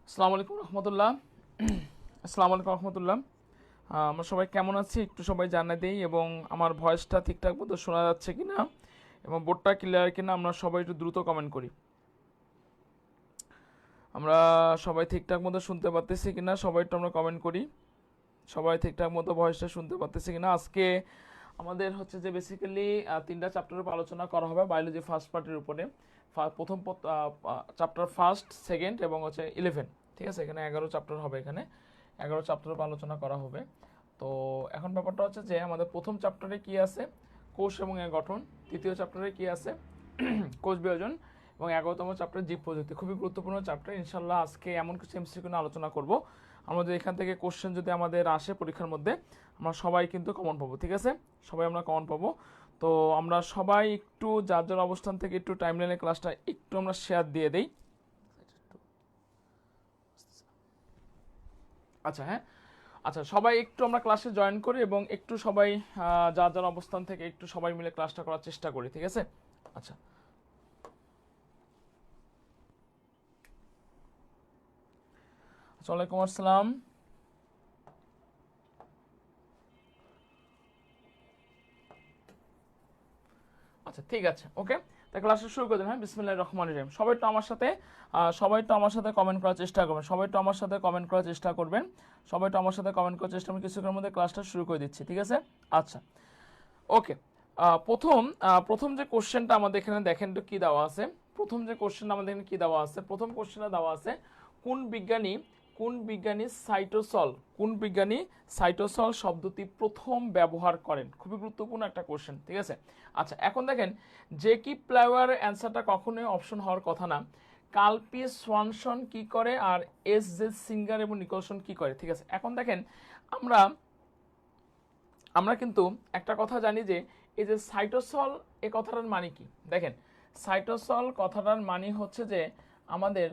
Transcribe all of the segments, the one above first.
আসসালামু আলাইকুম রহমতুল্লাহ। আসসালামু আলাইকুম রহমতুল্লাহ। আমরা সবাই কেমন আছি একটু সবাই জানাই দিই, এবং আমার ভয়েসটা ঠিকঠাক মতো শোনা যাচ্ছে কিনা এবং বোর্ডটা ক্লিয়ার কিনা আমরা সবাই একটু দ্রুত কমেন্ট করি। আমরা সবাই ঠিকঠাক মতো শুনতে পারতেছি কিনা সবাই একটু আমরা কমেন্ট করি। সবাই ঠিকঠাক মতো ভয়েসটা শুনতে পারতেছি কিনা। আজকে আমাদের হচ্ছে যে বেসিক্যালি তিনটা চ্যাপ্টারের উপর আলোচনা করা হবে বায়োলজি ফার্স্ট পার্টের উপরে। প্রথম চ্যাপ্টার ফার্স্ট, সেকেন্ড এবং হচ্ছে 11। ঠিক আছে, এখানে 11 চ্যাপ্টার হবে, এখানে 11 চ্যাপ্টারের উপর আলোচনা করা হবে। তো এখন ব্যাপারটা হচ্ছে যে আমাদের প্রথম চ্যাপ্টারে কি আছে, কোষ এবং এর গঠন। দ্বিতীয় চ্যাপ্টারে কি আছে, কোষ বিভাজন। এবং 11তম চ্যাপ্টার জীব প্রযুক্তি। খুবই গুরুত্বপূর্ণ চ্যাপ্টার। ইনশাল্লাহ আজকে এমন কিছু এমসিকিউ নিয়ে আলোচনা করব আমাদের এখান থেকে কোশ্চেন যদি আমাদের আসে পরীক্ষার মধ্যে, আমরা সবাই কিন্তু কমন পাবো। ঠিক আছে, সবাই আমরা কমন পাবো। তো আমরা সবাই একটু যার যার অবস্থান থেকে একটু টাইমলাইনের ক্লাসটা একটু আমরা শেয়ার দিয়ে দেই। আচ্ছা, হ্যাঁ, আচ্ছা, সবাই একটু আমরা ক্লাসে জয়েন করি এবং একটু সবাই যার যার অবস্থান থেকে একটু সবাই মিলে ক্লাসটা করার চেষ্টা করি। ঠিক আছে, আচ্ছা। ওয়ালাইকুম আসসালাম। আচ্ছা, ঠিক আছে, ওকে। তা ক্লাসটা শুরু করে দেন। হ্যাঁ, বিসমিল্লাহির রহমানির রহিম। সবাই তো আমার সাথে কমেন্ট করার চেষ্টা করবেন। সবাই তো আমার সাথে কমেন্ট করার চেষ্টা করবেন। সবাই তো আমার সাথে কমেন্ট করার চেষ্টা, আমি কিছুক্ষণের মধ্যে ক্লাসটা শুরু করে দিচ্ছি। ঠিক আছে, আচ্ছা, ওকে। প্রথম যে কোশ্চেনটা আমাদের এখানে দেখেন তো কি দেওয়া আছে। প্রথম যে কোশ্চেনটা আমাদের এখানে কি দেওয়া আছে, প্রথম কোশ্চেনটা দেওয়া আছে কোন বিজ্ঞানী সাইটোসল শব্দটি প্রথম ব্যবহার করেন। খুবই গুরুত্বপূর্ণ একটা কোশ্চেন। ঠিক আছে, আচ্ছা, এখন দেখেন জেকি প্লাওয়ার অ্যান্সারটা কখনোই অপশন হওয়ার কথা না। কালপি সোয়ানসন কি করে, আর এস জে সিঙ্গার এবং নিকলসন কি করে। ঠিক আছে, এখন দেখেন আমরা কিন্তু একটা কথা জানি যে এই যে সাইটোসল এ কথাটার মানে কি। দেখেন, সাইটোসল কথাটার মানে হচ্ছে যে আমাদের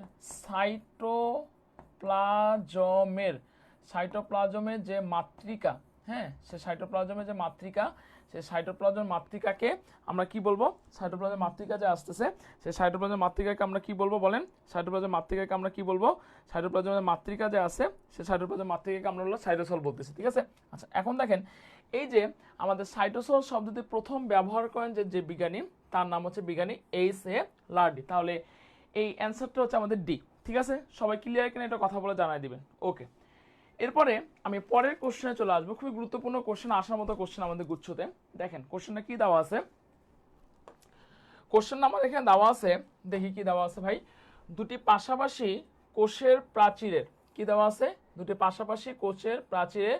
সাইটোপ্লাজমের যে মাতৃকা, হ্যাঁ, সে সাইটোপ্লাজমের যে মাতৃকা, সেই সাইটোপ্লাজমের মাতৃকাকে আমরা কি বলবো, সাইটোপ্লাজমের মাতৃকা যে আসতেছে, সেই সাইটোপ্লাজমের মাতৃকাকে আমরা কি বলবো বলেন, সাইটোপ্লাজমের মাতৃকাকে আমরা কি বলবো, সাইটোপ্লাজমের মাতৃকা যে আছে, সেই সাইটোপ্লাজমের মাতৃকাকে আমরা হলো সাইটোসল বলতেছি। ঠিক আছে, আচ্ছা, এখন দেখেন এই যে আমাদের সাইটোসল শব্দটি প্রথম ব্যবহার করেন যে বিজ্ঞানী, তার নাম হচ্ছে বিজ্ঞানী এইচ.এ. লার্ডি। তাহলে এই অ্যান্সারটা হচ্ছে আমাদের ডি। ঠিক আছে, সবাই ক্লিয়ার কিনা এটা কথা বলে জানাই দিবেন। ওকে, এরপরে আমি পরের কোশ্চেনে চলে আসবো। খুবই গুরুত্বপূর্ণ কোশ্চেন, আসার মতো কোশ্চেন আমাদের গুচ্ছতে। দেখেন কোশ্চেনটা কি দেওয়া আছে। কোশ্চেন আমাদের এখানে দেওয়া আছে, দেখি কি দেওয়া আছে ভাই। দুটি পাশাপাশি কোষের প্রাচীরের কি দেওয়া আছে, দুটি পাশাপাশি কোষের প্রাচীরে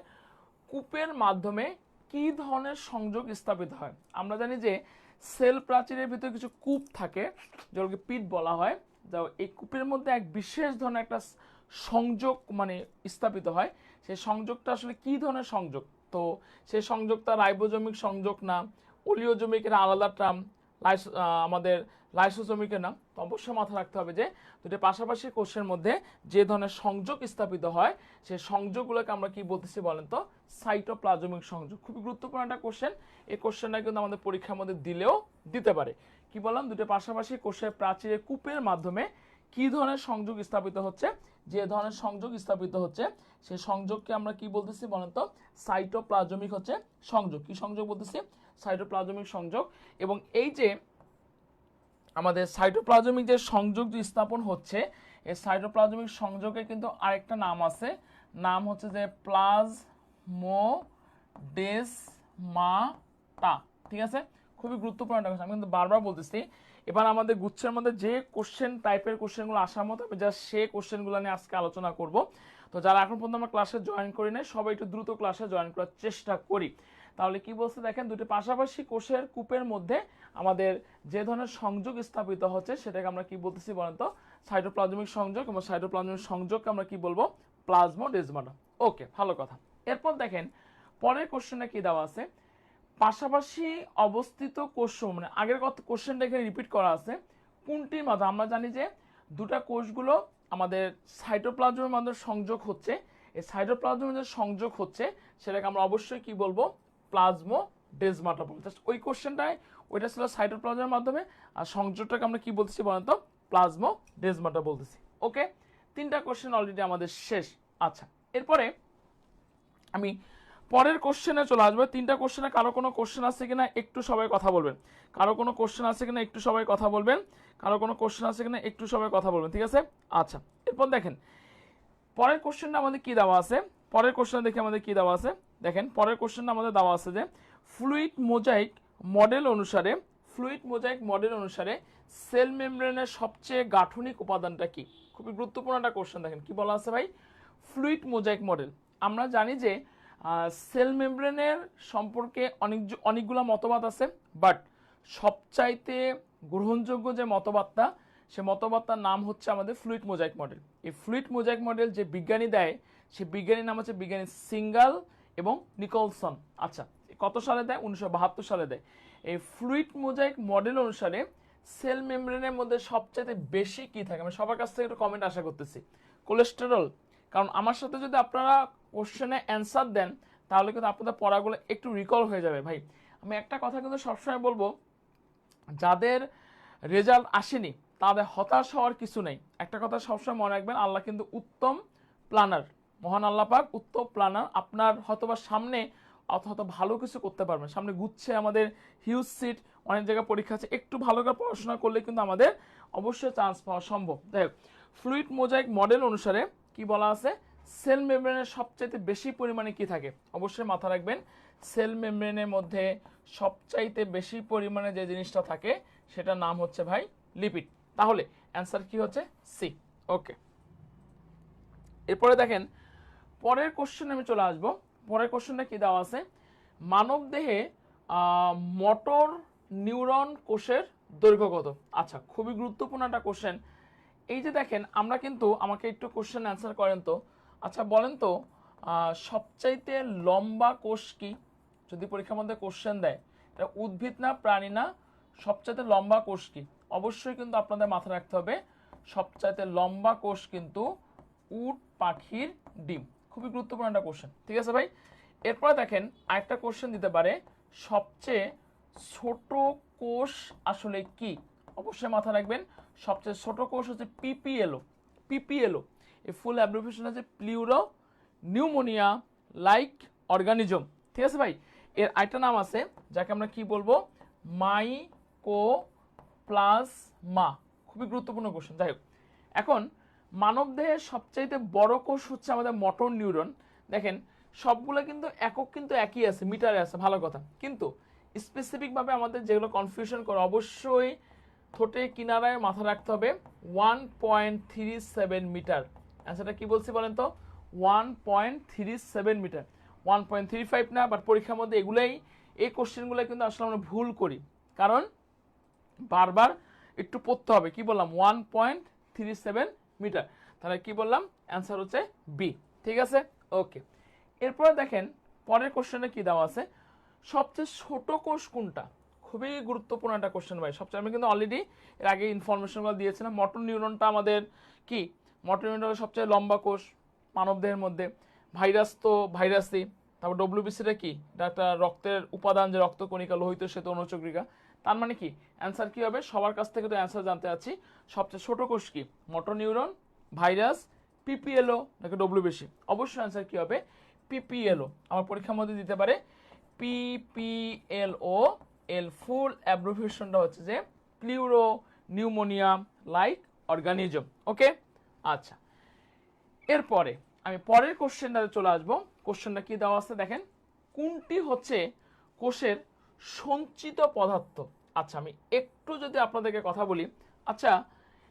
কূপের মাধ্যমে কি ধরনের সংযোগ স্থাপিত হয়। আমরা জানি যে সেল প্রাচীরের ভিতরে কিছু কূপ থাকে, যেগুলোকে পিট বলা হয়। এই কূপের মধ্যে এক বিশেষ ধরনের একটা সংযোগ মানে স্থাপিত হয়। সেই সংযোগটা আসলে কি ধরনের সংযোগ, তো সেই সংযোগটা রাইবোজমিক সংযোগ না, ওলিওজমিকের আলাদা টার্ম, আমাদের লাইসোজমিকের নাম। তো অবশ্যই মাথায় রাখতে হবে যে দুটো পাশাপাশি কোষের মধ্যে যে ধরনের সংযোগ স্থাপিত হয়, সেই সংযোগগুলোকে আমরা কি বলতেছি বলেন তো, সাইটোপ্লাজমিক সংযোগ। খুবই গুরুত্বপূর্ণ একটা কোশ্চেন। এই কোশ্চেনটা কিন্তু আমাদের পরীক্ষার মধ্যে দিলেও দিতে পারে। কি বললাম, দুটো পাশাপাশি কোষের প্রাচীরে কূপের মাধ্যমে কি ধরনের সংযোগ স্থাপিত হচ্ছে, যে ধরনের সংযোগ স্থাপিত হচ্ছে সেই সংযোগকে আমরা কি বলতেছি বলেন তো, সাইটোপ্লাজমিক হচ্ছে সংযোগ। কি সংযোগ বলতেছি, সাইটোপ্লাজমিক সংযোগ। এবং এই যে আমাদের সাইটোপ্লাজমিক যে সংযোগ যে স্থাপন হচ্ছে, এই সাইটোপ্লাজমিক সংযোগের কিন্তু আরেকটা নাম আছে, নাম হচ্ছে যে প্লাজমোডেসমাটা। ঠিক আছে, খুবই গুরুত্বপূর্ণ একটা কথা, আমি কিন্তু বারবার বলতেছি। এবার আমাদের গুচ্ছের মধ্যে যে কোশ্চেন টাইপের কোশ্চেনগুলো আসার মতো, আমি জাস্ট সেই কোশ্চেনগুলো নিয়ে আজকে আলোচনা করব। তো যারা এখন পর্যন্ত আমরা ক্লাসে জয়েন করি নাই, সবাই একটু দ্রুত ক্লাসে জয়েন করার চেষ্টা করি। তাহলে কি বলছে দেখেন, দুটি পাশাপাশি কোষের কূপের মধ্যে আমাদের যে ধরনের সংযোগ স্থাপিত হচ্ছে সেটাকে আমরা কি বলতেছি বলেন তো, সাইটোপ্লাজমিক সংযোগ। এবং সাইটোপ্লাজমিক সংযোগকে আমরা কি বলবো, প্লাজমোডেসমাটা। ওকে, ভালো কথা। এরপর দেখেন পরের কোশ্চেনে কি দেওয়া আছে, পাশাপাশি অবস্থিত কোষসমূহ, মানে আগের কথা কোশ্চেনটা এখানে রিপিট করা আছে, কোনটির মাধ্যমে। আমরা জানি যে দুটা কোষগুলো আমাদের সাইটোপ্লাজমের মাধ্যমে সংযোগ হচ্ছে, এই সাইটোপ্লাজমের যে সংযোগ হচ্ছে সেটাকে আমরা অবশ্যই কি বলবো, প্লাজমোডেসমাটা বলবো। জাস্ট ওই কোশ্চেনটায় ওইটা ছিল সাইটোপ্লাজমের মাধ্যমে, আর সংযোগটাকে আমরা কি বলতেছি বলেন তো, প্লাজমোডেসমাটা বলতেছি। ওকে, 3টা কোশ্চেন অলরেডি আমাদের শেষ। আচ্ছা, এরপরে আমি পরের কোশ্চেনে চলে আসবো। 3টা কোশ্চেনে কারো কোনো কোশ্চেন আছে কিনা একটু সবাই কথা বলবেন, কারো কোনো কোশ্চেন আছে কিনা একটু সবাই কথা বলবেন, কারো কোনো কোশ্চেন আছে কিনা একটু সবাই কথা বলবেন, ঠিক আছে? আচ্ছা, এরপর দেখেন পরের কোশ্চেনটা আমাদের কি দেওয়া আছে, পরের কোশ্চেন দেখে আমাদের কি দেওয়া আছে। দেখেন পরের কোশ্চেনটা আমাদের দেওয়া আছে যে ফ্লুইড মোজাইক মডেল অনুসারে, ফ্লুইড মোজাইক মডেল অনুসারে সেল মেমব্রেনের সবচেয়ে গাঠনিক উপাদানটা কি? খুবই গুরুত্বপূর্ণ একটা কোশ্চেন। দেখেন কি বলা আছে ভাই, ফ্লুইড মোজাইক মডেল। আমরা জানি যে সেল মেমব্রেনের সম্পর্কে অনেকগুলো মতবাদ আছে, বাট সবচাইতে গ্রহণযোগ্য যে মতবাদটা, সে মতবাদটার নাম হচ্ছে আমাদের ফ্লুইড মোজাইক মডেল। এই ফ্লুইড মোজাইক মডেল যে বিজ্ঞানী দেয়, সে বিজ্ঞানীর নাম হচ্ছে বিজ্ঞানী সিঙ্গাল এবং নিকলসন। আচ্ছা, কত সালে দেয়? 1972 সালে দেয়। এই ফ্লুইড মোজাইক মডেল অনুসারে সেল মেমব্রেনের মধ্যে সবচাইতে বেশি কি থাকে? আমি সবার কাছ থেকে একটু কমেন্ট আশা করতেছি। কোলেস্টেরল। কারণ আমার সাথে যদি আপনারা কোশ্চেনে অ্যান্সার দেন, তাহলে কিন্তু আপনাদের পড়াগুলো একটু রিকল হয়ে যাবে। ভাই আমি একটা কথা কিন্তু সবসময় বলবো, যাদের রেজাল্ট আসেনি তাদের হতাশ হওয়ার কিছু নেই। একটা কথা সবসময় মনে রাখবেন, আল্লাহ কিন্তু উত্তম প্ল্যানার, মহান আল্লাহ পাক উত্তম প্ল্যানার। আপনার হয়তোবা সামনে অথবা ভালো কিছু করতে পারবেন, সামনে গুচ্ছে আমাদের হিউজ সিট, অনেক জায়গায় পরীক্ষা আছে, একটু ভালো করে পড়াশোনা করলে কিন্তু আমাদের অবশ্যই চান্স পাওয়া সম্ভব। যাই হোক, ফ্লুইড মোজাইক মডেল অনুসারে কি বলা আছে, সেল মেমব্রেনের সবচাইতে বেশি পরিমাণে কি থাকে? অবশ্যই মাথা রাখবেন, সেল মেমব্রেনের মধ্যে সবচাইতে বেশি পরিমাণে যে জিনিসটা থাকে সেটার নাম হচ্ছে ভাই লিপিড। তাহলে অ্যান্সার কি হচ্ছে? সি। ওকে, এরপরে দেখেন পরের কোশ্চেন আমি চলে আসবো। পরের কোশ্চেনটা কি দেওয়া আছে, মানব দেহে মোটর নিউরন কোষের দৈর্ঘ্য কত? আচ্ছা, খুবই গুরুত্বপূর্ণ একটা কোশ্চেন। এই যে দেখেন আমরা কিন্তু, আমাকে একটু কোশ্চেন অ্যান্সার করেন তো। আচ্ছা বলেন তো, সবচাইতে লম্বা কোষ কি? যদি পরীক্ষার মধ্যে কোশ্চেন দেয়, এটা উদ্ভিদ না প্রাণী না, সবচাইতে লম্বা কোষ কি? অবশ্যই কিন্তু আপনাদের মাথায় রাখতে হবে, সবচাইতে লম্বা কোষ কিন্তু উট পাখির ডিম। খুবই গুরুত্বপূর্ণ একটা কোশ্চেন, ঠিক আছে ভাই? এরপরে দেখেন আরেকটা কোশ্চেন দিতে পারে, সবচেয়ে ছোট কোষ আসলে কি? অবশ্যই মাথা রাখবেন, সবচেয়ে ছোট কোষ হচ্ছে পিপিএলও। পিপিএলও এর ফুল অ্যাব্রিভিয়েশন হচ্ছে প্লিউরো নিউমোনিয়া লাইক অর্গানিজম, ঠিক আছে ভাই? এর আরেকটা নাম আছে যাকে আমরা কি বলবো, মাইকোপ্লাজমা। খুবই গুরুত্বপূর্ণ কোশ্চেন। যাই হোক, এখন মানবদেহের সবচাইতে বড় কোষ হচ্ছে আমাদের মোটর নিউরন। দেখেন সবগুলো কিন্তু একক কিন্তু একই আছে, মিটারে আছে, ভালো কথা। কিন্তু স্পেসিফিকভাবে আমাদের যেগুলো কনফিউশন করে, অবশ্যই ঠোঁটে কিনারায় মাথা রাখতে হবে 1.37 মিটার। অ্যান্সারটা কি বলছি বলেন তো? 1.37 মিটার, 1.35 না। বাট পরীক্ষার মধ্যে এগুলাই, এই কোশ্চেনগুলো কিন্তু আসলে আমরা ভুল করি, কারণ বারবার একটু পড়তে হবে। কি বললাম? 1.37 মিটার। তাহলে কি বললাম? অ্যান্সার হচ্ছে বি, ঠিক আছে? ওকে, এরপরে দেখেন পরের কোশ্চেনে কি দেওয়া আছে, সবচেয়ে ছোট কোষ কোনটা? খুবই গুরুত্বপূর্ণ একটা কোশ্চেন ভাই। সবচেয়ে, আমি কিন্তু অলরেডি এর আগে ইনফরমেশনগুলো দিয়েছিলাম। মোটর নিউরনটা আমাদের কি, মোটর নিউরনটা সবচেয়ে লম্বা কোষ মানবদেহের মধ্যে। ভাইরাস তো ভাইরাসই। তারপর ডব্লিউবিসিটা কি, এটা একটা রক্তের উপাদান, যে রক্তকণিকা, লোহিত শ্বেত অনুচক্রিকা। তার মানে কি অ্যান্সার কি হবে? সবার কাছ থেকে তো অ্যান্সার জানতে চাচ্ছি। সবচেয়ে ছোট কোষ কি? মোটর নিউরন, ভাইরাস, পিপিএলও নাকি ডব্লিউবিসি? অবশ্যই অ্যান্সার কি হবে? পিপিএলও। আমার পরীক্ষার মধ্যে দিতে পারে পিপিএলও। এর ফুল অ্যাব্রিভিয়েশনটা হচ্ছে যে প্লিউরো নিউমোনিয়া লাইক অর্গানিজম। ওকে, আচ্ছা, এরপরে আমি পরের কোশ্চেনটাতে চলে আসবো। কোশ্চেনটা কি দেওয়া আছে দেখেন, কোনটি হচ্ছে কোষের সঞ্চিত পদার্থ? আচ্ছা, আমি একটু যদি আপনাদেরকে কথা বলি। আচ্ছা,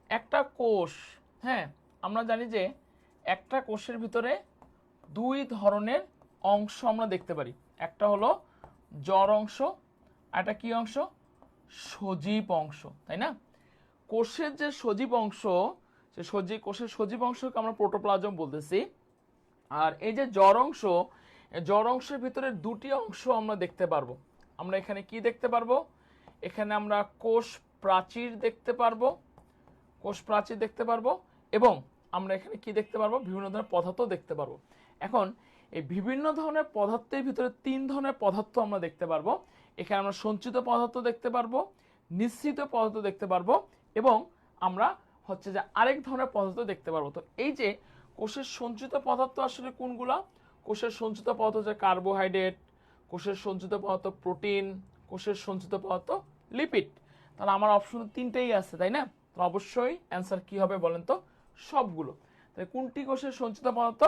একটা কোষ, হ্যাঁ আমরা জানি যে একটা কোষের ভিতরে দুই ধরনের অংশ আমরা দেখতে পারি। একটা হলো জড় অংশ, আর একটা কি অংশ? সজীব অংশ, তাই না? কোষের যে সজীব অংশ, সে কোষের সজীব অংশকে আমরা প্রোটোপ্লাজম বলতেছি। আর এই যে জড় অংশ, জড় অংশের ভিতরে দুটি অংশ আমরা দেখতে পারবো। আমরা এখানে কি দেখতে পারবো? এখানে আমরা কোষ প্রাচীর দেখতে পারবো, কোষ প্রাচীর দেখতে পারবো, এবং আমরা এখানে কি দেখতে পারবো? বিভিন্ন ধরনের পদার্থ দেখতে পারবো। এখন এই বিভিন্ন ধরনের পদার্থের ভিতরে তিন ধরনের পদার্থ আমরা দেখতে পারবো। এখানে আমরা সঞ্চিত পদার্থ দেখতে পারবো, নিঃসৃত পদার্থ দেখতে পারবো, এবং আমরা হচ্ছে যে আরেক ধরনের পদার্থ দেখতে পারবো। তো এই যে কোষের সঞ্চিত পদার্থ আসলে কোনগুলা? কোষের সঞ্চিত পদার্থ হচ্ছে কার্বোহাইড্রেট, কোষের সঞ্চিত পদার্থ প্রোটিন, কোষের সঞ্চিত পদার্থ লিপিড। তাহলে আমার অপশন তিনটেই আছে, তাই না? তো অবশ্যই অ্যান্সার কি হবে বলেন তো? সবগুলো। তাহলে কোনটি কোষের সঞ্চিত পদার্থ?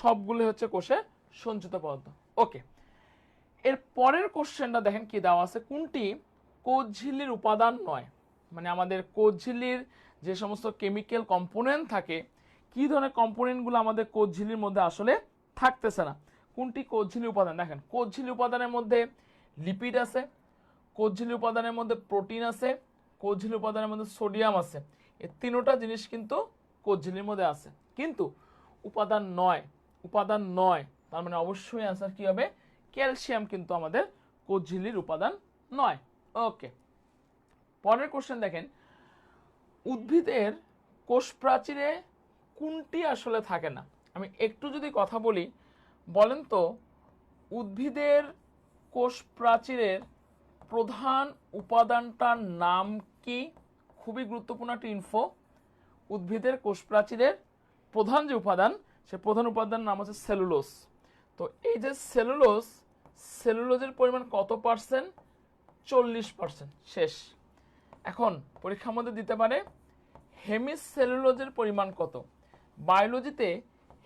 সবগুলো হচ্ছে কোষের সঞ্চিত পদার্থ। ওকে, এর পরের কোশ্চেনটা দেখেন কি দেওয়া আছে, কোনটি কোষ ঝিল্লির উপাদান নয়? মানে আমাদের কোষ ঝিল্লির যে সমস্ত কেমিক্যাল কম্পোনেন্ট থাকে, কি ধরনের কম্পোনেন্টগুলো আমাদের কোষ ঝিল্লির মধ্যে আসলে থাকতেছে না? কোনটি কোষ ঝিল্লির উপাদান? দেখেন কোষ ঝিল্লির উপাদানের মধ্যে লিপিড আছে, কোষ ঝিল্লির উপাদানের মধ্যে প্রোটিন আছে, কোষ ঝিল্লির উপাদানের মধ্যে সোডিয়াম আছে। এই তিনটা জিনিস কিন্তু কোষ ঝিল্লির মধ্যে আছে, কিন্তু উপাদান নয়। উপাদান নয়, তার মানে অবশ্যই অ্যান্সার কি হবে? ক্যালসিয়াম কিন্তু আমাদের কোষ ঝিল্লির উপাদান নয়। ওকে, পরের কোশ্চেন দেখেন, উদ্ভিদের কোষ প্রাচীরে কোনটি আসলে থাকে না? আমি একটু যদি কথা বলি, বলেন তো উদ্ভিদের কোষ প্রাচীরের প্রধান উপাদানটার নাম কি? খুবই গুরুত্বপূর্ণ একটা ইনফো। উদ্ভিদের কোষ প্রাচীরের প্রধান যে উপাদান, সে প্রধান উপাদানের নাম হচ্ছে সেলুলোজ। তো এই যে সেলুলোজ, সেলুলোজের পরিমাণ কত পার্সেন্ট? 40%। শেষ। এখন পরীক্ষার মধ্যে দিতে পারে হেমি সেলুলোজের পরিমাণ কত? বায়োলজিতে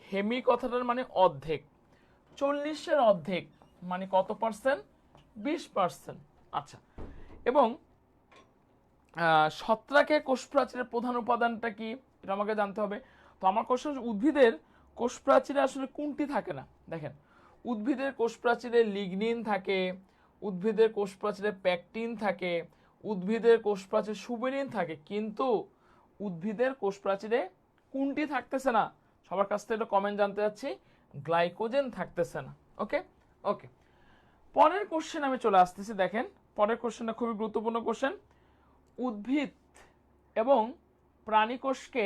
হেমি কথাটার মানে অর্ধেক, 40-এর অর্ধেক মানে কত পার্সেন্ট? 20%। আচ্ছা, এবং ছত্রাকের কোষ প্রাচীরের প্রধান উপাদানটা কি? এটা আমাকে জানতে হবে। তো আমার কোশ্চেন, উদ্ভিদের কোষ প্রাচীরে আসলে কোনটি থাকে না? দেখেন, উদ্ভিদের কোষ প্রাচীরে লিগনিন থাকে, উদ্ভিদের কোষ প্রাচীরে প্যাকটিন থাকে, উদ্ভিদের কোষ প্রাচীরে সুবেরিন থাকে, কিন্তু উদ্ভিদের কোষ প্রাচীরে কোনটি থাকতেছে না? সবার কাছ থেকে কমেন্ট জানতে চাচ্ছি। গ্লাইকোজেন থাকতেছে না। ওকে ওকে, পরের কোশ্চেন আমি চলে আসতেছি। দেখেন পরের কোশ্চেনটা খুবই গুরুত্বপূর্ণ কোশ্চেন। উদ্ভিদ এবং প্রাণীকোষকে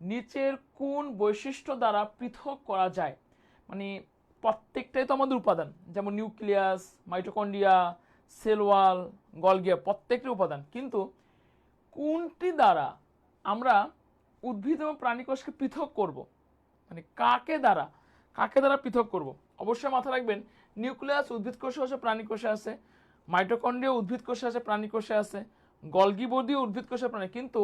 নিচের কোন বৈশিষ্ট্য দ্বারা পৃথক করা যায়? মানে প্রত্যেকটাই তো আমাদের উপাদান, যেমন নিউক্লিয়াস, মাইটোকন্ড্রিয়া, সেল ওয়াল, গলগিয়া, প্রত্যেকটি উপাদান, কিন্তু কোনটি দ্বারা আমরা উদ্ভিদ এবং প্রাণীকোষকে পৃথক করব? মানে কাকে দ্বারা পৃথক করব? অবশ্যই মাথা রাখবেন, নিউক্লিয়াস উদ্ভিদ কোষে আছে, প্রাণী কোষে আছে, মাইটোকন্ড্রিয়া উদ্ভিদ কোষে আছে, প্রাণী কোষে আছে, গলগি বডিও উদ্ভিদ কোষে প্রাণী, কিন্তু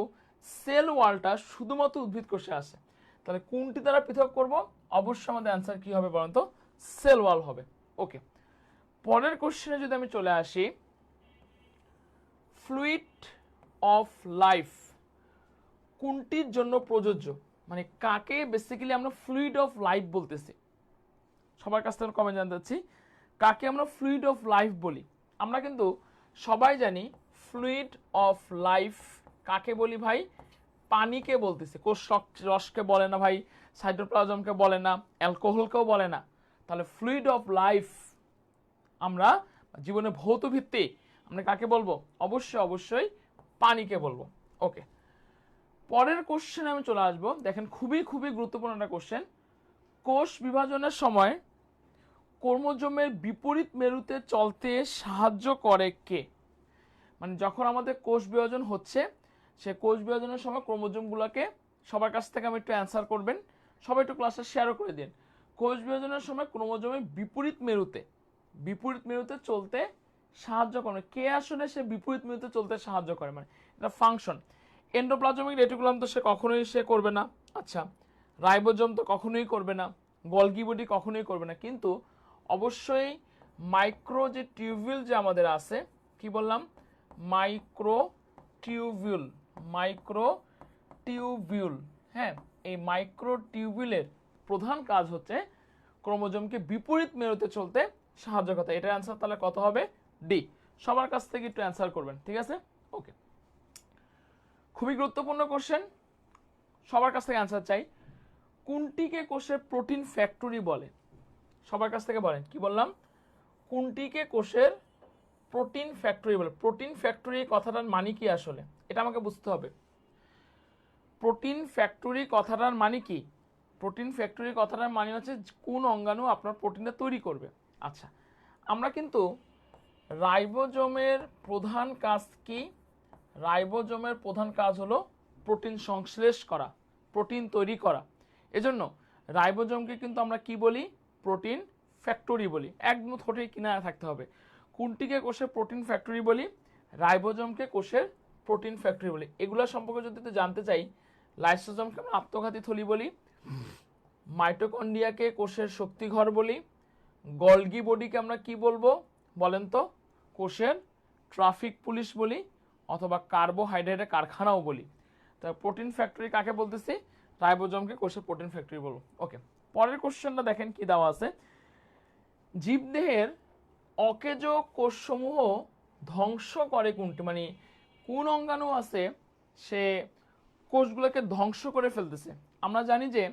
সেল ওয়ালটা শুধুমাত্র উদ্ভিদ কোষে আছে। তাহলে কোনটি দ্বারা পৃথক করব? অবশ্যই আমাদের অ্যান্সার কি হবে বলুন তো? সেল ওয়াল হবে। ওকে, পরের কোশ্চেনে যদি আমি চলে আসি, ফ্লুইড অফ লাইফ কোনটির জন্য প্রযোজ্য? মানে কাকে বেসিক্যালি আমরা ফ্লুইড অফ লাইফ বলতেছি? সবার কাছ থেকে কমেন্ট জানতে চাচ্ছি, কাকে আমরা ফ্লুইড অফ লাইফ বলি? আমরা কিন্তু সবাই জানি ফ্লুইড অফ লাইফ কাকে বলি ভাই? পানিকে বলতেছি। কোষ রসকে বলে না ভাই, সাইটোপ্লাজমকে বলে না, অ্যালকোহলকেও বলে না। তাহলে ফ্লুইড অফ লাইফ আমরা জীবনে ভৌত ভিত্তিক আমরা কাকে বলবো? অবশ্যই পানিকে বলবো। ওকে, পরের কোশ্চেনে আমি চলে আসবো। দেখেন খুবই গুরুত্বপূর্ণ একটা কোশ্চেন। কোষ বিভাজনের সময় ক্রোমোজোমের বিপরীত মেরুতে চলতে সাহায্য করে কে? মানে যখন আমাদের কোষ বিভাজন হচ্ছে, সে কোষ বিভাজনের সময় ক্রোমোজোমগুলোকে, সবার কাছ থেকে আমি একটু অ্যান্সার করবেন, সবাই একটু ক্লাসে শেয়ারও করে দিন। কোষ বিভাজনের সময় ক্রোমোজোমের বিপরীত মেরুতে চলতে সাহায্য করে কে? আসলে সে বিপরীত মেরুতে চলতে সাহায্য করে, মানে এটা ফাংশন। এন্ডোপ্লাজমিক রেটিকুলাম তো সে কখনোই করবে না। আচ্ছা, রাইবোজোম তো কখনোই করবে না, গলগি বডি কখনোই করবে না, কিন্তু অবশ্যই মাইক্রো যে টিউবিউল যে আমাদের আছে, কি বললাম? Micro tubule. হ্যাঁ, এই মাইক্রো টিউবিউলের প্রধান কাজ হচ্ছে ক্রোমোজোমকে বিপরীত মেরুতে চলতে সাহায্য করতে। এটার অ্যান্সার তাহলে কত হবে? ডি। সবার কাছ থেকে একটু অ্যান্সার করবেন, ঠিক আছে? ওকে, খুবই গুরুত্বপূর্ণ কোশ্চেন, সবার কাছ থেকে অ্যান্সার চাই। কোনটিকে কোষের প্রোটিন ফ্যাক্টরি বলে? সবার কাছ থেকে বলেন, কি বললাম? কোনটিকে কোষের প্রোটিন ফ্যাক্টরি বলে? প্রোটিন ফ্যাক্টরি কথাটার মানে কি আসলে? এটা আমাকে বুঝতে হবে। প্রোটিন ফ্যাক্টরি কথাটার মানে কি? প্রোটিন ফ্যাক্টরি কথাটার মানে হচ্ছে কোন অঙ্গাণু আপনার প্রোটিনটা তৈরি করবে। আচ্ছা, আমরা কিন্তু রাইবোজোমের প্রধান কাজ কি? রাইবোজোমের প্রধান কাজ হলো প্রোটিন সংশ্লেষ করা, প্রোটিন তৈরি করা। এজন্য রাইবোজোমকে কিন্তু আমরা কি বলি? প্রোটিন ফ্যাক্টরি বলি। একদম ঠোঁটে কিনারে থাকতে হবে। কোনটিকে কোষের প্রোটিন ফ্যাক্টরি বলি? রাইবোজোমকে কোষের প্রোটিন ফ্যাক্টরি বলি। এগুলো সম্পর্কে যদি জানতে চাই, লাইসোজোমকে আমরা আত্মঘাতী থলি বলি, মাইটোকন্ড্রিয়াকে কোষের শক্তিঘর বলি, গলগি বডিকে আমরা কি বলবো বলেন তো? কোষের ট্রাফিক পুলিশ বলি, অথবা কার্বোহাইড্রেটের কারখানাও বলি। তা প্রোটিন ফ্যাক্টরি কাকে বলতেছি? রাইবোজোমকে কোষের প্রোটিন ফ্যাক্টরি বলবো। ওকে, পরের কোশ্চেনটা দেখেন কি দেওয়া আছে। জীবদেহের অকেজ কোষসমূহ ধ্বংস করে কোনটি? মানে কোন অঙ্গাণু আছে সে কোষগুলোকে ধ্বংস করে ফেলতেছে? আমরা জানি যে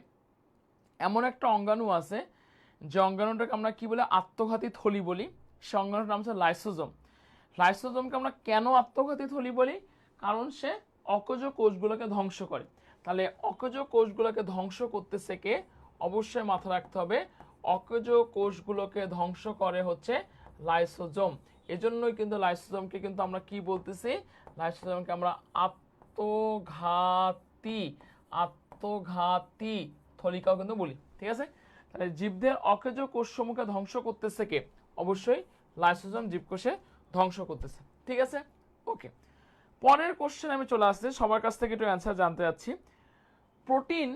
এমন একটা অঙ্গাণু আছে যে অঙ্গাণুটাকে আমরা কি বলে? আত্মঘাতী থলি বলি। সে অঙ্গাণুটার নাম হচ্ছে লাইসোজোম। লাইসোজোমকে আমরা কেন আত্মঘাতী থলি বলি? কারণ সে অকেজ কোষগুলোকে ধ্বংস করে। তাহলে অকেজ কোষগুলোকে ধ্বংস করতেছে কে? অবশ্যই মাথায় রাখতে হবে, অকেজ কোষগুলোকে ধ্বংস করে হচ্ছে লাইসোজোম। এজন্যই কিন্তু লাইসোজোমকে কিন্তু আমরা কি বলতেছি? লাইসোজোমকে আমরা আত্মঘাতী থলিকাও কিন্তু বলি। ঠিক আছে? তাহলে জীবদের অকেজ কোষসমূহকে ধ্বংস করতেছে কে? অবশ্যই লাইসোজোম জীবকোষে ধ্বংস করতেছে। ঠিক আছে? ওকে, পরের কোশ্চেন আমি চলে আসছি, সবার কাছ থেকে একটু অ্যান্সার জানতে যাচ্ছি। প্রোটিন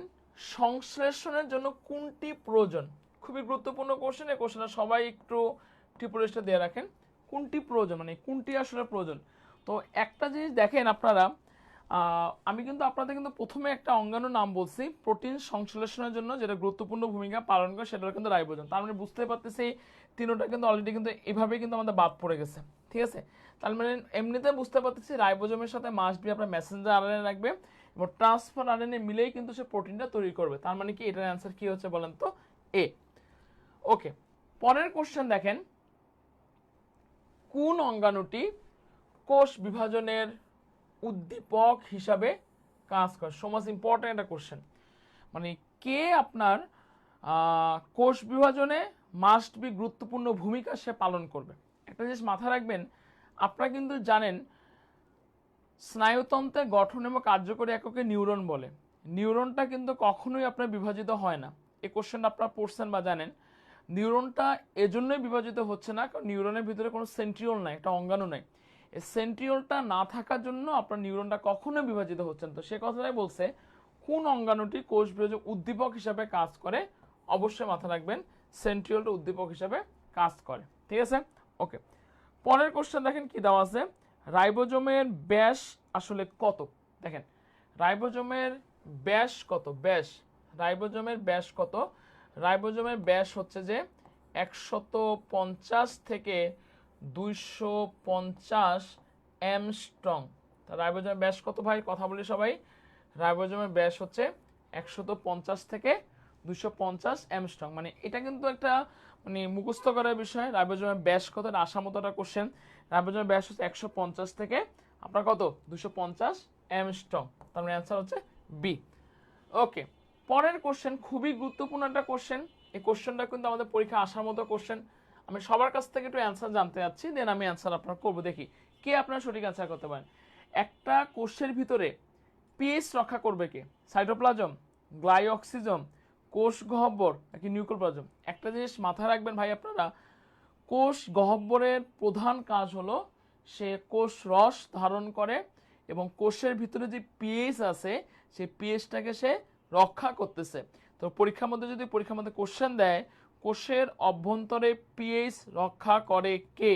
সংশ্লেষণের জন্য কোনটি প্রয়োজন? খুবই গুরুত্বপূর্ণ কোশ্চেন। এই কোশ্চেনটা সবাই একটু টিপুরেস্টে দিয়ে রাখেন। কোনটি প্রয়োজন, মানে কোনটি আসলে প্রয়োজন? তো একটা জিনিস দেখেন আপনারা, আমি কিন্তু আপনাদের কিন্তু প্রথমে একটা অঙ্গাণুর নাম বলছি প্রোটিন সংশ্লেষণের জন্য যেটা গুরুত্বপূর্ণ ভূমিকা পালন করে, সেটা কিন্তু রাইবোজোম। তার মানে বুঝতে পারতেছি তিনটা কিন্তু অলরেডি কিন্তু এভাবে কিন্তু আমাদের বাদ পড়ে গেছে। ঠিক আছে? তার মানে এমনিতে বুঝতে পারতেছি রাইবোজোমের সাথে মাস্ট বি আপনার মেসেঞ্জার আরএনএ রাখবে এবং ট্রান্সফার আরএনএ মিলেই কিন্তু সে প্রোটিনটা তৈরি করবে। তার মানে কি এটার অ্যান্সার কি হচ্ছে বলেন তো? এ। ওকে, পরের কোশ্চেন দেখেন, কোন অঙ্গাণুটি কোষ বিভাজনের উদ্দীপক হিসাবে কাজ করে? সো মাচ ইম্পর্টেন্ট একটা কোশ্চেন। মানে কে আপনার কোষ বিভাজনে মাস্ট বি গুরুত্বপূর্ণ ভূমিকা সে পালন করবে। একটা জিনিস মাথায় রাখবেন, আপনারা কিন্তু জানেন স্নায়ুতন্ত্রের গঠন এবং কার্যকরী এককে নিউরন বলে। নিউরনটা কিন্তু কখনোই আপনার বিভাজিত হয় না। এই কোশ্চেনটা আপনারা পড়ছেন বা জানেন। নিউরনটা এজন্যই বিভাজিত হচ্ছে না কারণ নিউরনের ভিতরে কোনো সেন্ট্রিওল নাই, একটা অঙ্গাণু নাই। এই সেন্ট্রিওলটা না থাকার জন্য আপনার নিউরনটা কখনোই বিভাজিত হচ্ছে না। তো সে কথাটাই বলছে কোন অঙ্গাণুটি কোষ বিভাজক উদ্দীপক হিসাবে কাজ করে? অবশ্যই মাথায় রাখবেন সেন্ট্রিওলটা উদ্দীপক হিসাবে কাজ করে। ঠিক আছে? ওকে, পরের কোশ্চেন দেখেন কি দেওয়া আছে। রাইবোজোমের ব্যাস আসলে কত? দেখেন রাইবোজোমের ব্যাস কত? রাইবোজোমের ব্যাস কত? রাইবোজোমের ব্যাস হচ্ছে যে 150 থেকে 250 অ্যামস্ট্রং। তা রাইবোজোমের ব্যাস কত ভাই? কথা বলি সবাই। রাইবোজোমের ব্যাস হচ্ছে 150 থেকে 250 অ্যামস্ট্রং। মানে এটা কিন্তু একটা মানে মুখস্থ করার বিষয়। রাইবোজোমের ব্যাস কত? আসার মতো একটা কোশ্চেন। রাইবোজোমের ব্যাস হচ্ছে 150 থেকে আপনার কত? 250 অ্যামস্ট্রং। তার মানে অ্যান্সার হচ্ছে বি। ওকে, পরের কোশ্চেন খুবই গুরুত্বপূর্ণ একটা কোশ্চেন। এই কোশ্চেনটা কিন্তু আমাদের পরীক্ষা আসার মতো কোশ্চেন। আমি সবার কাছ থেকে একটু অ্যান্সার জানতে যাচ্ছি, দেন আমি অ্যান্সার আপনার করবো। দেখি কে আপনার সঠিক অ্যান্সার করতে পারেন। একটা কোষের ভিতরে পিএইচ রক্ষা করবে কে? সাইটোপ্লাজম, গ্লাইঅক্সিজম, কোষ গহ্বর নাকি নিউক্লিওপ্লাজম? একটা জিনিস মাথায় রাখবেন ভাই আপনারা, কোষ গহ্বরের প্রধান কাজ হলো সে কোষ রস ধারণ করে এবং কোষের ভিতরে যে পিএইচ আছে সেই পিএইচটাকে সে রক্ষা করতেছে। তো পরীক্ষার মধ্যে কোশ্চেন দেয় কোষের অভ্যন্তরে পিএইচ রক্ষা করে কে?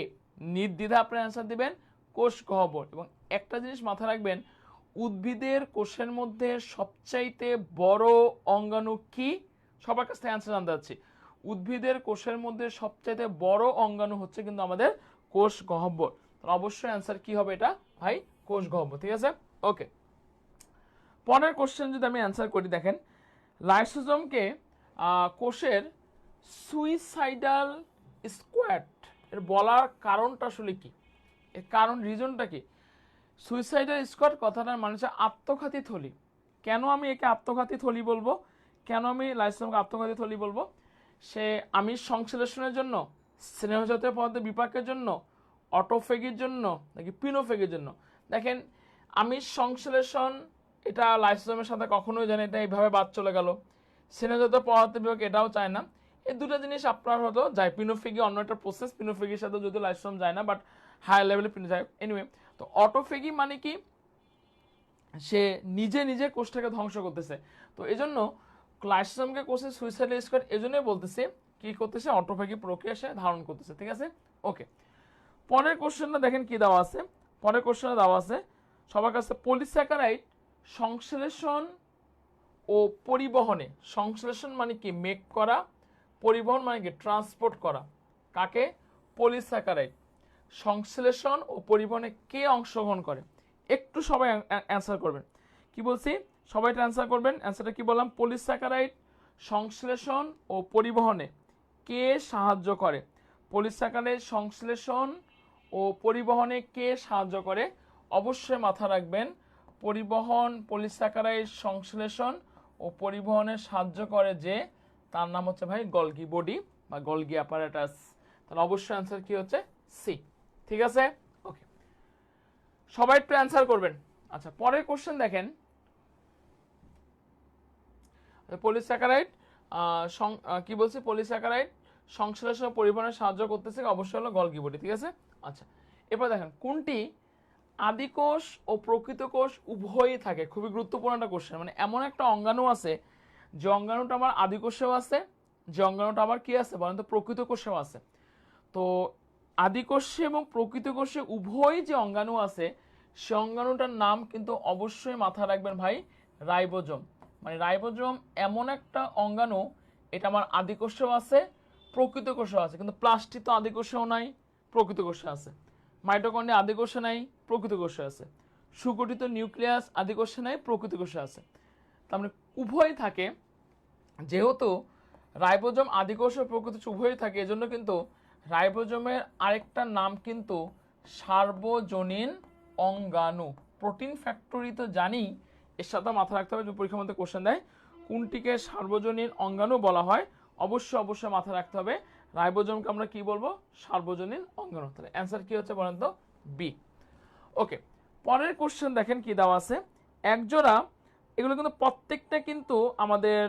নির্দ্বিধা আপনি অ্যান্সার দিবেন কোষ গহ্বর। এবং একটা জিনিস মাথায় রাখবেন, উদ্ভিদের কোষের মধ্যে সবচাইতে বড় অঙ্গাণু কি? সবার কাছ থেকে অ্যান্সার জানতে চাচ্ছি। উদ্ভিদের কোষের মধ্যে সবচাইতে বড় অঙ্গাণু হচ্ছে কিন্তু আমাদের কোষ গহ্বর। অবশ্যই অ্যান্সার কি হবে এটা ভাই? কোষ গহ্বর। ঠিক আছে? ওকে, পরের কোশ্চেন যদি আমি অ্যান্সার করি, দেখেন লাইসোজোমকে কোষের সুইসাইডাল স্কোয়াড এর বলার কারণটা আসলে কি? এর কারণ রিজনটা কি? সুইসাইডাল স্কোয়াড কথাটার মানে হচ্ছে আত্মঘাতী থলি। কেন আমি একে আত্মঘাতী থলি বলবো? কেন আমি লাইসোজোমকে আত্মঘাতী থলি বলবো? সে আমিষ সংশ্লেষণের জন্য, স্নেহজাতীয় পদার্থের বিপাকের জন্য, অটোফেগের জন্য নাকি পিনোফেগের জন্য? দেখেন আমিষ সংশ্লেষণ এটা লাইসোজোমের সাথে কখনোই জানে এটা এইভাবে বাদ চলে গেল। সেনাজাত পদার্থ বিভাগ এটাও চায় না। এই দুটো জিনিস আপনার হয়তো যায়। পিনোফেগি অন্য একটা প্রসেস, পিনোফেগির সাথে যদি লাইসোজোম যায় না, বাট হায়ার লেভেলে পিনো যায়। এনিওয়ে, তো অটোফেগি মানে কি, সে নিজে নিজে কোষটাকে ধ্বংস করতেছে। তো এই জন্য লাইসোজোমকে কোষে সুইসাইড স্কোয়াড এই জন্যই বলতেছে কি করতেছে, অটোফেগি প্রক্রিয়া সে ধারণ করতেছে। ঠিক আছে, ওকে। পরের কোশ্চেনটা দেখেন কি দেওয়া আছে। পরের কোশ্চেনে দেওয়া আছে সবার কাছে, পলিস্যাকারাইড সংশ্লেষণ ও পরিবহনে, সংশ্লেষণ মানে কি মেক করা, পরিবহন মানে কি ট্রান্সপোর্ট করা, কাকে, পলিস্যাকারাইড সংশ্লেষণ ও পরিবহনে কে অংশগ্রহণ করে? একটু সবাই অ্যান্সার করবেন। কি বলছি, সবাই অ্যান্সার করবেন। অ্যান্সারটা কি বললাম, পলিস্যাকারাইড সংশ্লেষণ ও পরিবহনে কে সাহায্য করে? পলিস্যাকারাইড সংশ্লেষণ ও পরিবহনে কে সাহায্য করে? অবশ্যই মাথা রাখবেন, পরিবহন, পলিস্যাকারাইড সংশ্লেষণ ও পরিবহনে সাহায্য করে যে, তার নাম হচ্ছে ভাই গলগি বডি বা গলগি অ্যাপারেটাস। তাহলে অবশ্যই অ্যান্সার কি হচ্ছে, সি। ঠিক আছে, ওকে, সবাই একটু অ্যান্সার করবেন। আচ্ছা, পরের কোশ্চেন দেখেন, পলিস্যাকারাইড কি বলছে, পলিস্যাকারাইড সংশ্লেষণ ও পরিবহনে সাহায্য করতেছে, অবশ্যই হলো গলগি বডি। ঠিক আছে, আচ্ছা, এরপর দেখেন কোনটি আদিকোষ ও প্রকৃত কোষ উভয়ই থাকে? খুবই গুরুত্বপূর্ণ একটা কোশ্চেন। মানে এমন একটা অঙ্গাণু আছে যে অঙ্গাণুটা আমার আদিকোষেও আছে, যে অঙ্গাণুটা আমার কি আছে বলেন তো, প্রকৃত কোষেও আছে। তো আদিকোষে এবং প্রকৃত কোষে উভয় যে অঙ্গাণু আছে, সে অঙ্গাণুটার নাম কিন্তু অবশ্যই মাথায় রাখবেন ভাই, রাইবোজোম। মানে রাইবোজোম এমন একটা অঙ্গাণু, এটা আমার আদিকোষেও আছে, প্রকৃত কোষেও আছে। কিন্তু প্লাস্টিক তো আদিকোষেও নাই, প্রকৃত কোষে আছে। মাইটোকন্ড্রিয়া আদিকোষে নাই, প্রকৃত কোষে আছে। সুগঠিত নিউক্লিয়াস আদিকোষে নাই, প্রকৃত কোষে আছে। তার মানে উভয় থাকে। যেহেতু রাইবোজোম আদিকোষ ও প্রকৃত উভয়ই থাকে, এজন্য কিন্তু রাইবোজোমের আরেকটা নাম কিন্তু সার্বজনীন অঙ্গাণু। প্রোটিন ফ্যাক্টরি তো জানি, এর সাথে মাথা রাখতে হবে, যে পরীক্ষার মধ্যে কোশ্চেন দেয় কোনটিকে সার্বজনীন অঙ্গাণু বলা হয়, অবশ্যই অবশ্যই মাথা রাখতে হবে রাইবোজোমকে আমরা কি বলবো, সার্বজনীন অঙ্গাণু। তাহলে অ্যান্সার কি হচ্ছে বলেন তো, বি। ওকে, পরের কোশ্চেন দেখেন কি দেওয়া আছে, একজোড়া, এগুলো কিন্তু প্রত্যেকটা কিন্তু আমাদের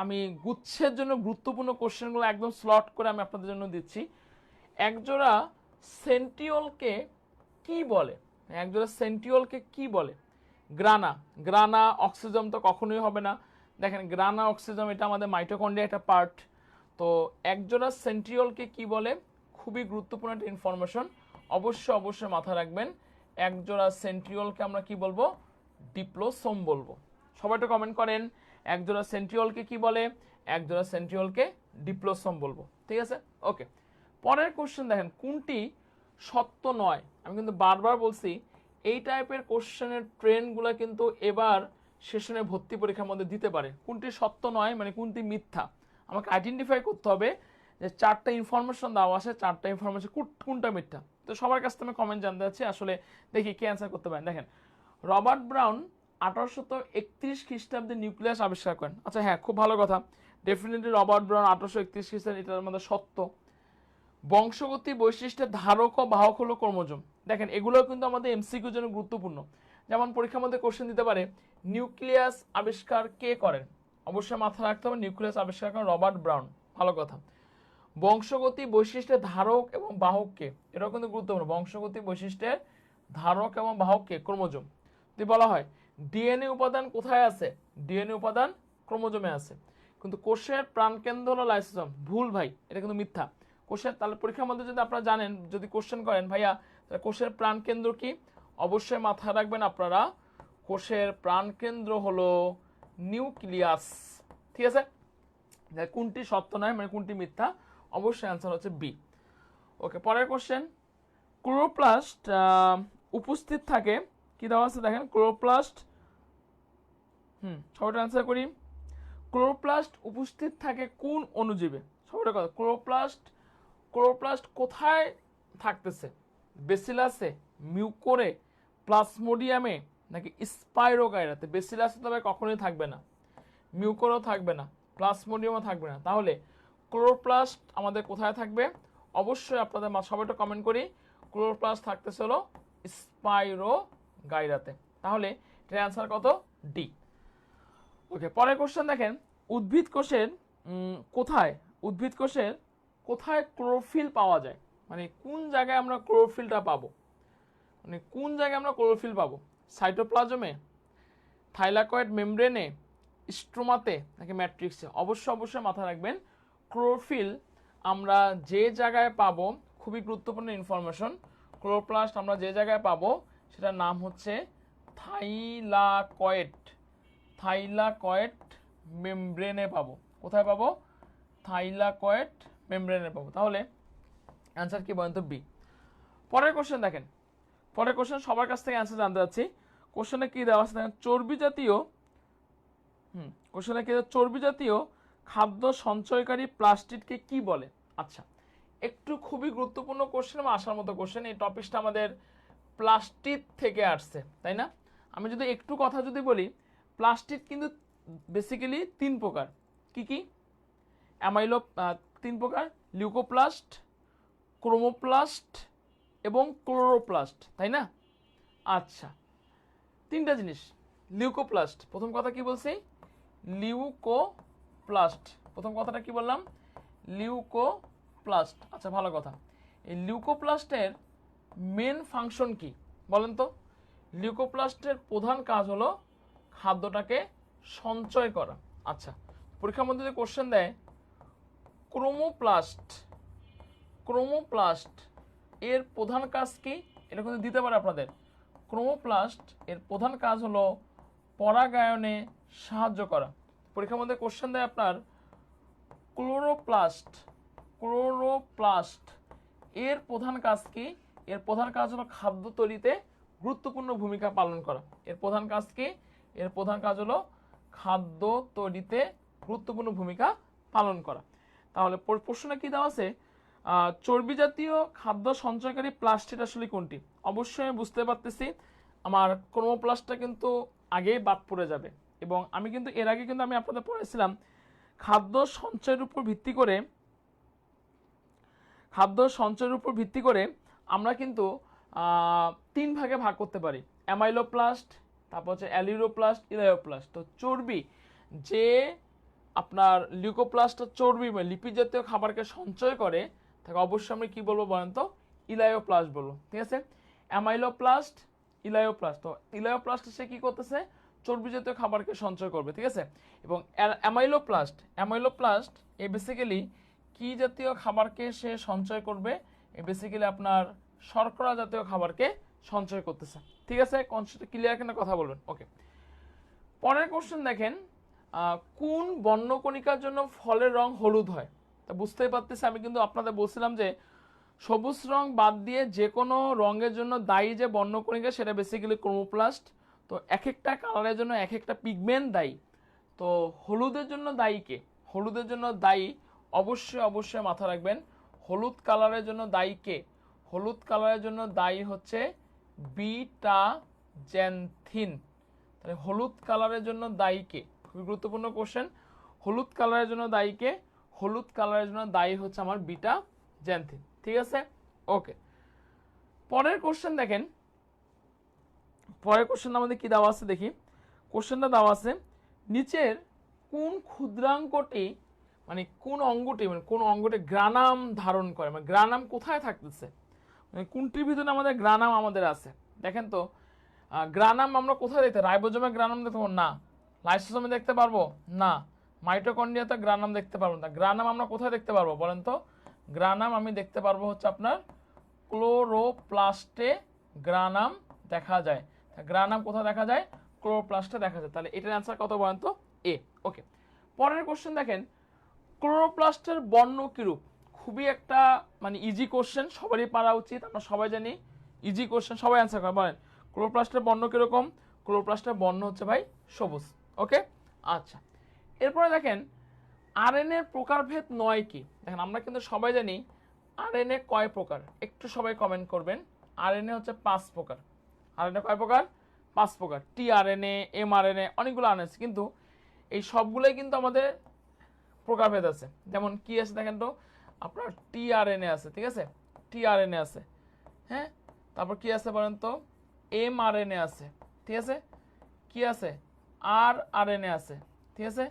আমি গুচ্ছের জন্য গুরুত্বপূর্ণ কোশ্চেনগুলো একদম স্লট করে আমি আপনাদের জন্য দিচ্ছি। একজোড়া সেন্টিওলকে কি বলে? একজোড়া সেন্টিওলকে কি বলে? গ্রানা, গ্রানা অক্সিজম তো কখনোই হবে না। দেখেন গ্রানা অক্সিজম এটা আমাদের মাইটোকন্ড্রিয়া একটা পার্ট। তো একজোড়া সেন্ট্রিওলকে কি বলে? খুবই গুরুত্বপূর্ণ একটা ইনফরমেশন, অবশ্যই অবশ্যই মাথায় রাখবেন। একজোড়া সেন্ট্রিওলকে আমরা কি বলবো? ডিপ্লোসোম বলবো। সবাই একটু কমেন্ট করেন, একজোড়া সেন্ট্রিওলকে কি বলে? একজোড়া সেন্ট্রিওলকে ডিপ্লোসোম বলবো। ঠিক আছে, ওকে। পরের কোশ্চেন দেখেন, কোনটি সত্য নয়? আমি কিন্তু বারবার বলছি এই টাইপের কোশ্চেনের ট্রেন্ডগুলো কিন্তু এবার সেশনে ভর্তি পরীক্ষার মধ্যে দিতে পারে। কোনটি সত্য নয় মানে কোনটি মিথ্যা, আমাকে আইডেন্টিফাই করতে হবে যে চারটা ইনফরমেশন দেওয়া আছে, চারটা ইনফরমেশন কোনটা মিথ্যা। তো সবার কাছ থেকে কমেন্ট জানতে চাচ্ছি, আসলে দেখি কে অ্যান্সার করতে পারেন। দেখেন, রবার্ট ব্রাউন 1831 খ্রিস্টাব্দে নিউক্লিয়াস আবিষ্কার করেন। আচ্ছা হ্যাঁ, খুব ভালো কথা, ডেফিনেটলি রবার্ট ব্রাউন 1831 খ্রিস্টাব্দে, এটার মধ্যে সত্য। বংশগতি বৈশিষ্ট্যের ধারক ও বাহক হলো ক্রোমোজোম। দেখেন এগুলো কিন্তু আমাদের এমসিকিউর জন্য গুরুত্বপূর্ণ। যেমন পরীক্ষার মধ্যে কোশ্চেন দিতে পারে, নিউক্লিয়াস আবিষ্কার কে করেন? অবশ্যই মাথায় রাখতে হবে নিউক্লিয়াস আবিষ্কার করেন রবার্ট ব্রাউন, ভালো কথা। বংশগতি বৈশিষ্ট্যের ধারক এবং বাহককে, এটাও কিন্তু গুরুত্বপূর্ণ। বংশগতি বৈশিষ্ট্যের ধারক এবং বাহককে ক্রোমোজোম। যদি বলা হয় ডিএনএ উপাদান কোথায় আছে? ডিএনএ উপাদান ক্রোমোজোমে আছে। কিন্তু কোষের প্রাণকেন্দ্র হলো লাইসোসোম। ভুল ভাই, এটা কিন্তু মিথ্যা। কোষের, তাহলে পরীক্ষার মধ্যে যদি আপনারা জানেন, যদি কোশ্চেন করেন ভাইয়া কোষের প্রাণকেন্দ্র কি, অবশ্যই মাথায় রাখবেন আপনারা কোষের প্রাণকেন্দ্র হলো নিউক্লিয়াস। ঠিক আছে, কোনটি সত্য নয় মানে কোনটি মিথ্যা, অবশ্যই অ্যান্সার হচ্ছে বি। ওকে, পরের কোশ্চেন, ক্লোরোপ্লাস্ট উপস্থিত থাকে, কি দেওয়া আছে দেখেন, ক্লোরোপ্লাস্ট, সবাইটা অ্যান্সার করি। ক্লোরোপ্লাস্ট উপস্থিত থাকে কোন অণুজীবে? সবাইটা কথা, ক্লোরোপ্লাস্ট কোথায় থাকতেছে? বেসিলাসে, মিউকোরে, প্লাজমোডিয়ামে নাকি স্পাইরোগাইরাতে? বেসিলাসে তবে কখনোই থাকবে না, মিউকোরও থাকবে না, প্লাজমোডিয়ামও থাকবে না। তাহলে ক্লোরোপ্লাস্ট আমাদের কোথায় থাকবে? অবশ্যই আপনাদের সবাইটা কমেন্ট করি, ক্লোরোপ্লাস্ট থাকতেছে হলো স্পাইরোগাইরাতে। তাহলে এটার অ্যান্সার কত? ডি। ওকে, পরের কোশ্চেন দেখেন, উদ্ভিদ কোষের কোথায় ক্লোরোফিল পাওয়া যায়, মানে কোন জায়গায় আমরা ক্লোরোফিলটা পাবো, মানে কোন জায়গায় আমরা ক্লোরোফিল পাবো? সাইটোপ্লাজমে, থাইলাকয়েড মেমব্রেনে, স্ট্রোমাতে নাকি ম্যাট্রিক্সে? অবশ্যই মাথায় রাখবেন, ক্লোরোফিল আমরা যে জায়গায় পাবো, খুবই গুরুত্বপূর্ণ ইনফরমেশন, ক্লোরোপ্লাস্ট আমরা যে জায়গায় পাবো সেটার নাম হচ্ছে থাইলাকয়েড মেমব্রেনে পাবো। কোথায় পাবো? থাইলাকয়েড মেমব্রেনে পাবো। তাহলে অ্যান্সার কি বলেন তো? বি। পরের কোশ্চেন দেখেন, পরের কোশ্চেন সবার কাছ থেকে অ্যান্সার জানতে চাচ্ছি। কোশ্চেনে কি দেওয়া আছে দেখেন, চর্বি জাতীয় খাদ্য সঞ্চয়কারী প্লাস্টিডকে কি বলে? আচ্ছা, একটু খুবই গুরুত্বপূর্ণ কোশ্চেন এবং আসার মতো কোশ্চেন। এই টপিকটা আমাদের প্লাস্টিড থেকে আসছে, তাই না? আমি যদি একটু কথা যদি বলি, প্লাস্টিড কিন্তু বেসিক্যালি 3 প্রকার। কি কি? অ্যামাইলো 3 প্রকার, লিউকোপ্লাস্ট, ক্রোমোপ্লাস্ট এবং ক্লোরোপ্লাস্ট, তাই না? আচ্ছা, 3টা জিনিস। লিউকোপ্লাস্ট, প্রথম কথা কি বলছি? লিউকোপ্লাস্ট, প্রথম কথাটা কি বললাম? লিউকোপ্লাস্ট। আচ্ছা, ভালো কথা। এই লিউকোপ্লাস্টের মেন ফাংশন কি বলেন তো? লিউকোপ্লাস্টের প্রধান কাজ হলো খাদ্যটাকে সঞ্চয় করা। আচ্ছা, পরীক্ষার মধ্যে যে কোশ্চেন দেয়, ক্রোমোপ্লাস্ট এর প্রধান কাজ কি, এটা কিন্তু দিতে পারে আপনাদের। ক্রোমোপ্লাস্ট এর প্রধান কাজ হলো পরাগায়নে সাহায্য করা। পরীক্ষার মধ্যে কোশ্চেন দেয় আপনার, ক্লোরোপ্লাস্ট এর প্রধান কাজ কি? এর প্রধান কাজ হলো খাদ্য তৈরিতে গুরুত্বপূর্ণ ভূমিকা পালন করা। এর প্রধান কাজ কি? এর প্রধান কাজ হলো খাদ্য তৈরিতে গুরুত্বপূর্ণ ভূমিকা পালন করা। তাহলে প্রশ্নে কি দেওয়া আছে? চর্বি জাতীয় খাদ্য সঞ্চয়কারী প্লাস্টিড আসলে কোনটি? অবশ্যই আমি বুঝতে পারতেছি আমার ক্রোমোপ্লাস্টটা কিন্তু আগেই বাদ পড়ে যাবে, এবং আমি কিন্তু এর আগে কিন্তু আমি আপনাদের পড়েছিলাম খাদ্য সঞ্চয়ের উপর ভিত্তি করে আমরা কিন্তু 3 ভাগে ভাগ করতে পারি, অ্যামাইলোপ্লাস্ট, তারপর হচ্ছে অ্যালিউরোপ্লাস্ট, ইলায়োপ্লাস্ট। তো চর্বি যে আপনার লিউকোপ্লাস্ট চর্বি বা লিপিড জাতীয় খাবারকে সঞ্চয় করে, তাকে অবশ্যই আমরা কি বলবো বলেন তো? ইলায়োপ্লাস্ট বলবো, ঠিক আছে? Amyloplast, elaioplast. তো ইলায়োপ্লাস্ট সে কি করতেছে? চর্বি জাতীয় খাবারকে সঞ্চয় করবে, ঠিক আছে? এবং অ্যামাইলোপ্লাস্ট এ বেসিক্যালি কি জাতীয় খাবারকে সে সঞ্চয় করবে? এ বেসিক্যালি আপনার শর্করা জাতীয় খাবারকে সঞ্চয় করতেছে, ঠিক আছে? কনসেপ্ট ক্লিয়ার কিনা কথা বলবেন। ওকে, পরের কোশ্চেন দেখেন, কোন বর্ণকণিকার জন্য ফলের রং হলুদ হয়? তা বুঝতেই পারতেছি, আমি কিন্তু আপনাদের বলছিলাম যে সবুজ রং বাদ দিয়ে যে কোনো রঙের জন্য দায়ী যে বর্ণকণিকা, সেটা বেসিক্যালি ক্রোমোপ্লাস্ট। তো এক একটা কালারের জন্য এক একটা পিগমেন্ট দায়ী। তো হলুদের জন্য দায়ী কে? হলুদের জন্য দায়ী অবশ্যই মাথা রাখবেন, হলুদ কালারের জন্য দায়ী কে? হলুদ কালারের জন্য দায়ী হচ্ছে বিটা জ্যানথিন। তাহলে হলুদ কালারের জন্য দায়ী কে? খুবই গুরুত্বপূর্ণ কোশ্চেন। হলুদ কালারের জন্য দায়ী কে? হলুদ কালারের জন্য দায়ী হচ্ছে আমার বিটা জ্যানথিন, ঠিক আছে? ওকে, পরের কোশ্চেন দেখেন, পরের কোশ্চেন আমাদের কি দেওয়া আছে দেখি। কোশ্চেনটা দেওয়া আছে, নিচের কোন ক্ষুদ্রাঙ্গটি মানে কোন অঙ্গটি গ্রানাম ধারণ করে, মানে গ্রানাম কোথায় থাকতেছে, মানে কোনটির ভিতরে আমাদের গ্রানাম আমাদের আছে? দেখেন তো, গ্রানাম আমরা কোথায় দেখতে? রাইবোজোমে গ্রানাম দেখতে পারবো না, লাইসোজোমে দেখতে পারবো না, মাইটোকন্ড্রিয়াতে গ্রানাম দেখতে পারবো না। গ্রানাম আমরা কোথায় দেখতে পারবো বলেন তো? গ্রানাম আমি দেখতে পারবো হচ্ছে আপনার ক্লোরোপ্লাস্টে গ্রানাম দেখা যায়। গ্রানাম কোথায় দেখা যায়? ক্লোরোপ্লাস্টে দেখা যায়। তাহলে এটার অ্যান্সার কত বলেন তো? এ। ওকে, পরের কোশ্চেন দেখেন, ক্লোরোপ্লাস্টের বর্ণ কিরূপ? খুবই একটা মানে ইজি কোশ্চেন, সবারই পারা উচিত, আমরা সবাই জানি ইজি কোশ্চেন, সবাই অ্যান্সার করে। বলেন ক্লোরোপ্লাস্টের বর্ণ কিরকম? ক্লোরোপ্লাস্টের বর্ণ হচ্ছে ভাই সবুজ। ওকে, আচ্ছা, এরপরে দেখেন আরএনএর প্রকারভেদ 9 কি? দেখেন আমরা কিন্তু সবাই জানি আরএনএ কয় প্রকার, একটু সবাই কমেন্ট করবেন। আরএনএ হচ্ছে 5 প্রকার। আরএনএ কয় প্রকার? 5 প্রকার। টিআরএনএ, এমআরএনএ, অনেকগুলো আরএনএ আছে, কিন্তু এই সবগুলোই কিন্তু আমাদের প্রকারভেদ আছে। যেমন কি আছে দেখেন তো, আপনার টিআরএনএ আছে, ঠিক আছে? টিআরএনএ আছে, হ্যাঁ। তারপর কি আছে বলেন তো? এমআরএনএ আছে, ঠিক আছে? কি আছে আর আরএনএ আছে, ঠিক আছে,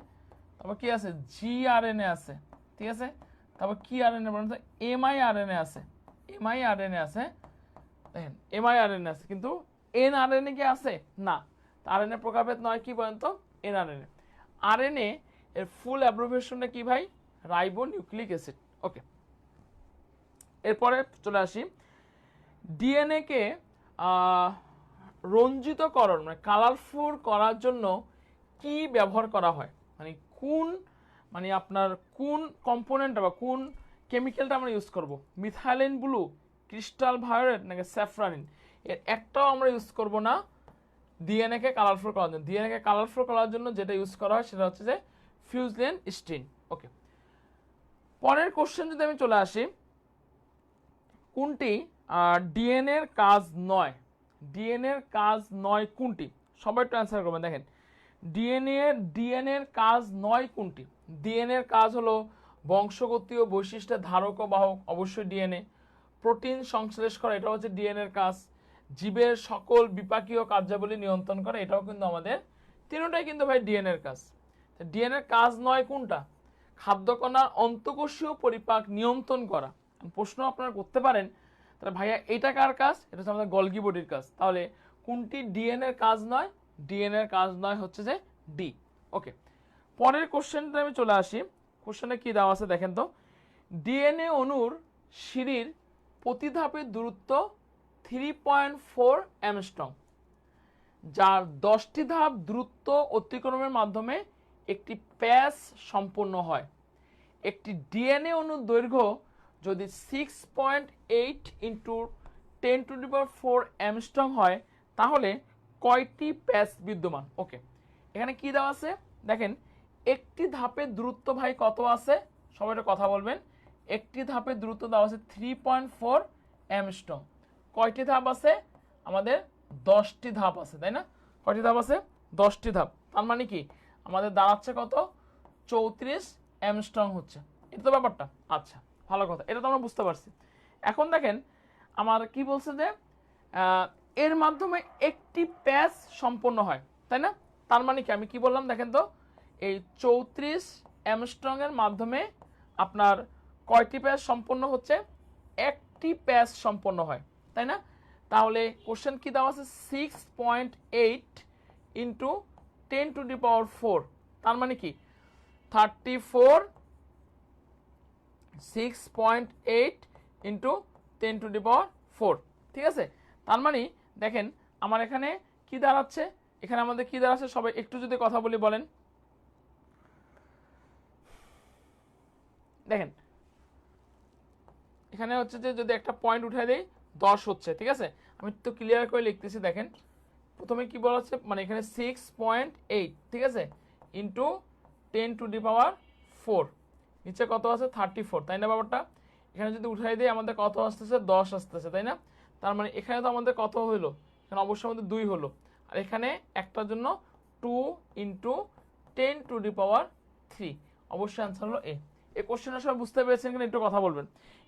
তারপর কি আছে জি আরএনএ আছে, ঠিক আছে, তারপর কি আরএনএ বলেন তো এমআই আরএনএ আছে, এমআই আরএনএ আছে, দেখেন এমআই আরএনএ আছে, কিন্তু এন আরএনএ কি আছে না, আরএনএ প্রকারভেদ নয় কি বলেন তো এন আরএনএ। আরএনএ এর ফুল অ্যাব্রিভিয়েশনটা কি ভাই, রাইবো নিউক্লিক অ্যাসিড। ওকে, এরপরে চলে আসি ডিএনএ কে রঞ্জিতকরণ মানে কালারফুল করার জন্য কি ব্যবহার করা হয়, মানে কোন মানে আপনার কোন কম্পোনেন্টটা বা কোন কেমিক্যালটা আমরা ইউজ করব, মিথাইলিন ব্লু, ক্রিস্টাল ভায়োলেট নাকি স্যাফরানিন, এর একটাও আমরা ইউজ করব না ডিএনএ কে কালারফুল করার জন্য। ডিএনএ কে কালারফুল করার জন্য যেটা ইউজ করা হয় সেটা হচ্ছে যে ফিউজলেন স্টিন। ওকে, পরের কোশ্চেন যদি আমি চলে আসি, কোনটি ডিএনএ এর কাজ নয়, ডিএনএ এর কাজ নয় কোনটি, সবাই একটু অ্যান্সার করবেন। দেখেন ডিএনএ এর কাজ নয় কোনটি, ডিএনএ এর কাজ হলো বংশগতীয় বৈশিষ্ট্যের ধারক ও বাহক, অবশ্যই ডিএনএ। প্রোটিন সংশ্লেষ করা, এটা হচ্ছে ডিএনএ এর কাজ। জীবের সকল বিপাকীয় কার্যাবলী নিয়ন্ত্রণ করা, এটাও কিন্তু আমাদের, তিনটাই কিন্তু ভাই ডিএনএ এর কাজ। ডিএনএ এর কাজ নয় কোনটা, খাদ্যকণার অন্তঃকোষীয় পরিপাক নিয়ন্ত্রণ করা। প্রশ্ন আপনারা করতে পারেন তাহলে ভাইয়া এটা কার কাজ, এটা হচ্ছে আমাদের গলগি বডির কাজ। তাহলে কোনটি ডিএনএ এর কাজ নয়, ডিএনএ এর কাজ নয় হচ্ছে যে ডি। ওকে, পরের কোশ্চেনটা আমি চলে আসি, কোশ্চেনে কি দেওয়া আছে দেখেন তো, ডিএনএ অণুর সিঁড়ির প্রতি ধাপের দূরত্ব 3.4 অ্যামস্ট্রং, যার 10টি ধাপ দূরত্ব অতিক্রমের মাধ্যমে একটি প্যাচ সম্পন্ন হয়। একটি ডিএনএ অণুর দৈর্ঘ্য যদি 6.8 ইন্টু 10⁴ অ্যামস্ট্রং হয় তাহলে কয়টি প্যাচ বিদ্যমান। ওকে, এখানে কি দেওয়া আছে দেখেন, একটি ধাপের দূরত্ব ভাই কত আছে, সবাই একটা কথা বলবেন, একটি ধাপের দূরত্ব দেওয়া আছে 3.4 অ্যামস্ট্রং। কয়টি ধাপ আছে আমাদের, 10টি ধাপ আছে, তাই না, কয়টি ধাপ আছে 10টি ধাপ, তার মানে কি আমাদের দাঁড়াচ্ছে কত 34 অ্যামস্ট্রং হচ্ছে, এটা তো ব্যাপারটা। আচ্ছা, ভালো কথা, এটা তো আমরা বুঝতে পারছি। এখন দেখেন আমার কি বলছে যে এর মাধ্যমে একটি প্যাচ সম্পন্ন হয়, তাই না, তার মানে কি আমি কি বললাম দেখেন তো, এই 34 অ্যামস্ট্রং এর মাধ্যমে আপনার কয়টি প্যাচ সম্পন্ন হচ্ছে, একটি প্যাচ সম্পন্ন হয়, তাই না। তাহলে কোশ্চেন কি দেওয়া আছে 6.8 ইন্টু 10⁴, তার মানে কি 34, 6.8 ইন্টু 10⁴, ঠিক আছে। তার মানে দেখেন আমার এখানে কি দাঁড়াচ্ছে, এখানে আমাদের কি দাঁড়াচ্ছে, সবাই একটু যদি কথা বলি বলেন। দেখেন এখানে হচ্ছে যে যদি একটা পয়েন্ট উঠাই দেই 10 হচ্ছে, ঠিক আছে, আমি তো ক্লিয়ার করে লিখতেছি। দেখেন প্রথমে কি বলা হচ্ছে, মানে এখানে 6.8, ঠিক আছে, ইন্টু 10⁴, নিচে কত আছে 34, তাই না ব্যাপারটা। এখানে যদি উঠাই দিই আমাদের কত আসতেছে 10 আসতেছে, তাই না। তার মানে এখানে তো আমাদের কত হলো, এখানে অবশ্যই আমাদের 2 হলো, আর এখানে একটার জন্য 2 ইন্টু 10⁻3, অবশ্যই অ্যান্সার হলো এ। এই কোশ্চেনটা সবাই বুঝতে পেরেছেন কিনা একটু কথা বলবেন,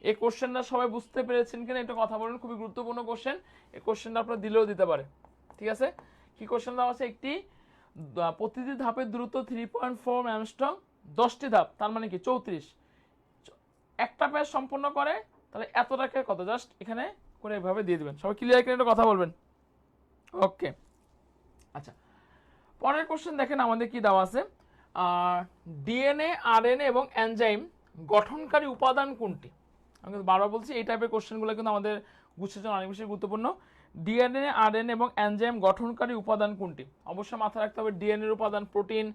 এই কোশ্চেনটা সবাই বুঝতে পেরেছেন কিনা একটু কথা বলবেন, খুবই গুরুত্বপূর্ণ কোশ্চেন। এই কোশ্চেনটা আপনারা দিলেও দিতে পারে, ঠিক আছে। কি কোশ্চেন দেওয়া আছে, একটি প্রতিটি ধাপের দূরত্ব 3.4 অ্যামস্ট্রং, 10টি ধাপ, তার মানে কি 34, একটা প্যাচ সম্পন্ন করে, তাহলে এতটাকে কত, জাস্ট এখানে করে এভাবে দিয়ে দিবেন। সবাই ক্লিয়ার করে একটু কথা বলবেন। ওকে, আচ্ছা, পরের কোশ্চেন দেখেন আমাদের কি দেওয়া আছে, ডিএনএ, আরএনএ এবং এনজাইম গঠনকারী উপাদান কোনটি। আমি কিন্তু বারবার বলছি এই টাইপের কোশ্চেনগুলো কিন্তু আমাদের গুচ্ছের জন্য অনেক বেশি গুরুত্বপূর্ণ। ডিএনএ, আরএনএ এবং এনজাইম গঠনকারী উপাদান কোনটি, অবশ্যই মাথায় রাখতে হবে ডিএনএর উপাদান প্রোটিন,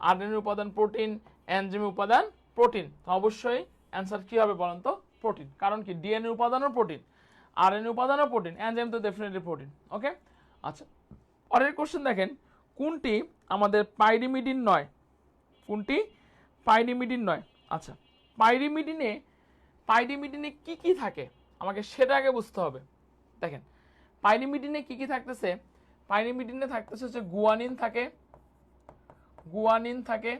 আরএনএর উপাদান প্রোটিন, এনজাইমের উপাদান প্রোটিন, তো অবশ্যই অ্যান্সার কী হবে বলেন তো, প্রোটিন। কারণ কি ডিএনএর উপাদানও প্রোটিন, আরএনএ উপাদানও প্রোটিন, এনজাইম তো ডেফিনেটলি প্রোটিন। ওকে, আচ্ছা, পরের কোশ্চেন দেখেন, কোনটি আমাদের পাইরিমিডিন নয়, কোনটি পাইরিমিডিন নয়। আচ্ছা, পাইরিমিডিনে কি কি থাকে আমাকে সেটা আগে বুঝতে হবে। দেখেন পাইরিমিডিনে কি কি থাকতেছে, পাইরিমিডিনে থাকতেছে হচ্ছে গুয়ানিন থাকে, গুয়ানিন থাকে,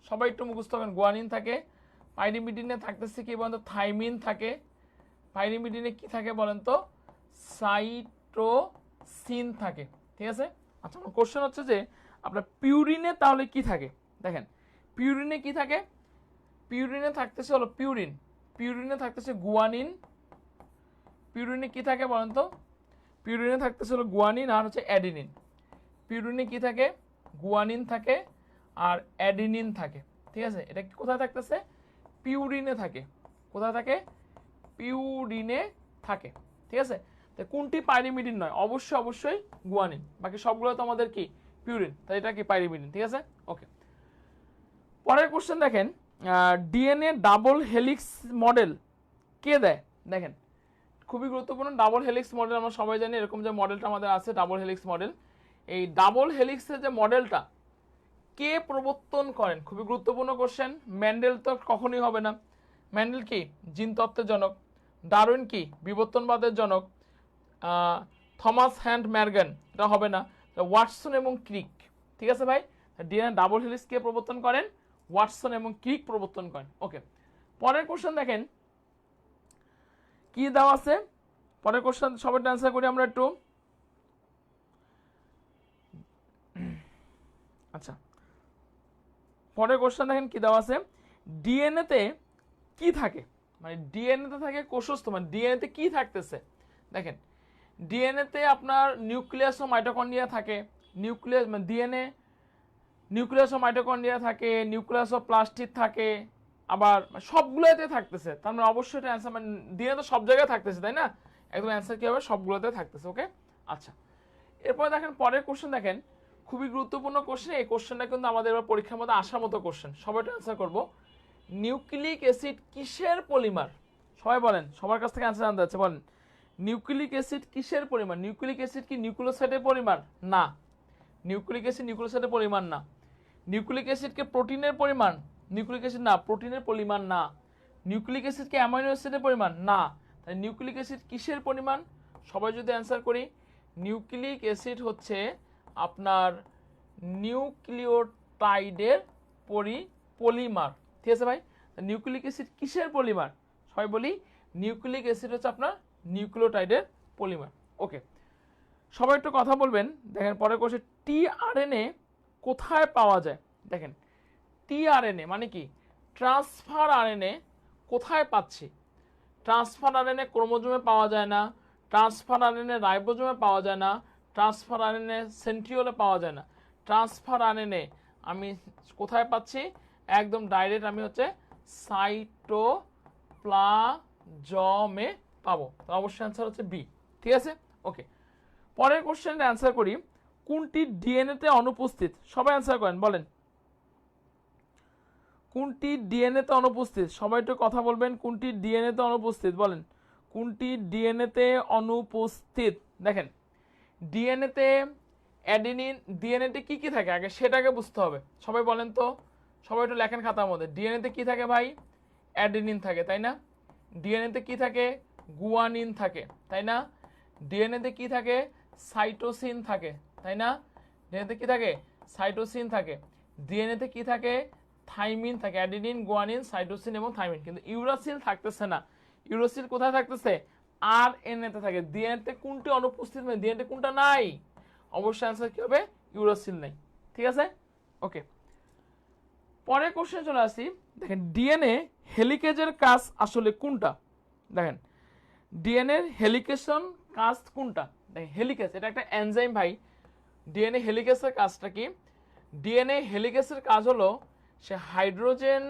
সবাই একটু মুখস্থ করেন, গুয়ানিন থাকে। পাইরিমিডিনে থাকতেছে কি বলেন তো, থাইমিন থাকে। পাইরিমিডিনে কি থাকে বলেন তো, সাইটোসিন থাকে, ঠিক আছে। আচ্ছা, আমার কোশ্চেন হচ্ছে যে আপনার পিউরিনে তাহলে কি থাকে দেখেন, পিউরিনে কি থাকে, পিউরিনে থাকতেছে হলো পিউরিন, পিউরিনে থাকতেছে গুয়ানিন, পিউরিনে কি থাকে বলেন তো, পিউরিনে থাকতেছে হলো গুয়ানিন আর হচ্ছে অ্যাডিনিন। পিউরিনে কি থাকে, গুয়ানিন থাকে আর অ্যাডিনিন থাকে, ঠিক আছে। এটা কোথায় থাকতেছে, পিউরিনে থাকে, কোথায় থাকে, পিউরিনে থাকে, ঠিক আছে। তো কোনটি পাইরিমিডিন নয়, অবশ্যই অবশ্যই গুয়ানিন, বাকি সবগুলো তো আমাদের কি পিউরিন, তাই এটা কি পাইরিমিডিন, ঠিক আছে। ওকে, পরের কোশ্চেন দেখেন, ডিএনএ ডাবল হেলিক্স মডেল কে দেয়, দেখেন খুবই গুরুত্বপূর্ণ। ডাবল হেলিক্স মডেল আমরা সবাই জানি, এরকম যে মডেলটা আমাদের আছে ডাবল হেলিক্স মডেল, এই ডাবল হেলিক্সের যে মডেলটা কে প্রবর্তন করেন, খুবই গুরুত্বপূর্ণ কোশ্চেন। ম্যান্ডেল তো কখনোই হবে না, ম্যান্ডেল কি জিনতত্ত্বের জনক, ডারউইন কি বিবর্তনবাদের জনক, থমাস হ্যান্ড ম্যারগান এটা হবে না, ওয়াটসন এবং ক্রিক, ঠিক আছে ভাই। ডিএনএ ডাবল হেলিক্স কে প্রবর্তন করেন, ওয়াটসন এবং ক্রিক প্রবর্তন করেন। ওকে, পরের কোশ্চেন দেখেন কি দেওয়া আছে, পরের কোশ্চেন সবাই অ্যান্সার করি আমরা একটু। আচ্ছা, পরের কোশ্চেন দেখেন কি দেওয়া আছে, ডিএনএতে কি থাকে, মানে ডিএনএতে থাকে কোষস্থ, মানে ডিএনএতে কি থাকতেছে দেখেন, ডিএনএতে আপনার নিউক্লিয়াস ও মাইটোকন্ড্রিয়া থাকে, নিউক্লিয়াস মানে ডিএনএ নিউক্লিয়াস ও মাইটোকন্ড্রিয়া থাকে, নিউক্লিয়াস ও প্লাস্টিড থাকে, আবার সবগুলোতে থাকতেছে, তার মানে অবশ্যই এটা অ্যান্সার, মানে ডিএনএ তো সব জায়গায় থাকতেছে তাই না, একদম অ্যান্সার কি হবে, সবগুলোতে থাকতেছে। ওকে, আচ্ছা, এরপরে দেখেন পরের কোশ্চেন দেখেন, খুবই গুরুত্বপূর্ণ কোশ্চেন, এই কোশ্চেনটা কিন্তু আমাদের এবার পরীক্ষার মধ্যে আসার মতো কোশ্চেন, সবাই অ্যান্সার করবো। নিউক্লিক অ্যাসিড কিসের পলিমার, সবাই বলেন, সবার কাছ থেকে অ্যান্সার জানতে যাচ্ছে, বলেন নিউক্লিক অ্যাসিড কিসের পরিমাণ, নিউক্লিক অ্যাসিড কি নিউক্লিওসাইডের পরিমাণ, না, নিউক্লিক অ্যাসিড নিউক্লিওসাইডের পরিমাণ না। নিউক্লিক অ্যাসিড কি প্রোটিনের পরিমাণ, নিউক্লিক অ্যাসিড না, প্রোটিনের পরিমাণ না। নিউক্লিক অ্যাসিড কি অ্যামাইনো অ্যাসিডের পরিমাণ, না। তাই নিউক্লিক অ্যাসিড কিসের পরিমাণ, সবাই যদি অ্যান্সার করি, নিউক্লিক অ্যাসিড হচ্ছে আপনার নিউক্লিওটাইডের পলিমার, ঠিক আছে ভাই। নিউক্লিক অ্যাসিড কিসের পলিমার, সবাই বলি নিউক্লিক অ্যাসিড হচ্ছে আপনার নিউক্লিওটাইডের পলিমার। ওকে, সবাই একটু কথা বলবেন, দেখেন পরে কোর্সে টিআরএনএ কোথায় পাওয়া যায়, দেখেন টিআরএনএ মানে কি ট্রান্সফার আরএনএ, কোথায় পাচ্ছি, ট্রান্সফার আরএনএ ক্রোমোজোমে পাওয়া যায় না, ট্রান্সফার আরএনএ রাইবোজোমে পাওয়া যায় না, ট্রান্সফার আরএনএ সেন্ট্রিওলে পাওয়া যায় না, ট্রান্সফার আরএনএ আমি কোথায় পাচ্ছি, একদম ডাইরেক্ট আমি হচ্ছে সাইটোপ্লাজমে পাবো, তো অবশ্যই অ্যান্সার হচ্ছে বি, ঠিক আছে। ওকে, পরের কোশ্চেনটা অ্যান্সার করি, কোনটি ডিএনএতে অনুপস্থিত, সবাই অ্যান্সার করেন, বলেন কোনটি ডিএনএতে অনুপস্থিত, সবাই একটু কথা বলবেন, কোনটি ডিএনএতে অনুপস্থিত, বলেন কোনটি ডিএনএতে অনুপস্থিত। দেখেন ডিএনএতে অ্যাডিনিন, ডিএনএতে কি কি থাকে আগে সেটাকে বুঝতে হবে, সবাই বলেন তো, সবাই একটু লেখেন খাতার মধ্যে, ডিএনএতে কি থাকে ভাই, অ্যাডিনিন থাকে তাই না, ডিএনএতে কি থাকে, গুয়ানিন থাকে তাই না, ডিএনএতে কি থাকে, সাইটোসিন থাকে তাই না, ডিএনএতে কি থাকে, সাইটোসিন থাকে, ডিএনএতে কি থাকে, থাইমিন থাকে, অ্যাডিনিন গুয়ানিন সাইটোসিন এবং থাইমিন, কিন্তু ইউরাসিল থাকতেছে না, ইউরাসিল কোথায় থাকতেছে, আরএনএতে থাকে। ডিএনএতে কোনটি অনুপস্থিত, মানে ডিএনএতে কোনটা নাই, অবশ্যই অ্যান্সার কি হবে, ইউরাসিল নাই, ঠিক আছে। ওকে, পরের কোশ্চেন চলে আসি, দেখেন ডিএনএ হেলিকেজের কাজ আসলে কোনটা, দেখেন ডিএনএ হেলিকেশন কাজ কোনটা, দেখেন হেলিকেজ এটা একটা এনজাইম ভাই, ডিএনএ হেলিকেজের কাজটা কি, ডিএনএ হেলিকেজের কাজ হলো সে হাইড্রোজেন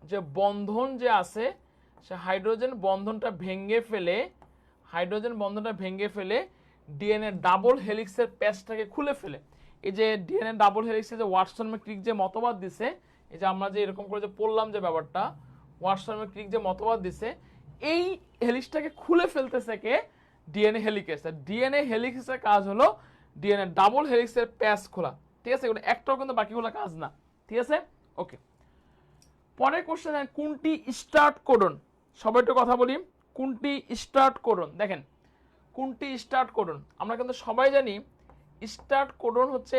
যে বন্ধন যে আছে, সে হাইড্রোজেন বন্ধনটা ভেঙে ফেলে ডিএনএ ডাবল হেলিক্সের প্যাচটাকে খুলে ফেলে। এই যে ডিএনএ ডাবল হেলিক্সের যে ওয়াটসন ক্রিক যে মতবাদ দিছে, এই যে আমরা যে এরকম করে যে পড়লাম যে ব্যাপারটা, ওয়াটসন ক্রিক যে মতবাদ দিছে, এই হেলিক্সটাকে খুলে ফেলতেছে কে, ডিএনএ হেলিকেজ। ডিএনএ হেলিক্সের কাজ হলো ডিএনএ ডাবল হেলিক্সের প্যাচ খোলা, ঠিক আছে, এগুলো একটাও কিন্তু বাকিগুলো কাজ না, ঠিক আছে। ওকে, পরের কোশ্চেন, কোনটি স্টার্ট কোডন, সবাই একটু কথা বলি, কোনটি স্টার্ট কোডন, দেখেন কোনটি স্টার্ট কোডন, আমরা কিন্তু সবাই জানি স্টার্ট কোডন হচ্ছে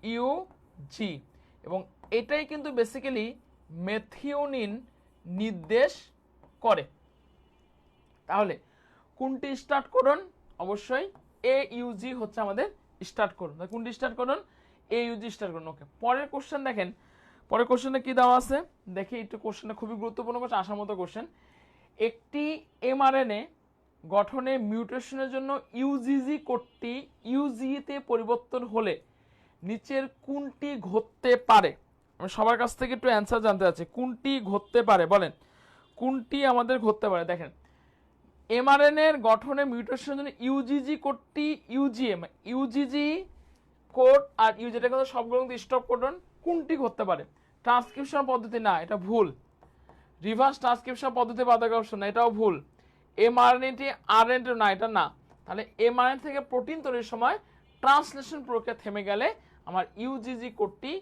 AUG, এবং এটাই কিন্তু বেসিক্যালি মেথিওনিন নির্দেশ করে। তাহলে কোনটি স্টার্ট কোডন, অবশ্যই AUG হচ্ছে আমাদের স্টার্ট করুন, কোনটি স্টার্ট করুন, AUG স্টার্ট করুন। ওকে, পরের কোশ্চেন দেখেন, পরের কোশ্চেনে কি দেওয়া আছে দেখি একটু। কোশ্চেনটা খুবই গুরুত্বপূর্ণ কোশ্চেন, আসার মতো কোশ্চেন। একটি mRNA গঠনে মিউটেশনের জন্য UGG কোডটি UGE তে পরিবর্তন হলে নিচের কোনটি ঘটতে পারে? আমি সবার কাছ থেকে একটু অ্যান্সার জানতে চাচ্ছি, কোনটি ঘটতে পারে বলেন, কোনটি আমাদের ঘটতে পারে? দেখেন, mRNA এর গঠনে মিউটেশনের জন্য UGG কোডটি UGG কোড আর UGG এটা কিন্তু সবগুলো কিন্তু স্টপ কোডন, কোনটি ঘটতে পারে? ট্রান্সক্রিপশন পদ্ধতি না, এটা ভুল। রিভার্স ট্রান্সক্রিপশন পদ্ধতি বাধক অপশন না, এটাও ভুল। mRNA RNA না, এটা না। তাহলে mRNA থেকে প্রোটিন তৈরির সময় ট্রান্সলেশন প্রক্রিয়া থেমে গেলে আমার UGG কোডটি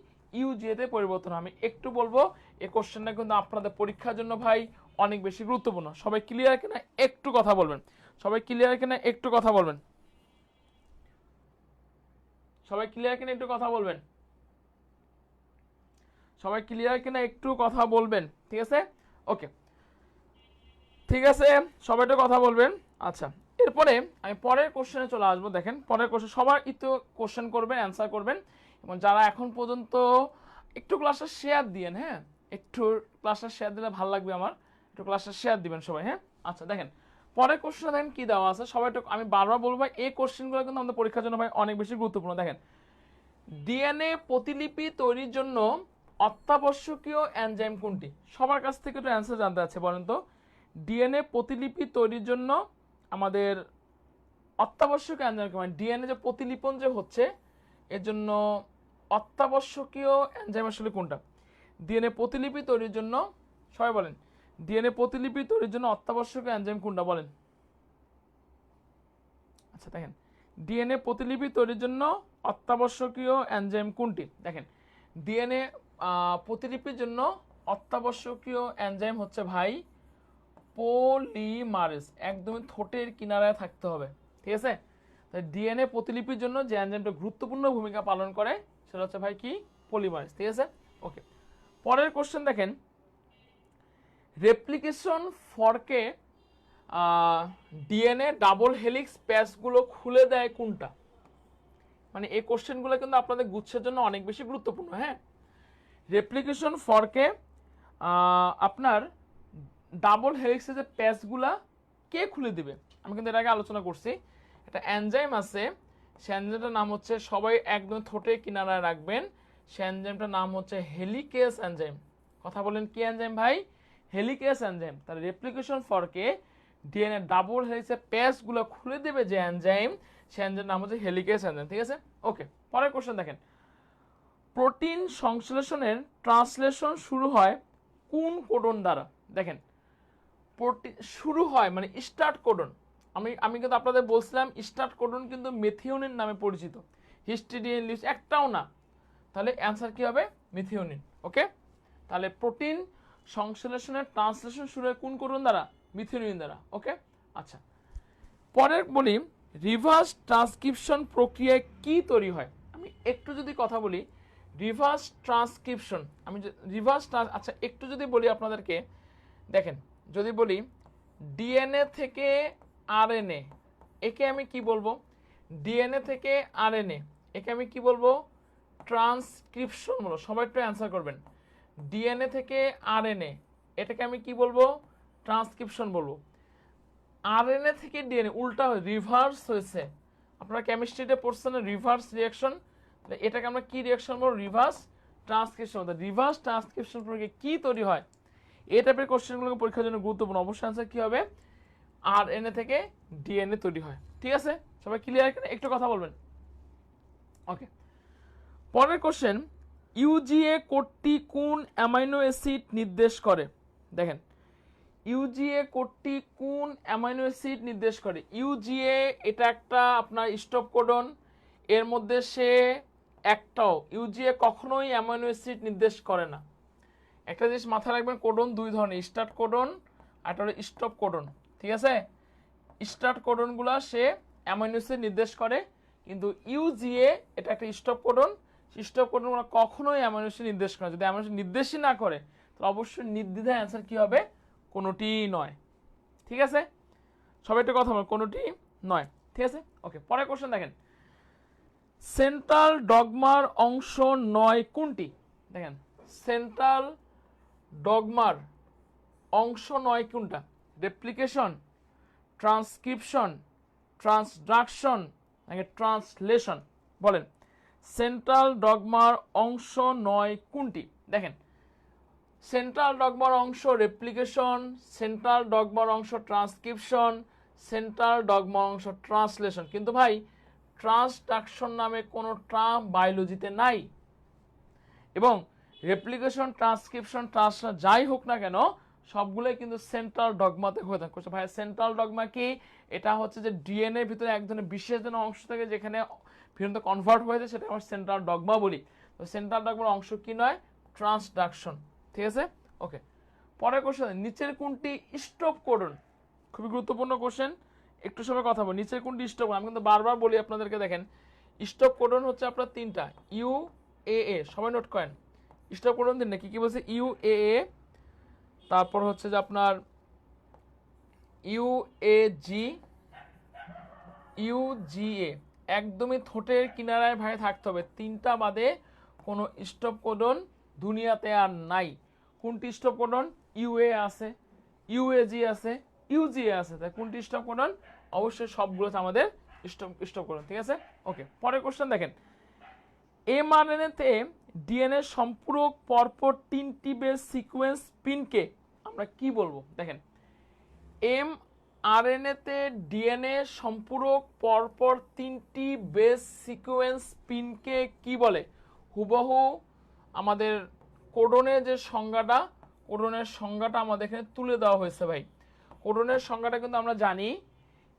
UGA তে পরিবর্তন। আমি একটু বলবো এই কোশ্চেনটা কিন্তু আপনাদের পরীক্ষার জন্য ভাই অনেক বেশি গুরুত্বপূর্ণ। সবাই ক্লিয়ার কিনা একটু কথা বলবেন, সবাই ক্লিয়ার কিনা একটু কথা বলবেন, সবাই ক্লিয়ার কিনা একটু কথা বলবেন, সবাই ক্লিয়ার কিনা একটু কথা বলবেন। ঠিক আছে, ওকে, ঠিক আছে, সবাই একটু কথা বলবেন। আচ্ছা, এরপরে আমি পরের কোশ্চেনে চলে আসবো। দেখেন, পরের কোশ্চেন সবার একটু কোশ্চেন করবেন, অ্যান্সার করবেন, এবং যারা এখন পর্যন্ত একটু ক্লাসটা শেয়ার দিয়েন, হ্যাঁ একটু ক্লাসটা শেয়ার দিলে ভালো লাগবে আমার, একটু ক্লাসটা শেয়ার দিবেন সবাই, হ্যাঁ। আচ্ছা দেখেন, পরের কোশ্চেনে দেখেন কি দেওয়া আছে, সবাই একটু, আমি বারবার বলবো ভাই এই কোশ্চেনগুলো কিন্তু আমাদের পরীক্ষার জন্য ভাই অনেক বেশি গুরুত্বপূর্ণ। দেখেন, ডিএনএ প্রতিলিপি তৈরির জন্য অত্যাবশ্যকীয় এনজাইম কোনটি? সবার কাছ থেকে একটু অ্যান্সার জানতে আছে, বলেন তো। ডিএনএ প্রতিলিপি তৈরির জন্য আমাদের অত্যাবশ্যকীয় এনজাইম, মানে ডিএনএ যে প্রতিলিপন যে হচ্ছে এর জন্য অত্যাবশ্যকীয় এনজাইম আসলে কোনটা? ডিএনএ প্রতিলিপি তৈরির জন্য, সবাই বলেন, ডিএনএ প্রতিলিপি তৈরির জন্য অত্যাবশ্যকীয় এনজাইম কোনটা বলেন? আচ্ছা দেখেন, ডিএনএ প্রতিলিপি তৈরির জন্য অত্যাবশ্যকীয় এনজাইম কোনটি? দেখেন, ডিএনএ প্রতিলিপির জন্য অত্যাবশ্যকীয় এনজাইম হচ্ছে ভাই পলিমারেজ। একদমই ঠোঁটের কিনারায় থাকতে হবে, ঠিক আছে। তাই ডিএনএ প্রতিলিপির জন্য যে এনজাইমটা গুরুত্বপূর্ণ ভূমিকা পালন করে সেটা হচ্ছে ভাই কি? পলিমারেজ, ঠিক আছে। ওকে, পরের কোশ্চেন দেখেন, রেপ্লিকেশন ফর্কে ডিএনএ ডাবল হেলিক্স প্যাচগুলো খুলে দেয় কোনটা? মানে এই কোশ্চেনগুলো কিন্তু আপনাদের গুচ্ছের জন্য অনেক বেশি গুরুত্বপূর্ণ, হ্যাঁ। রেপ্লিকেশন ফর্কে আপনার ডাবল হেলিক্সের যে প্যাচগুলা কে খুলে দিবে? আমি কিন্তু এর আগে আলোচনা করছি, একটা এনজাইম আছে, সে এনজাইমটার নাম হচ্ছে, সবাই একদম ঠোঁটে কিনারায় রাখবেন, সে এনজাইমটার নাম হচ্ছে হেলিকেস এনজাইম। কথা বলেন, কি এনজাইম ভাই? Helicase enzyme. তাহলে রেপ্লিকেশন ফর্কে ডিএনএ ডাবল হেলিক্সের প্যাচগুলো খুলে দেবে যে এনজাইম, সে এনজাইমের নাম হচ্ছে হেলিকেস এনজাইম, ঠিক আছে। ওকে, পরের কোশ্চেন দেখেন, প্রোটিন সংশ্লেষণের ট্রান্সলেশন শুরু হয় কোন কোডন দ্বারা? দেখেন, প্রোটিন শুরু হয় মানে স্টার্ট কোডন। আমি কিন্তু আপনাদের বলছিলাম স্টার্ট কোডন কিন্তু মেথিওনিন নামে পরিচিত, হিস্টিডিন লিস্ট একটাও না। তাহলে অ্যান্সার কি হবে? মিথিওনিন। ওকে, তাহলে প্রোটিন সংশ্লেষণের ট্রান্সলেশন শুরু হয় কোন কোডন দ্বারা? মিথিওনিন দ্বারা। ওকে, আচ্ছা, পরের বলি, রিভার্স ট্রান্সক্রিপশন প্রক্রিয়ায় কি তৈরি হয়? আমি একটু যদি কথা বলি রিভার্স ট্রান্সক্রিপশন, আমি আচ্ছা একটু যদি বলি আপনাদেরকে, দেখেন যদি বলি ডিএনএ থেকে আরএনএ, একে আমি কি বলবো? ডিএনএ থেকে আরএনএ, একে আমি কি বলবো? ট্রান্সক্রিপশন বলো। সবাই একটু অ্যান্সার করবেন। ডিএনএ থেকে আরএনএ, এটাকে আমি কি বলবো? ট্রান্সক্রিপশন বলবো। আরএনএ থেকে ডিএনএ উল্টা রিভার্স হয়েছে, আপনারা কেমিস্ট্রিতে পড়ছেন রিভার্স রিয়াকশন, এটাকে আমরা কি রিয়াকশন বলবো? Reverse transcription. রিভার্স ট্রান্সক্রিপশন প্রক্রিয়া কি তৈরি হয়? এই টাইপের কোশ্চেনগুলোকে পরীক্ষার জন্য গুরুত্বপূর্ণ। অবশ্যই অ্যান্সার কি হবে? আরএনএ থেকে ডিএনএ তৈরি হয়, ঠিক আছে। সবাই ক্লিয়ার? একটু কথা বলবেন। ওকে, পরের কোশ্চেন, ইউজিএ কোডটি কোন অ্যামাইনো অ্যাসিড নির্দেশ করে? দেখেন, ইউজিএ কোডটি কোন অ্যামাইনো অ্যাসিড নির্দেশ করে? ইউজিএ এটা একটা আপনার স্টপ কোডন, এর মধ্যে সে একটাও, ইউজিএ কখনোই অ্যামাইনো অ্যাসিড নির্দেশ করে না। একটা জিনিস মাথায় রাখবেন, কোডন দুই ধরনের, স্টার্ট কোডন আর একটা হলো স্টপ কোডন, ঠিক আছে। স্টার্ট কোডনগুলো সে অ্যামাইনো অ্যাসিড নির্দেশ করে, কিন্তু ইউজিএ এটা একটা স্টপ কোডন, স্টপ কোডনগুলো কখনোই অ্যামাইনো অ্যাসিড নির্দেশ করে। যদি অ্যামাইনো অ্যাসিড নির্দেশই না করে তাহলে অবশ্যই নির্দ্বিধায় অ্যান্সার কি হবে? কোনোটি নয়, ঠিক আছে। সবাই একটা কথা বল, কোনোটি নয়, ঠিক আছে। ওকে, পরের কোশ্চেন দেখেন, সেন্ট্রাল ডগমার অংশ নয় কোনটি? দেখেন, সেন্ট্রাল ডগমার অংশ নয় কোনটা? রেপ্লিকেশন, ট্রান্সক্রিপশন, ট্রান্সডাকশন নাকি ট্রান্সলেশন? বলেন, সেন্ট্রাল ডগমার অংশ নয় কোনটি? দেখেন, সেন্ট্রাল ডগমার অংশ রেপ্লিকেশন, সেন্ট্রাল ডগমার অংশ ট্রান্সক্রিপশন, সেন্ট্রাল ডগমার অংশ ট্রান্সলেশন। কিন্তু ভাই, ট্রান্সডাকশন নামে কোনো টার্ম বায়োলজিতে নাই। এবং রেপ্লিকেশন, ট্রান্সক্রিপশন, ট্রান্সলেশন যাই হোক না কেন, সবগুলোই কিন্তু সেন্ট্রাল ডগমাতে হয়ে থাকে। ভাই, সেন্ট্রাল ডগমা কি? এটা হচ্ছে যে ডিএনএ ভিতরে এক ধরনের বিশেষ ধরনের অংশ থাকে যেখানে ভিন্ন কনভার্ট হয়ে যায়, সেটা আমরা সেন্ট্রাল ডগমা বলি। তো সেন্ট্রাল ডগমার অংশ কি নয়? ট্রান্সডাকশন। ঠিক আছে, ওকে। পরের কোশ্চেন, নিচের কোনটি স্টপ কোডন? খুবই গুরুত্বপূর্ণ কোশ্চেন, একটু সময় কথা বলি। নিচের কোনটি স্টপ কোডন? আমি কিন্তু বারবার বলি আপনাদেরকে। দেখেন, স্টপ কোডন হচ্ছে আপনার তিনটা, ইউ এ এ, সবাই নোট করেন। স্টপ কোডন দিন না, কি কি বলছে? ইউ এ এ, তারপর হচ্ছে যে আপনার ইউ এ জি, ইউ জি এ। একদমই ঠোঁটের কিনারায় ভাই থাকতে হবে, তিনটা বাদে কোনো স্টপ কোডন দুনিয়াতে আর নাই। কোনটি স্টপ কোডন? ইউএ আছে, ইউএজি আছে, ইউজিএ আছে। তাই কোনটি স্টপ কোডন? অবশ্যই সবগুলো আমাদের স্টপ কোডন। ঠিক আছে, ওকে। পরের কোশ্চেন দেখেন, এমআরএনএতে ডিএনএ সম্পূরক পরপর তিনটি বেস সিকোয়েন্স পিনকে আমরা কি বলবো? দেখেন, এমআরএনএতে ডিএনএ সম্পূরক পরপর তিনটি বেস সিকোয়েন্স পিনকে কি বলে? হুবহু আমাদের কোডনের যে সংজ্ঞাটা, কোডনের সংজ্ঞাটা আমাদের এখানে তুলে দেওয়া হয়েছে ভাই। কোডনের সংজ্ঞাটা কিন্তু আমরা জানি,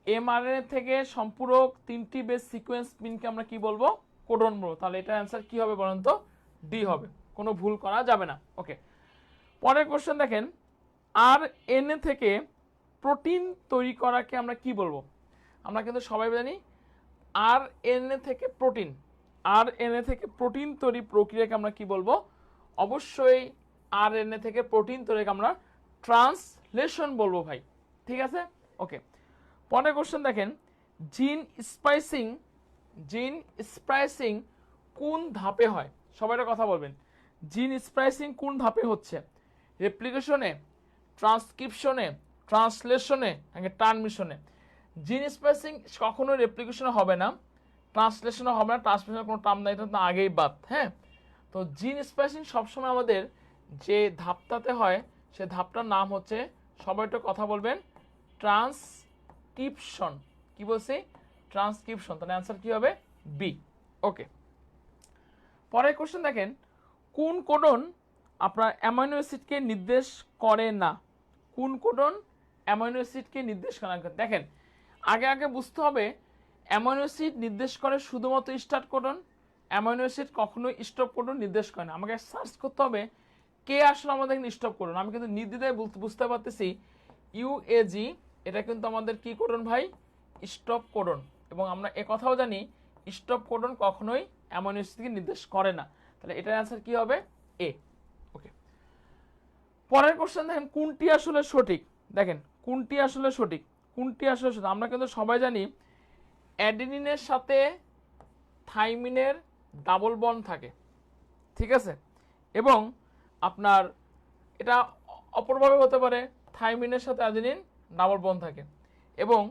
এমআরএনএ থেকে সম্পূরক তিনটি বেস সিকোয়েন্স পিনকে আমরা কি বলবো? কোডন বলবো। তাহলে এটার অ্যান্সার কি হবে বলেন তো? ডি হবে, কোনো ভুল করা যাবে না। ওকে, পরের কোশ্চেন দেখেন, আরএনএ থেকে প্রোটিন তৈরি করাকে আমরা কি বলবো? আমরা কিন্তু সবাই জানি আরএনএ থেকে প্রোটিন, আরএনএ থেকে প্রোটিন তৈরি প্রক্রিয়াকে আমরা কি বলবো? অবশ্যই আরএনএ থেকে প্রোটিন তৈরিকে আমরা ট্রান্সলেশন বলবো ভাই। ঠিক আছে, ওকে। পরের কোশ্চেন দেখেন, জিন স্পাইসিং, জিন স্পাইসিং কোন ধাপে হয়? সবাই একটা কথা বলবেন, জিন স্পাইসিং কোন ধাপে হচ্ছে? রেপ্লিকেশনে, ট্রান্সক্রিপশনে, ট্রান্সলেশনে নাকি ট্রান্সমিশনে? জিন স্পাইসিং কখনো রেপ্লিকেশনে হবে না, ট্রান্সলেশনে হবে না, ট্রান্সমিশনের কোনো টার্ম নাই, এটা তো আগেই বাদ। হ্যাঁ, তো জিন স্পাইসিং সবসময় আমাদের যে ধাপটাতে হয়, সে ধাপটার নাম হচ্ছে, সবাই একটু কথা বলবেন, ট্রান্সক্রিপশন। কি বলছি? ট্রান্সক্রিপশন। তাহলে অ্যান্সার কি হবে? বি। ওকে, পরের কোশ্চেন দেখেন, কোন কোডন আপনার অ্যামাইনো অ্যাসিডকে নির্দেশ করে না? কোন কোডন অ্যামাইনো অ্যাসিডকে নির্দেশ করে না? দেখেন, আগে আগে বুঝতে হবে, অ্যামাইনো অ্যাসিড নির্দেশ করে শুধুমাত্র স্টার্ট কোডন, অ্যামাইনো অ্যাসিড কখনোই স্টপ কোডন নির্দেশ করে না। আমাকে সার্চ করতে হবে কে আসলে আমাদের স্টপ কোডন। আমি কিন্তু নির্দ্বিধায় বুঝতে পারতেছি ইউএজি, এটা কিন্তু আমাদের কি কোডন ভাই? Stop codon. এবং আমরা কথাও জানি স্টপ কোডন কখনোই অ্যামাইনো অ্যাসিডকে নির্দেশ করে না। তাহলে এটার অ্যান্সার কি হবে? এ। ওকে, পরের কোশ্চেন দেখেন, কোনটি আসলে সঠিক? দেখেন, কোনটি আসলে সঠিক, কোনটি আসলে সঠিক? আমরা কিন্তু সবাই জানি অ্যাডেনিনের সাথে থাইমিনের ডাবল বন্ড থাকে। ঠিক আছে, এবং আপনার এটা অপরভাবে হতে পারে, থাইমিনের সাথে অ্যাডেনিন ডাবল বন্ড থাকে, এবং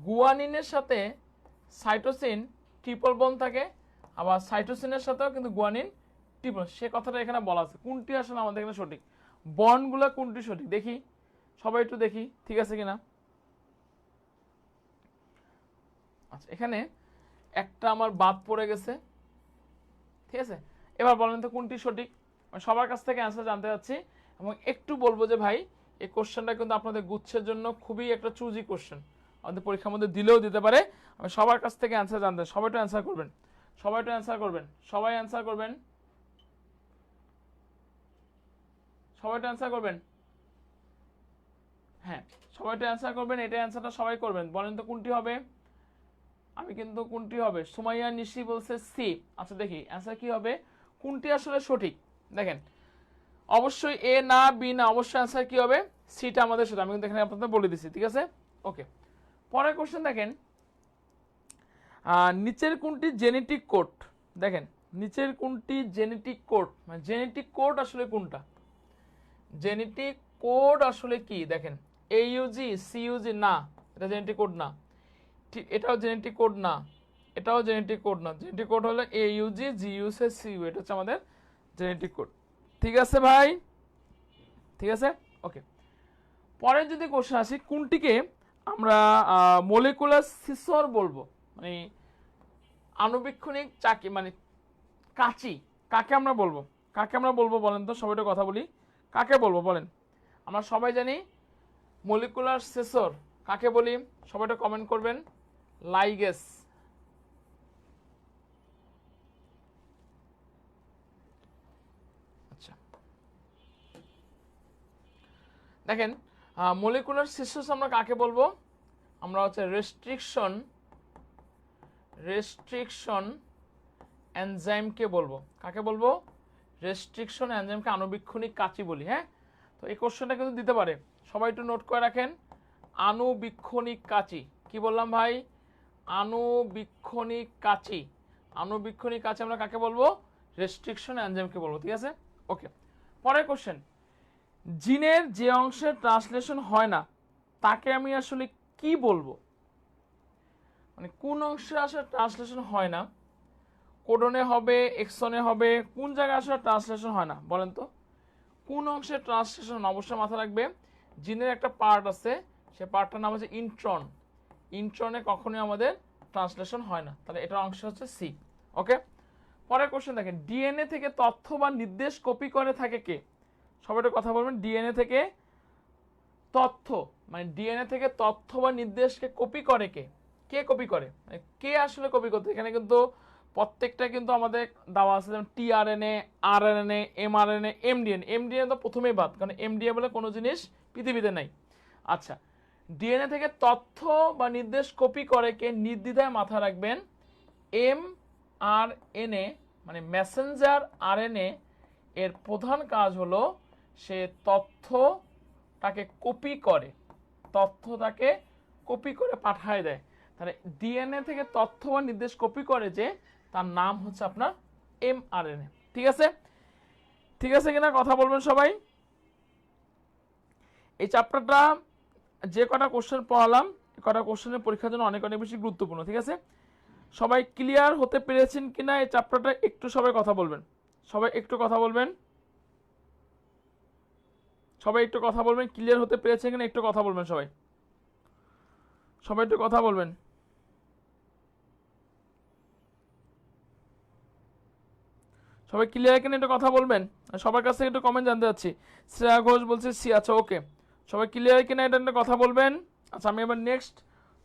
গুয়ানিনের সাথে সাইটোসিন ট্রিপল বন্ড থাকে, আবার সাইটোসিনের সাথেও কিন্তু গুয়ানিন ট্রিপল। সে কথাটা এখানে বলা আছে। কোনটি আসলে আমাদের এখানে সঠিক? বন্ডগুলো কোনটি সঠিক দেখি, সবাই একটু দেখি, ঠিক আছে কিনা। আচ্ছা, এখানে একটা আমার বাদ পড়ে গেছে। ঠিক আছে, এবার বলেন তো কোনটি সঠিক? সবার কাছ থেকে অ্যান্সার জানতে চাচ্ছি, এবং একটু বলবো যে ভাই, এই কোশ্চেনটা কিন্তু আপনাদের গুচ্ছের জন্য খুবই একটা চুজি কোশ্চেন, আমাদের পরীক্ষার মধ্যে দিলেও দিতে পারে। আমি সবার কাছ থেকে অ্যান্সার জানতে, সবাই একটু অ্যান্সার করবেন, সবাই একটু অ্যান্সার করবেন, সবাই অ্যান্সার করবেন, সবাই একটু অ্যান্সার করবেন। হ্যাঁ, সবাই একটু অ্যান্সার করবেন, এটা অ্যান্সারটা সবাই করবেন। বলেন তো কোনটি হবে? আমি কিন্তু কোনটি হবে, সুমাইয়া নিশি বলছে সি। আচ্ছা দেখি অ্যান্সার কি হবে, কোনটি আসলে সঠিক। দেখেন, অবশ্যই এ না, বি না, অবশ্যই অ্যান্সার কি হবে? সিটা আমাদের সঠিক। আমি কিন্তু এখানে আপনাদের বলে দিচ্ছি। ঠিক আছে, ওকে। পরের কোশ্চেন দেখেন, নিচের কোনটি জেনেটিক কোড? দেখেন নিচের কোনটি জেনেটিক কোড, মানে জেনেটিক কোড আসলে কোনটা? জেনেটিক কোড আসলে কি? দেখেন এইউজি সিইউজি না, এটা জেনেটিক কোড না। ঠিক, এটাও জেনেটিক কোড না, এটাও জেনেটিক কোড না। জেনেটিক কোড হলো এইউজি জিইউসি সিইউ, এটা হচ্ছে আমাদের জেনেটিক কোড। ঠিক আছে ভাই, ঠিক আছে, ওকে। পরে যদি কোশ্চেন আসি, কোনটিকে আমরা মলিকুলার সিসর বলবো, মানে আণুবীক্ষণিক চাকি, মানে কাঁচি, কাকে আমরা বলবো? কাকে আমরা বলবো বলেন তো, সবাই একটু কথা বলি, কাকে বলবো বলেন? আমরা সবাই জানি মলিকুলার সেসর কাকে বলি, সবাই একটু কমেন্ট করবেন। লাইগেস, আচ্ছা দেখেন মলিকুলার সিসর আমরা কাকে বলবো? আমরা হচ্ছে রেস্ট্রিকশন এনজাইমকে বলবো। কাকে বলবো? রেস্ট্রিকশন এনজাইমকে আণুবীক্ষণিক কাঁচি বলি। হ্যাঁ, তো এই কোশ্চেনটা কিন্তু দিতে পারে, সবাই একটু নোট করে রাখেন। আণুবীক্ষণিক কাঁচি, কি বললাম ভাই? আণুবীক্ষণিক কাঁচি। আণুবীক্ষণিক কাঁচি আমরা কাকে বলবো? রেস্ট্রিকশন এনজাইমকে বলবো। ঠিক আছে, ওকে। পরের কোশ্চেন, জিনের যে অংশের ট্রান্সলেশন হয় না তাকে আমি আসলে কি বলবো? মানে কোন অংশে আসলে ট্রান্সলেশন হয় না, কোডনে হবে, এক্সনে হবে, কোন জায়গায় আসলে ট্রান্সলেশন হয় না বলেন তো? কোন অংশে ট্রান্সলেশন? অবশ্যই মাথা রাখবে, জিনের একটা পার্ট আছে, সে পার্টটার নাম হচ্ছে ইন্ট্রন। ইন্ট্রনে কখনোই আমাদের ট্রান্সলেশন হয় না, তাহলে এটার অংশ হচ্ছে সি। ওকে, পরের কোশ্চেন দেখেন, ডিএনএ থেকে তথ্য বা নির্দেশ কপি করে থাকে কে? সবাই একটু কথা বলবেন। ডিএনএ থেকে তথ্য, মানে ডিএনএ থেকে তথ্য বা নির্দেশকে কপি করে কে? কে কপি করে, মানে কে আসলে কপি করতে? এখানে কিন্তু প্রত্যেকটা কিন্তু আমাদের দেওয়া আছে, যেমন টিআরএনএ, আরএনএ, এমআরএনএ, এমডিএনএ। এমডিএনএ তো প্রথমেই বাদ, কারণ এমডিএনএ বলে কোনো জিনিস পৃথিবীতে নাই। আচ্ছা, ডিএনএ থেকে তথ্য বা নির্দেশ কপি করে কে? নির্দ্বিধায় মাথা রাখবেন, এমআরএনএ মানে মেসেঞ্জার আরএনএ এর প্রধান কাজ হলো সে তথ্যটাকে কপি করে, তথ্যটাকে কপি করে পাঠায় দেয়। তাহলে ডিএনএ থেকে তথ্য বা নির্দেশ কপি করে যে, তার নাম হচ্ছে আপনার এমআরএনএ। ঠিক আছে, ঠিক আছে কিনা কথা বলবেন সবাই। এই চ্যাপ্টারটা যে কটা কোশ্চেন পড়ালাম, কটা কোশ্চেনের পরীক্ষার জন্য অনেক অনেক বেশি গুরুত্বপূর্ণ। ঠিক আছে, সবাই ক্লিয়ার হতে পেরেছেন কিনা এই চ্যাপ্টারটা? একটু সবাই কথা বলবেন, সবাই একটু কথা বলবেন, সবাই একটু কথা বলবেন। ক্লিয়ার হতে পেরেছেন কিনা একটু কথা বলবেন সবাই, সবাই একটু কথা বলবেন। সবাই ক্লিয়ার কিনা একটু কথা বলবেন, সবার কাছ থেকে একটু কমেন্ট জানতে চাচ্ছি। শ্রেয়া ঘোষ বলছে সি, আচ্ছা ওকে। সবাই ক্লিয়ার কিনা এটা একটা কথা বলবেন। আচ্ছা, আমি এবার নেক্সট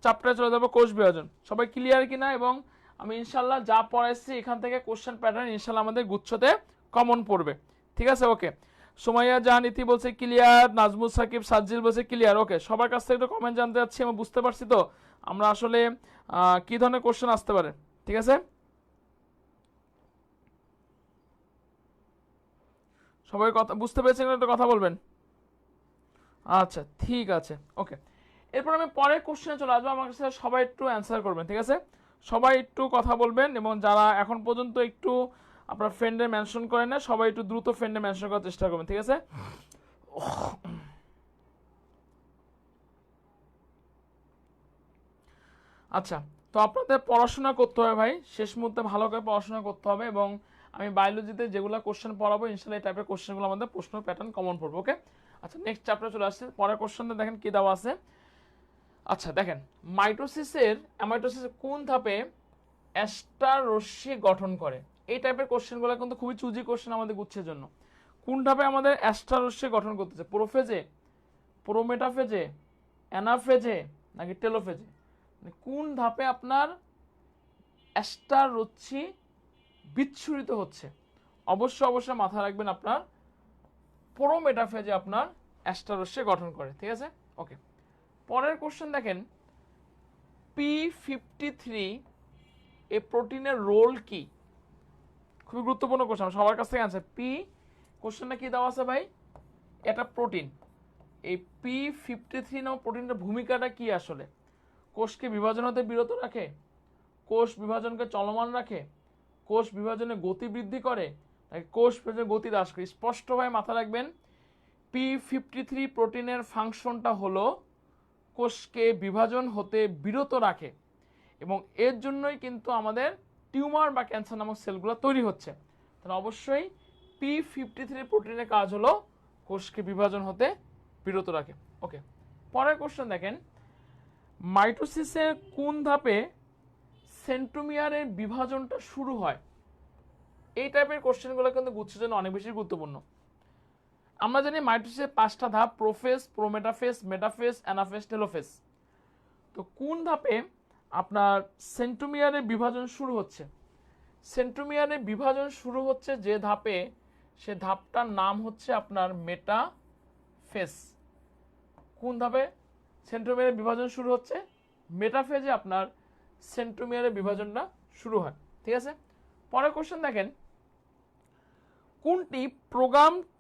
চ্যাপ্টারে চলে যাবো, কোষ বিভাজন। সবাই ক্লিয়ার কিনা? এবং আমি ইনশাল্লাহ যা পড়াইছি এখান থেকে কোশ্চেন প্যাটার্ন ইনশাল্লাহ আমাদের গুচ্ছতে কমন পড়বে। ঠিক আছে, ওকে। সুমাইয়া জাহান ইতি বলছে ক্লিয়ার, নাজমুল সাকিব সাজ্জিল বলছে ক্লিয়ার। ওকে, সবার কাছ থেকে একটু কমেন্ট জানতে চাচ্ছি, আমি বুঝতে পারছি তো আমরা আসলে কি ধরনের কোশ্চেন আসতে পারে। ঠিক আছে, সবাই কথা বুঝতে পেরেছেন, একটু কথা বলবেন। আচ্ছা ঠিক আছে, ওকে। এরপর আমি পরের কোশ্চেনে চলে আসবো, আমার কাছে সবাই একটু অ্যান্সার করবেন। ঠিক আছে, সবাই একটু কথা বলবেন, এবং যারা এখন পর্যন্ত একটু আপনার ফ্রেন্ডে মেনশন করেন না, সবাই একটু দ্রুত ফ্রেন্ডে মেনশন করার চেষ্টা করবেন। ঠিক আছে, আচ্ছা। তো আপনাদের পড়াশোনা করতে হবে ভাই, শেষ মুহূর্তে ভালো করে পড়াশোনা করতে হবে, এবং আমি বায়োলজিতে যেগুলো কোশ্চেন পড়াবো ইনশাল্লাহ এই টাইপের কোশ্চেনগুলো আমাদের প্রশ্ন প্যাটার্ন কমন পড়বো। ওকে, আচ্ছা নেক্সট চ্যাপ্টার চলে আসছে। পরের কোশ্চেনটা দেখেন কি দেওয়া আছে। আচ্ছা দেখেন, অ্যামাইটোসিসের কোন ধাপে অ্যাস্টার রশ্মি গঠন করে? এই টাইপের কোশ্চেনগুলো কিন্তু খুবই চুজি কোশ্চেন আমাদের গুচ্ছের জন্য। কোন ধাপে আমাদের অ্যাস্টার রশ্মি গঠন করতেছে? প্রোফেজে, প্রোমেটাফেজে, অ্যানাফেজে, নাকি টেলোফেজে? মানে কোন ধাপে আপনার অ্যাস্টার রশ্মি বিচ্ছুরিত হচ্ছে? অবশ্যই মাথা রাখবেন, আপনার প্রোমেটাফেজে আপনার অ্যাস্টার রশ্মি গঠন করে। ঠিক আছে, ওকে। পরের কোশ্চেন দেখেন, P53 এই প্রোটিনের রোল কি? খুবই গুরুত্বপূর্ণ কোশ্চেন, সবার কাছ থেকে আনসার। কোশ্চেনটা কি দেওয়া আছে ভাই? এটা প্রোটিন, এই P53 নামক প্রোটিনের ভূমিকাটা কি আসলে? কোষকে বিভাজন হতে বিরত রাখে, কোষ বিভাজনকে চলমান রাখে, কোষ বিভাজনে গতি বৃদ্ধি করে, নাকি কোষ বিভাজনে গতি হ্রাস করে? স্পষ্টভাবে মাথা রাখবেন, P53 প্রোটিনের ফাংশনটা হলো কোষকে বিভাজন হতে বিরত রাখে, এবং এর জন্যই কিন্তু আমাদের টিউমার বা ক্যান্সার নামক সেলগুলো তৈরি হচ্ছে। তাহলে অবশ্যই P53 প্রোটিনের কাজ হলো কোষকে বিভাজন হতে বিরত রাখে। ওকে, পরের কোশ্চেন দেখেন, মাইটোসিসের কোন ধাপে সেন্ট্রোমিয়ারের বিভাজনটা শুরু হয়? এই টাইপের কোশ্চেনগুলো কিন্তু গুচ্ছের জন্য অনেক বেশি গুরুত্বপূর্ণ। আমরা জানি মাইটোসিসের 5টা ধাপ, prophase, prometaphase, metaphase, anaphase, telophase. তো কোন ধাপে আপনার সেন্ট্রোমিয়ারের বিভাজন শুরু হচ্ছে? সেন্ট্রোমিয়ারের বিভাজন শুরু হচ্ছে যে ধাপে, সে ধাপটার নাম হচ্ছে আপনার মেটাফেজ। কোন ধাপে সেন্ট্রোমিয়ারের বিভাজন শুরু হচ্ছে? মেটাফেজে আপনার সেন্ট্রোমিয়ারের বিভাজনটা শুরু হয়। ঠিক আছে, পরের কোশ্চেন দেখেন, কোনটি প্রোগ্রামড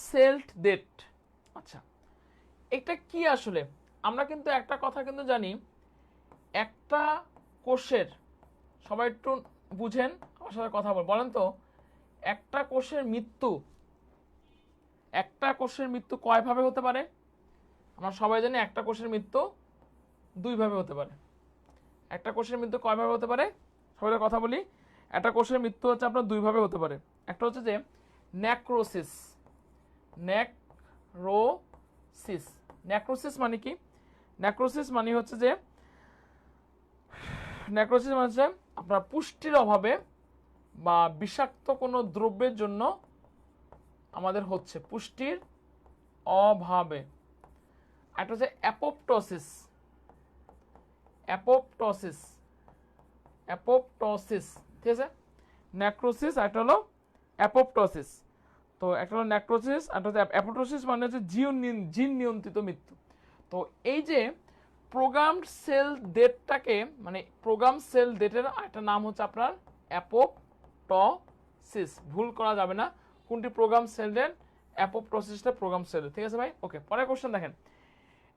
সেল ডেট? আচ্ছা, এটা কি আসলে? আমরা কিন্তু একটা কথা কিন্তু জানি, একটা কোষের, সবাই একটু বুঝেন, আমার সাথে কথা বলেন তো, একটা কোষের মৃত্যু কয়ভাবে হতে পারে? আমরা সবাই জানি একটা কোষের মৃত্যু 2 ভাবে হতে পারে। একটা কোষের মৃত্যু কয়ভাবে হতে পারে? সবাই কথা বলি, একটা কোষের মৃত্যু হচ্ছে আপনার 2 ভাবে হতে পারে। একটা হচ্ছে যে নেক্রোসিস। নেক্রোসিস মানে কি? নেক্রোসিস মানে হচ্ছে যে, নেক্রোসিস মানে হচ্ছে আপনার পুষ্টির অভাবে বা বিষাক্ত কোনো দ্রব্যের জন্য আমাদের হচ্ছে, পুষ্টির অভাবে। একটা হচ্ছে অ্যাপোপ্টোসিস। ঠিক আছে, নেক্রোসিস, একটা হলো অ্যাপোপ্টোসিস। তো একটা হলো নেক্রোসিস, একটা হচ্ছে অ্যাপোপ্টোসিস, মানে হচ্ছে জিন নিয়ন্ত্রিত মৃত্যু। তো এই যে প্রোগ্রামড সেল ডেটটাকে, মানে প্রোগ্রাম সেল ডেটের একটা নাম হচ্ছে আপনার অ্যাপোপ্টোসিস। ভুল করা যাবে না, কোনটি প্রোগ্রাম সেল ডেট? অ্যাপোপ্টোসিসটা প্রোগ্রাম সেল। ঠিক আছে ভাই, ওকে। পরের কোশ্চেন দেখেন,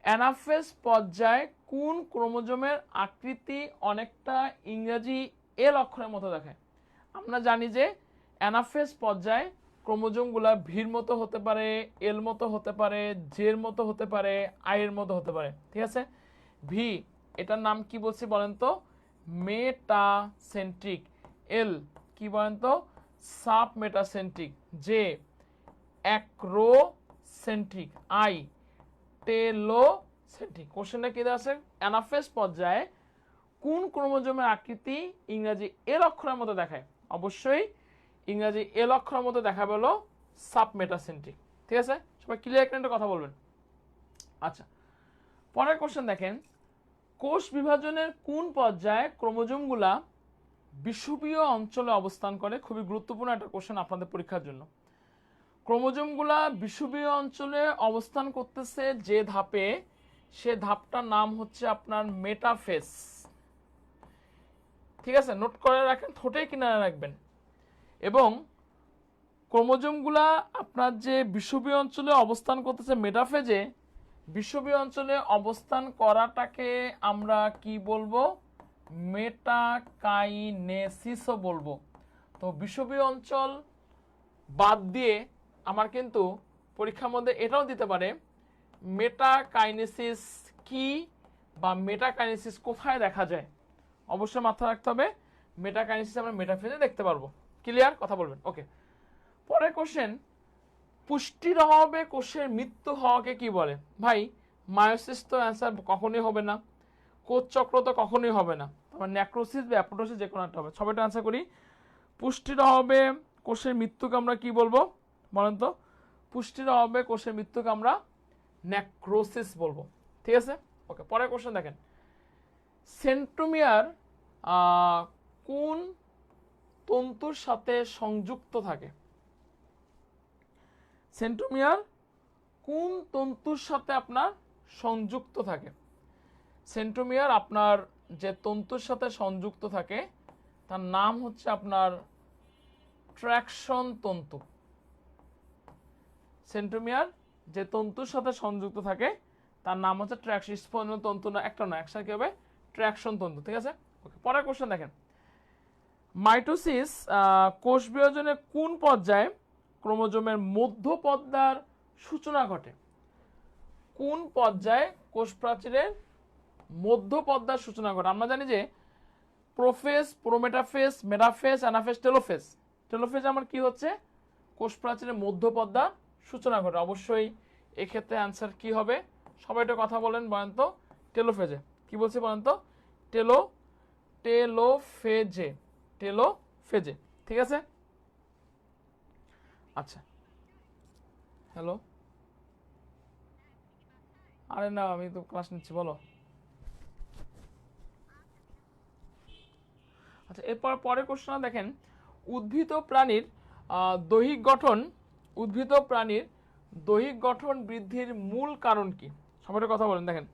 অ্যানাফেজ পর্যায়ে কোন ক্রোমোজোমের আকৃতি অনেকটা ইংরেজি এল অক্ষরের মতো দেখায়? আমরা জানি যে অ্যানাফেজ পর্যায়ে ক্রোমোজোমগুলা ভির মতো হতে পারে, এল মতো হতে পারে, জের মতো হতে পারে, আইয়ের মতো হতে পারে। ঠিক আছে, ভি এটার নাম কি বলছি বলেন তো? মেটাসেন্ট্রিক। এল কি বলেন তো? Sub metacentric. J acrocentric. I telocentric. কোশ্চেনটা কি দেওয়া আছে? অ্যানাফেজ পর্যায়ে কোন ক্রোমোজোমের আকৃতি ইংরেজি এল অক্ষরের মতো দেখায়? অবশ্যই ইংরেজি এল অক্ষরের মতো দেখাবে হলো সাবমেটাসেন্ট্রিক। ঠিক আছে, সবাই ক্লিয়ার করে একটা কথা বলবেন। আচ্ছা, পরের কোশ্চেন দেখেন, কোষ বিভাজনের কোন পর্যায়ে ক্রোমোজোমগুলা বিষুবীয় অঞ্চলে অবস্থান করে? খুবই গুরুত্বপূর্ণ একটা কোশ্চেন আপনাদের পরীক্ষার জন্য। ক্রোমোজোমগুলা বিষুবীয় অঞ্চলে অবস্থান করতেছে যে ধাপে, সে ধাপটার নাম হচ্ছে আপনার মেটাফেজ। ঠিক আছে, নোট করে রাখেন, ঠোঁটে কিনারে রাখবেন। এবং ক্রোমোজোমগুলা আপনার যে বিষুবীয় অঞ্চলে অবস্থান করতেছে মেটাফেজে, বিষুবীয় অঞ্চলে অবস্থান করাটাকে আমরা কি বলবো? মেটাকাইনেসিসও বলবো। তো বিষুবীয় অঞ্চল বাদ দিয়ে আমার কিন্তু পরীক্ষার মধ্যে এটাও দিতে পারে, মেটাকাইনেসিস কি বা মেটাকাইনেসিস কোথায় দেখা যায়? অবশ্যই মাথায় রাখতে হবে, মেটাকাইনেসিস আমরা মেটাফেজে দেখতে পারবো। ক্লিয়ার? কথা বলবেন, ওকে। পরের কোশ্চেন, পুষ্টির অভাবে কোষের মৃত্যু হওয়াকে কি বলে? ভাই, মায়োসিস তো অ্যান্সার কখনোই হবে না, কোষ চক্র তো কখনোই হবে না, তোমার নেক্রোসিস বা অ্যাপোপ্টোসিস যে কোনো একটা হবে। সবাইটা অ্যান্সার করি, পুষ্টির অভাবে কোষের মৃত্যুকে আমরা কি বলবো বলেন তো? পুষ্টির অভাবে কোষের মৃত্যুকে আমরা নেক্রোসিস বলবো। ঠিক আছে, ওকে। পরের কোশ্চেন দেখেন, সেন্ট্রোমিয়ার কোন তন্তুর সাথে সংযুক্ত থাকে? সেন্ট্রোমিয়ার কোন তন্তুর সাথে আপনার সংযুক্ত থাকে? সেন্ট্রোমিয়ার আপনার যে তন্তুর সাথে সংযুক্ত থাকে তার নাম হচ্ছে আপনার ট্র্যাকশন তন্তু। সেন্ট্রোমিয়ার যে তন্তুর সাথে সংযুক্ত থাকে তার নাম হচ্ছে ট্র্যাকশন। স্পন্দন তন্তু না, একটা না, একসাথে কি হবে? ট্র্যাকশন তন্তু। ঠিক আছে, ওকে, পরের কোশ্চেন দেখেন, মাইটোসিস কোষ বিভাজনের কোন পর্যায়ে ক্রোমোজোমের মধ্য পর্দার সূচনা ঘটে? কোন পর্যায়ে কোষ প্রাচীরের মধ্য পর্দার সূচনা ঘটে? আমরা জানি যে prophase, prometaphase, metaphase, anaphase, telophase. Telophase আমার কি হচ্ছে? কোষ প্রাচীরের মধ্য পর্দার সূচনা ঘটে। অবশ্যই এক্ষেত্রে অ্যান্সার কি হবে? সবাই একটু কথা বলেন, বলেন তো। টেলোফেজে। কি বলছি বলেন তো? টেলোফেজে, টেলোফেজে। ঠিক আছে, আচ্ছা। হ্যালো, আরে না, আমি তো ক্লাস নিচ্ছি, বলো। আচ্ছা, এরপর পরের কোশ্চেন দেখেন, উদ্ভিদ প্রাণীর দৈহিক গঠন, উদ্ভিদ প্রাণীর দৈহিক গঠন বৃদ্ধির মূল কারণ কি? সবাই কথা বলেন। দেখেন,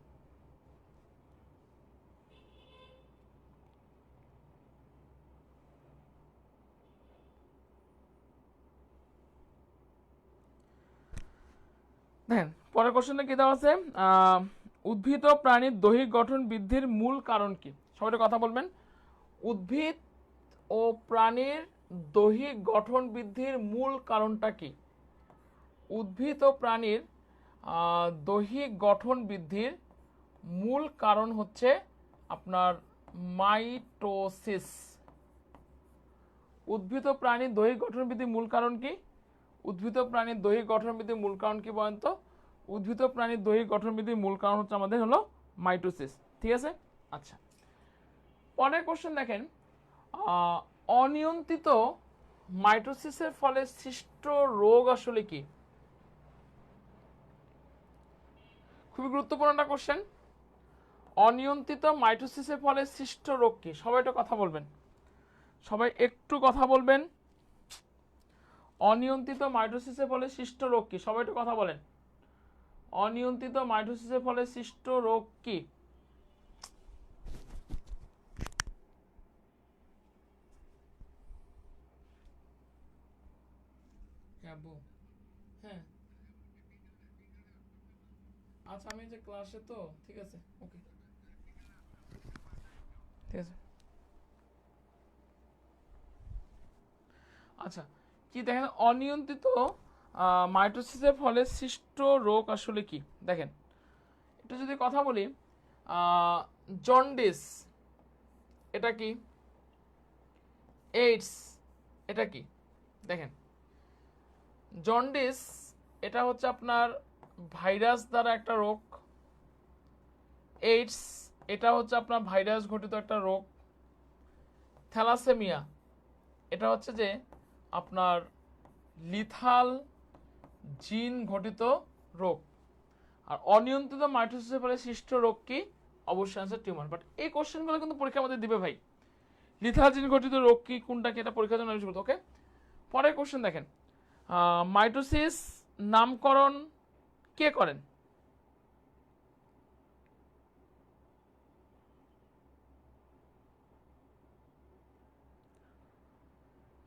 দেখেন পরের কোশ্চেনে কি দেওয়া আছে? উদ্ভিদ ও প্রাণীর দৈহিক গঠন বৃদ্ধির মূল কারণ কি? সবাই কথা বলবেন। উদ্ভিদ ও প্রাণীর দৈহিক গঠন বৃদ্ধির মূল কারণটা কি? উদ্ভিদ ও প্রাণীর দৈহিক গঠন বৃদ্ধির মূল কারণ হচ্ছে আপনার মাইটোসিস। উদ্ভিদ ও প্রাণীর দৈহিক গঠন বৃদ্ধির মূল কারণ কি? উদ্ভিদ ও প্রাণীর দৈহিক গঠন বৃদ্ধির মূল কারণ কি বলেন তো? উদ্ভিদ ও প্রাণীর দৈহিক গঠন বৃদ্ধির মূল কারণ হচ্ছে আমাদের হলো মাইটোসিস। ঠিক আছে, আচ্ছা। পরের কোশ্চেন দেখেন, অনিয়ন্ত্রিত মাইটোসিসের ফলে সৃষ্ট রোগ আসলে কি? খুবই গুরুত্বপূর্ণ একটা কোশ্চেন। অনিয়ন্ত্রিত মাইটোসিসের ফলে সৃষ্ট রোগ কি? সবাই একটু কথা বলবেন, সবাই একটু কথা বলবেন। অনিয়ন্ত্রিত মাইটোসিসের ফলে সৃষ্ট রোগ কি? সবাই একটু কথা বলেন। অনিয়ন্ত্রিত মাইটোসিসের ফলে সৃষ্ট রোগ কি? হ্যাঁ, আচ্ছা, আমি যে ক্লাসে তো, ঠিক আছে, ওকে, ঠিক আছে। আচ্ছা, কি দেখেন, অনিয়ন্ত্রিত মাইটোসিসের ফলে সৃষ্ট রোগ আসলে কি? দেখেন, একটু যদি কথা বলি, জন্ডিস এটা কি? এইডস এটা কি? দেখেন, জন্ডিস এটা হচ্ছে আপনার ভাইরাস দ্বারা একটা রোগ। এইডস এটা হচ্ছে আপনার ভাইরাস ঘটিত একটা রোগ। থ্যালাসেমিয়া এটা হচ্ছে যে আপনার লিথাল জিন ঘটিত রোগ। আর অনিয়ন্ত্রিত মাইটোসিসের ফলে সৃষ্ট রোগ কি? অবশ্যই অ্যান্সার টিউমার। বাট এই কোশ্চেনগুলো কিন্তু পরীক্ষা আমাদের দিবে ভাই। লিথাল জিন ঘটিত রোগ কি, কোনটা কি, এটা পরীক্ষার জন্য ইউজ করতে। ওকে, পরের কোশ্চেন দেখেন, মাইটোসিস নামকরণ কে করেন?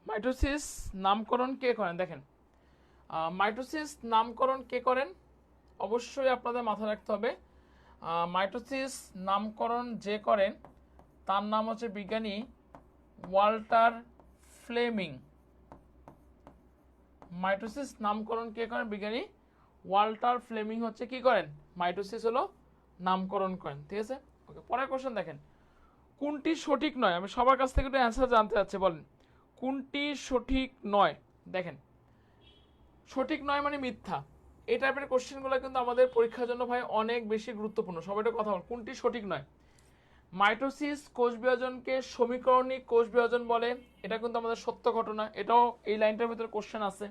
মাইটোসিস নামকরণ কে করেন? দেখেন, মাইটোসিস নামকরণ কে করেন? অবশ্যই আপনাদের মাথায় রাখতে হবে, মাইটোসিস নামকরণ যে করেন তার নাম হচ্ছে বিজ্ঞানী ওয়াল্টার ফ্লেমিং। মাইটোসিস নামকরণ কে করেন? বিজ্ঞানী ওয়াল্টার ফ্লেমিং হচ্ছে কি করেন? মাইটোসিস হলো নামকরণ করেন। ঠিক আছে, ওকে, পরের কোশ্চেন দেখেন, কোনটি সঠিক নয়? আমি সবার কাছ থেকে একটু অ্যান্সার জানতে চাচ্ছি, বলেন কোনটি সঠিক নয়। দেখেন, সঠিক নয় মানে মিথ্যা। এই টাইপের কোশ্চেনগুলো কিন্তু আমাদের পরীক্ষার জন্য ভাই অনেক বেশি গুরুত্বপূর্ণ। সবাই একটু কথা বল, কোনটি সঠিক নয়? মাইটোসিস কোষ বিভাজনকে সমীকরণিক কোষ বিভাজন বলে, এটা কিন্তু আমাদের সত্য ঘটনা। এটাও এই লাইনটার ভিতরে কোশ্চেন আছে।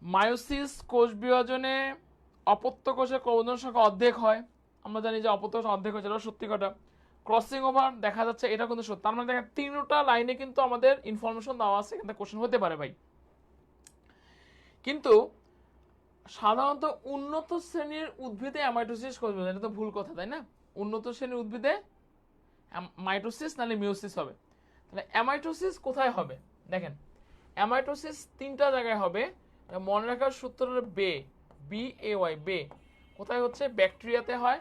মায়োসিস কোষ বিভাজনে অপত্য কোষের ক্রোমোজোম সংখ্যা অর্ধেক হয়, আমরা জানি যে অপত্য কোষ অর্ধেক হয়েছে, এটা সত্যি কথা। ক্রসিং ওভার দেখা যাচ্ছে, এটা কিন্তু সত্য। তার মানে দেখেন, তিনটা লাইনে কিন্তু আমাদের ইনফরমেশন দেওয়া আছে, এখানে কোশ্চেন হতে পারে ভাই। কিন্তু সাধারণত উন্নত শ্রেণীর উদ্ভিদে অ্যামাইটোসিস কোষ বিভাজন, এটা তো ভুল কথা, তাই না? উন্নত শ্রেণীর উদ্ভিদে মাইটোসিস নাহলে মিওসিস হবে। তাহলে অ্যামাইটোসিস কোথায় হবে? দেখেন, অ্যামাইটোসিস তিনটা জায়গায় হবে। মনে রাখার সূত্র হলো BAY, বে। কোথায় হচ্ছে? ব্যাকটেরিয়াতে হয়,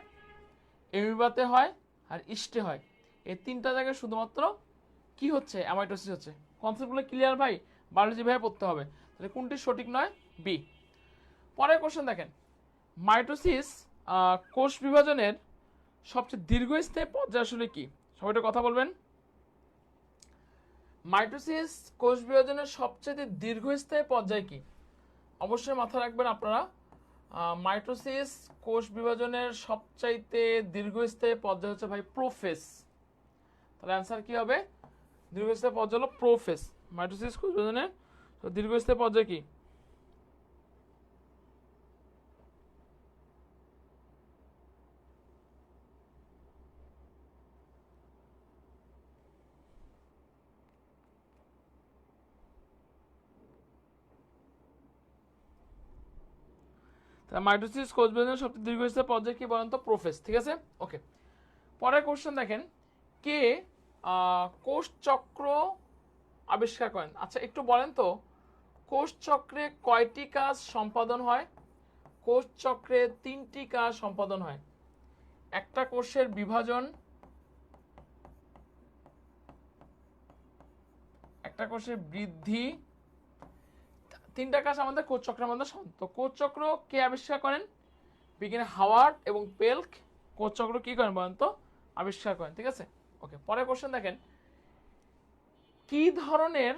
এমিবাতে হয়, আর ইস্টে হয়। এই তিনটা জায়গায় শুধুমাত্র কি হচ্ছে, অ্যামাইটোসিস হচ্ছে। কনসেপ্টগুলো ক্লিয়ার ভাই? বায়োলজি ভাবে পড়তে হবে। তাহলে কোনটি সঠিক নয়? বি। পরের কোশ্চেন দেখেন, মাইটোসিস কোষ বিভাজনের সবচেয়ে দীর্ঘস্থায়ী পর্যায় আসলে কি? সবাই একটু কথা বলবেন। মাইটোসিস কোষ বিভাজনের সবচেয়ে দীর্ঘস্থায়ী পর্যায় কি? অবশ্যই মাথায় রাখবেন আপনারা, মাইটোসিস কোষ বিভাজনের সবচাইতে দীর্ঘস্থায়ী পর্যায় হচ্ছে ভাই প্রোফেজ। তাহলে অ্যান্সার কি হবে? দীর্ঘস্থায়ী পর্যায় হলো প্রোফেজ। মাইটোসিস কোষ বিভাজনের দীর্ঘস্থায়ী পর্যায় কি? মাইটোসিস কোষ বিভাজনের সবচেয়ে দীর্ঘস্থায়ী পর্যায় কি বলেন তো? প্রোফেজ। ঠিক আছে, ওকে। পরের কোশ্চেন দেখেন, কে কোষ চক্র আবিষ্কার করেন? আচ্ছা একটু বলেন তো, কোষ চক্রে কয়টি কাজ সম্পাদন হয়? কোষ চক্রে 3টি কাজ সম্পাদন হয়। একটা কোষের বিভাজন, একটা কোষের বৃদ্ধি, 3টা কাজ আমাদের কোষ চক্রের মধ্যে। তো কোষ চক্র কে আবিষ্কার করেন? বিজ্ঞানী হাওয়ার্ড এবং পেল্ক কোষ চক্র কি করেন বলেন তো? আবিষ্কার করেন। ঠিক আছে, ওকে। পরের কোশ্চেন দেখেন, কি ধরনের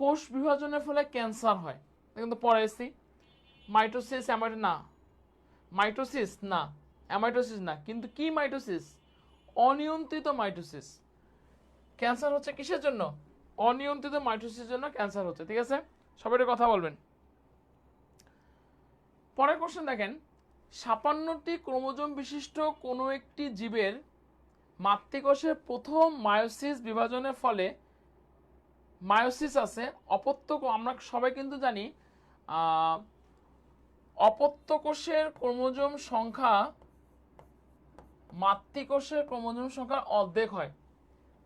কোষ বিভাজনের ফলে ক্যান্সার হয়? কিন্তু পরে এসছি, মাইটোসিস না, মাইটোসিস না, অ্যামাইটোসিস না, কিন্তু কি মাইটোসিস? অনিয়ন্ত্রিত মাইটোসিস। ক্যান্সার হচ্ছে কিসের জন্য? অনিয়ন্ত্রিত মাইটোসিসের জন্য ক্যান্সার হচ্ছে। ঠিক আছে, সবাই কথা বলবেন। পরের কোশ্চেন দেখেন, 56টি ক্রোমোজোম বিশিষ্ট কোনো একটি জীবের মাতৃকোষের প্রথম মায়োসিস বিভাজনের ফলে মায়োসিস আছে, অপত্য আমরা সবাই কিন্তু জানি অপত্য কোষের ক্রোমোজোম সংখ্যা মাতৃকোষের ক্রোমোজোম সংখ্যার অর্ধেক হয়।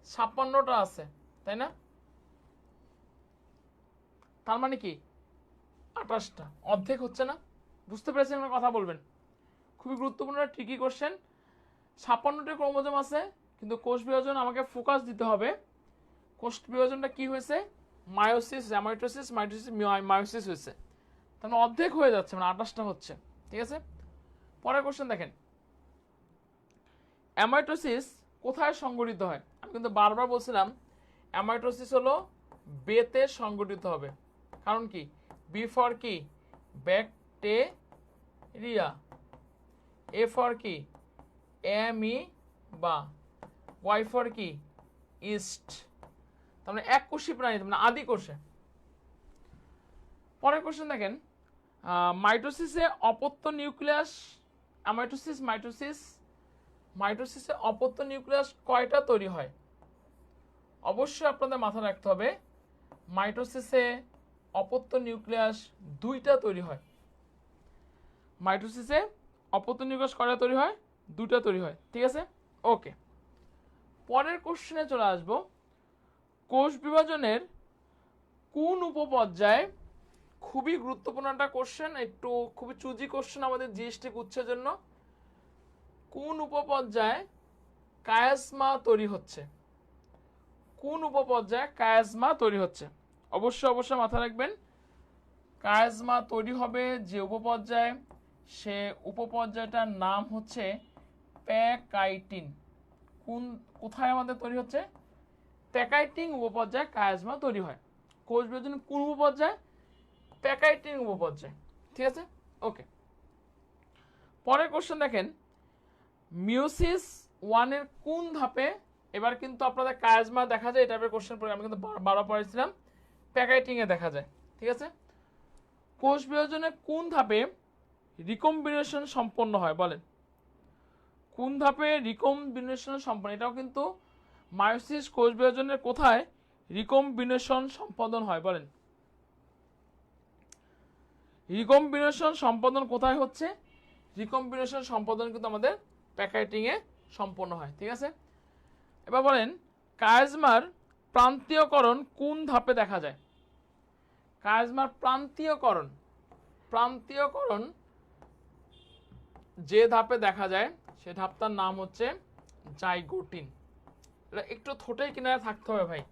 56টা আছে, তাই না? তার মানে কি 28টা, অর্ধেক হচ্ছে না? বুঝতে পেরেছেন? আমার কথা বলবেন। খুবই গুরুত্বপূর্ণ ট্রিকি কোশ্চেন। 56টি ক্রোমোজোম আছে, কিন্তু কোষ বিভাজন আমাকে ফোকাস দিতে হবে। কোষ বিভাজনটা কি হয়েছে? মায়োসিস, অ্যামাইটোসিস, মাইটোসিস, মায়োসিস হয়েছে। তাহলে অর্ধেক হয়ে যাচ্ছে, মানে 28টা হচ্ছে। ঠিক আছে, পরের কোশ্চেন দেখেন, অ্যামাইটোসিস কোথায় সংগঠিত হয়? আমি কিন্তু বারবার বলছিলাম অ্যামাইটোসিস হলো বেতে সংগঠিত হবে। কারণ কি? বি ফর কি? ব্যাকটেরিয়া, এ ফর কি? এমি বা, ওয়াই ফর কি? ইস্ট। তার মানে এক কোষী প্রাণী, মানে আদি কোষে। পরের কোশ্চেন দেখেন, মাইটোসিসে অপত্য নিউক্লিয়াস, মাইটোসিসে অপত্য নিউক্লিয়াস কয়টা তৈরি হয়? অবশ্যই আপনাদের মাথায় রাখতে হবে, মাইটোসিসে অপত্য নিউক্লিয়াস 2টা তৈরি হয়। মাইটোসিসে অপত্য নিউক্লিয়াস কয়টা তৈরি হয়? 2টা তৈরি হয়। ঠিক আছে, ওকে। পরের কোশ্চেনে চলে আসব, কোষ বিভাজনের কোন উপপর্যায়ে, খুবই গুরুত্বপূর্ণ একটা কোশ্চেন, একটু খুবই চুজি কোশ্চেন আমাদের জিএসটি গুচ্ছের জন্য। কোন উপপর্যায়ে কায়াজমা তৈরি হচ্ছে? কোন উপপর্যায়ে কায়াজমা তৈরি হচ্ছে? অবশ্যই মাথায় রাখবেন, কায়াজমা তৈরি হবে যে উপপর্যায়ে, সে উপপর্যায়টার নাম হচ্ছে প্যাকাইটিন। কোথায় আমাদের তৈরি হচ্ছে? প্যাকাইটিন উপপর্যায়ে কায়াজমা তৈরি হয়। কোষ বিভাজনের কোন উপপর্যায়? প্যাকাইটিন উপপর্যায়। ঠিক আছে, ওকে। পরের কোশ্চেন দেখেন, মিওসিস 1 এর কোন ধাপে, এবার কিন্তু আপনাদের কায়াজমা দেখা যায়, এই টাইপের কোশ্চেন পড়ে আমি কিন্তু বারবার পড়েছিলাম, প্যাকাইটিং এ দেখা যায়। ঠিক আছে, কোষ বিভাজনের কোন ধাপে রিকম্বিনেশন সম্পন্ন হয় বলেন? কোন ধাপে রিকম্বিনেশন সম্পন্ন? এটাও কিন্তু মায়োসিস কোষ বিভাজনের কোথায় রিকম্বিনেশন সম্পাদন হয় বলেন? রিকম্বিনেশন সম্পাদন কোথায় হচ্ছে? রিকম্বিনেশন সম্পাদন কিন্তু আমাদের প্যাকাইটিং এ সম্পন্ন হয়। ঠিক আছে, এবার বলেন, কায়াজমার প্রান্তীয়করণ কোন ধাপে দেখা যায়? কায়াজমার প্রান্তীয়করণ যে ধাপে দেখা যায়, সে ধাপটার নাম হচ্ছে জাইগোটিন। এটা একটু ঠোঁটের কিনারে থাকতে হবে ভাই।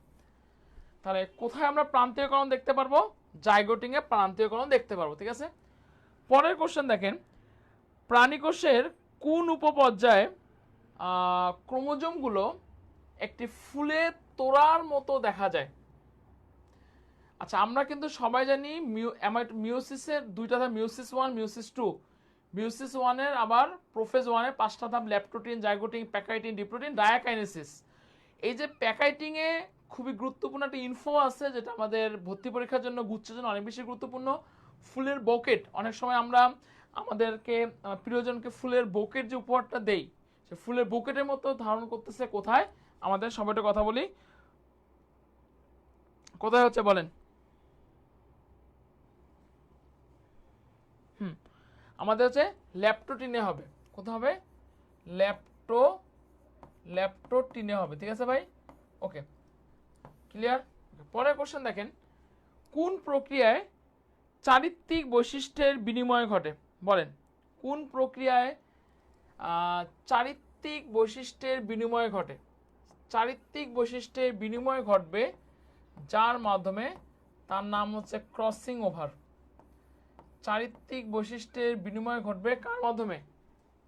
তাহলে কোথায় আমরা প্রান্তীয়করণ দেখতে পারবো? জাইগোটিং এ প্রান্তীয়করণ দেখতে পারবো, ঠিক আছে। পরের কোশ্চেন দেখেন, প্রাণীকোষের কোন উপপর্যায়ে ক্রোমোজোমগুলো একটি ফুলে তোড়ার মতো দেখা যায়? আচ্ছা, আমরা কিন্তু সবাই জানি মিওসিসের দুইটা ধাপ, মিওসিস 1 মিওসিস 2। মিওসিস 1 এর আবার প্রোফেজ 1 এর পাঁচটা ধাপ, ল্যাপ্টোটিন, জাইগোটিন, প্যাকাইটিন, ডিপ্লোটিন, ডায়াকাইনেসিস। এই যে প্যাকাইটিং এ খুবই গুরুত্বপূর্ণ একটা ইনফো আছে, যেটা আমাদের ভর্তি পরীক্ষার জন্য, গুচ্ছের জন্য অনেক বেশি গুরুত্বপূর্ণ। ফুলের বকেট, অনেক সময় আমরা আমাদেরকে প্রিয়জনকে ফুলের বকেট যে উপহারটা দেই, সে ফুলের বকেটের মতো ধারণ করতেছে কোথায়? আমাদের সবাইটা কথা বলি, কোথায় হচ্ছে বলেন? আমাদের হচ্ছে ল্যাপ্টোটিনে হবে। কোথায় হবে? ল্যাপ্টোটিনে হবে, ঠিক আছে ভাই? ওকে, ক্লিয়ার। পরের কোশ্চেন দেখেন, কোন প্রক্রিয়ায় চারিত্রিক বৈশিষ্ট্যের বিনিময় ঘটে? বলেন, কোন প্রক্রিয়ায় চারিত্রিক বৈশিষ্ট্যের বিনিময় ঘটে? চারিত্রিক বৈশিষ্ট্যের বিনিময় ঘটবে যার মাধ্যমে, তার নাম হচ্ছে ক্রসিং ওভার। চারিত্রিক বৈশিষ্ট্যের বিনিময় ঘটবে কার মাধ্যমে?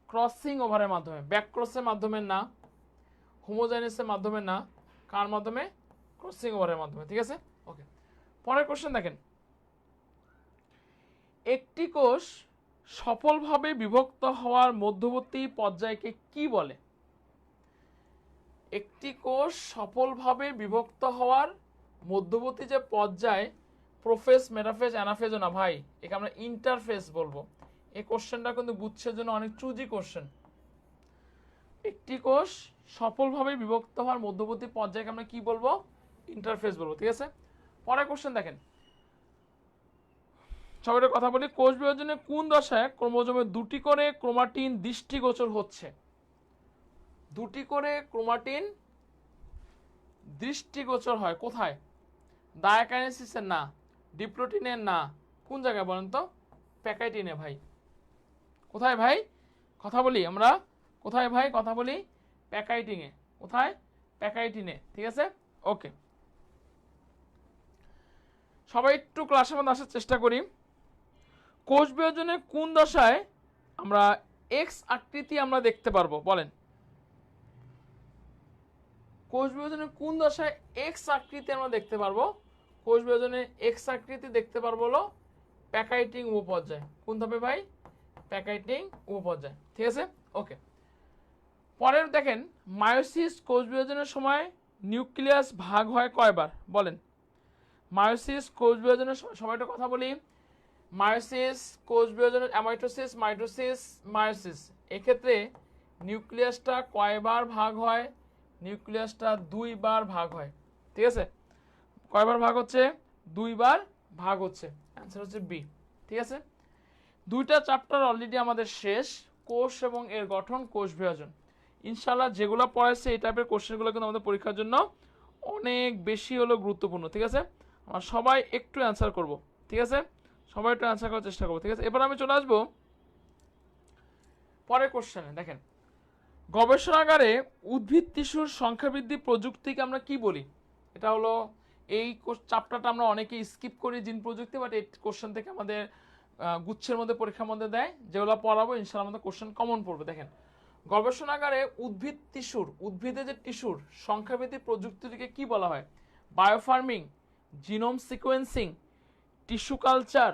ক্রসিং ওভারের মাধ্যমে। ব্যাকক্রসের মাধ্যমে না, হোমোজাইনাসের মাধ্যমে না, কার মাধ্যমে? ক্রসিং ওভারের মাধ্যমে, ঠিক আছে। ওকে, পরের কোশ্চেন দেখেন, একটি কোষ সফলভাবে বিভক্ত হওয়ার মধ্যবর্তী পর্যায়কে কি বলে? একটি কোষ সফলভাবে বিভক্ত হওয়ার মধ্যবর্তী যে পর্যায়, প্রোফেজ, মেটাফেজ, অ্যানাফেজ না ভাই, একে আমরা ইন্টারফেজ বলবো। এই কোশ্চেনটা কিন্তু গুচ্ছের জন্য অনেক চুজি কোশ্চেন। একটি কোষ সফলভাবে বিভক্ত হওয়ার মধ্যবর্তী পর্যায়কে আমরা কি বলবো? ইন্টারফেজ বলবো, ঠিক আছে। পরের কোশ্চেন দেখেন, সবাই কথা বলি, কোষ বিভাজনে কোন দশায় ক্রোমোজোমে দুটি করে ক্রোমাটিন দৃষ্টিগোচর হচ্ছে? দুটি করে ক্রোমাটিন দৃষ্টিগোচর হয় কোথায়? ডায়াকাইনেসিসের না, ডিপ্লোটিনের না, কোন জায়গায় বলেন তো? প্যাকাইটিনে ভাই। কোথায় ভাই? কথা বলি আমরা, কোথায় ভাই? কথা বলি, প্যাকাইটিনে। কোথায়? প্যাকাইটিনে, ঠিক আছে। ওকে, সবাই একটু ক্লাসের মধ্যে আসার চেষ্টা করি। কোষ বিভাজনে কোন দশায় আমরা এক্স আকৃতি আমরা দেখতে পারবো? বলেন, কোষ বিভাজনে কোন দশায় এক্স আকৃতি আমরা দেখতে পারবো? কোষ বিভাজনে এক্স আকৃতি দেখতে পারবো হলো প্যাকাইটিং উপপর্যায়। কোন ধাপে ভাই? প্যাকাইটিং উপপর্যায়, ঠিক আছে। ওকে, পরের দেখেন, মায়োসিস কোষ বিভাজনের সময় নিউক্লিয়াস ভাগ হয় কয়বার? বলেন, মায়োসিস কোষ বিভাজনের সময়টা কথা বলি। মায়োসিস কোষ বিভাজনের অ্যামাইটোসিস, মাইটোসিস, মায়োসিস, এক্ষেত্রে নিউক্লিয়াসটা কয়বার ভাগ হয়? নিউক্লিয়াসটা 2 বার ভাগ হয়, ঠিক আছে। কয়বার ভাগ হচ্ছে? 2 বার ভাগ হচ্ছে। অ্যান্সার হচ্ছে বি, ঠিক আছে। দুইটা চ্যাপ্টার অলরেডি আমাদের শেষ, কোষ এবং এর গঠন, কোষ বিভাজন। ইনশাআল্লাহ যেগুলো পড়াইছে এই টাইপের কোশ্চেনগুলো কিন্তু আমাদের পরীক্ষার জন্য অনেক বেশি হলো গুরুত্বপূর্ণ, ঠিক আছে। আমরা সবাই একটু অ্যান্সার করব, ঠিক আছে। সবাই একটু অ্যান্সার করার চেষ্টা করবো, ঠিক আছে। এবার আমি চলে আসবো পরের কোশ্চেনে। দেখেন, গবেষণাগারে উদ্ভিদ টিস্যুর সংখ্যা বৃদ্ধি প্রযুক্তিকে আমরা কি বলি? এটা হলো, এই চ্যাপ্টারটা আমরা অনেকেই স্কিপ করি, জিন প্রযুক্তি, বাট এই কোশ্চেন থেকে আমাদের গুচ্ছের মধ্যে, পরীক্ষার মধ্যে দেয়। যেগুলো পড়াবো ইনশাআল্লাহ আমাদের কোশ্চেন কমন পড়বে। দেখেন, গবেষণাগারে উদ্ভিদ টিস্যুর, উদ্ভিদের যে টিস্যুর সংখ্যা বৃদ্ধি প্রযুক্তিটিকে কি বলা হয়? বায়োফার্মিং, জিনোম সিকোয়েন্সিং, টিস্যু কালচার,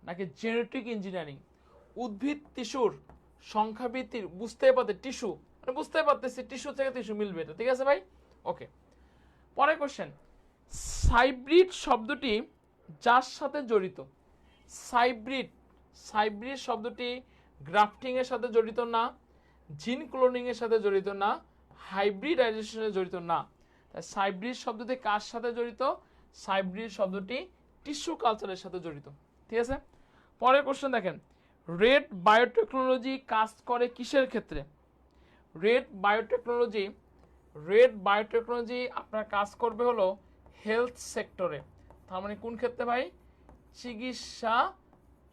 নাকি জেনেটিক ইঞ্জিনিয়ারিং? উদ্ভিদ টিস্যুর সংখ্যা বৃদ্ধির, বুঝতে পারতে টিস্যু, বুঝতে পারতেছি টিস্যু থেকে টিস্যু মিলবে এটা, ঠিক আছে ভাই। ওকে, পরের কোশ্চেন, সাইব্রিড শব্দটি যার সাথে জড়িত? সাইব্রিড, সাইব্রিড শব্দটি গ্রাফটিং এর সাথে জড়িত না, জিন ক্লোনিং এর সাথে জড়িত না, হাইব্রিডাইজেশনের জড়িত না। তাই সাইব্রিড শব্দটি কার সাথে জড়িত? সাইব্রিড শব্দটি টিস্যু কালচারের সাথে জড়িত, ঠিক আছে। পরের কোশ্চেন দেখেন, রেড বায়োটেকনোলজি কাজ করে কিসের ক্ষেত্রে? রেড বায়োটেকনোলজি, রেড বায়োটেকনোলজি আপনার কাজ করবে হলো হেলথ সেক্টরে। তার মানে কোন ক্ষেত্রে ভাই? চিকিৎসা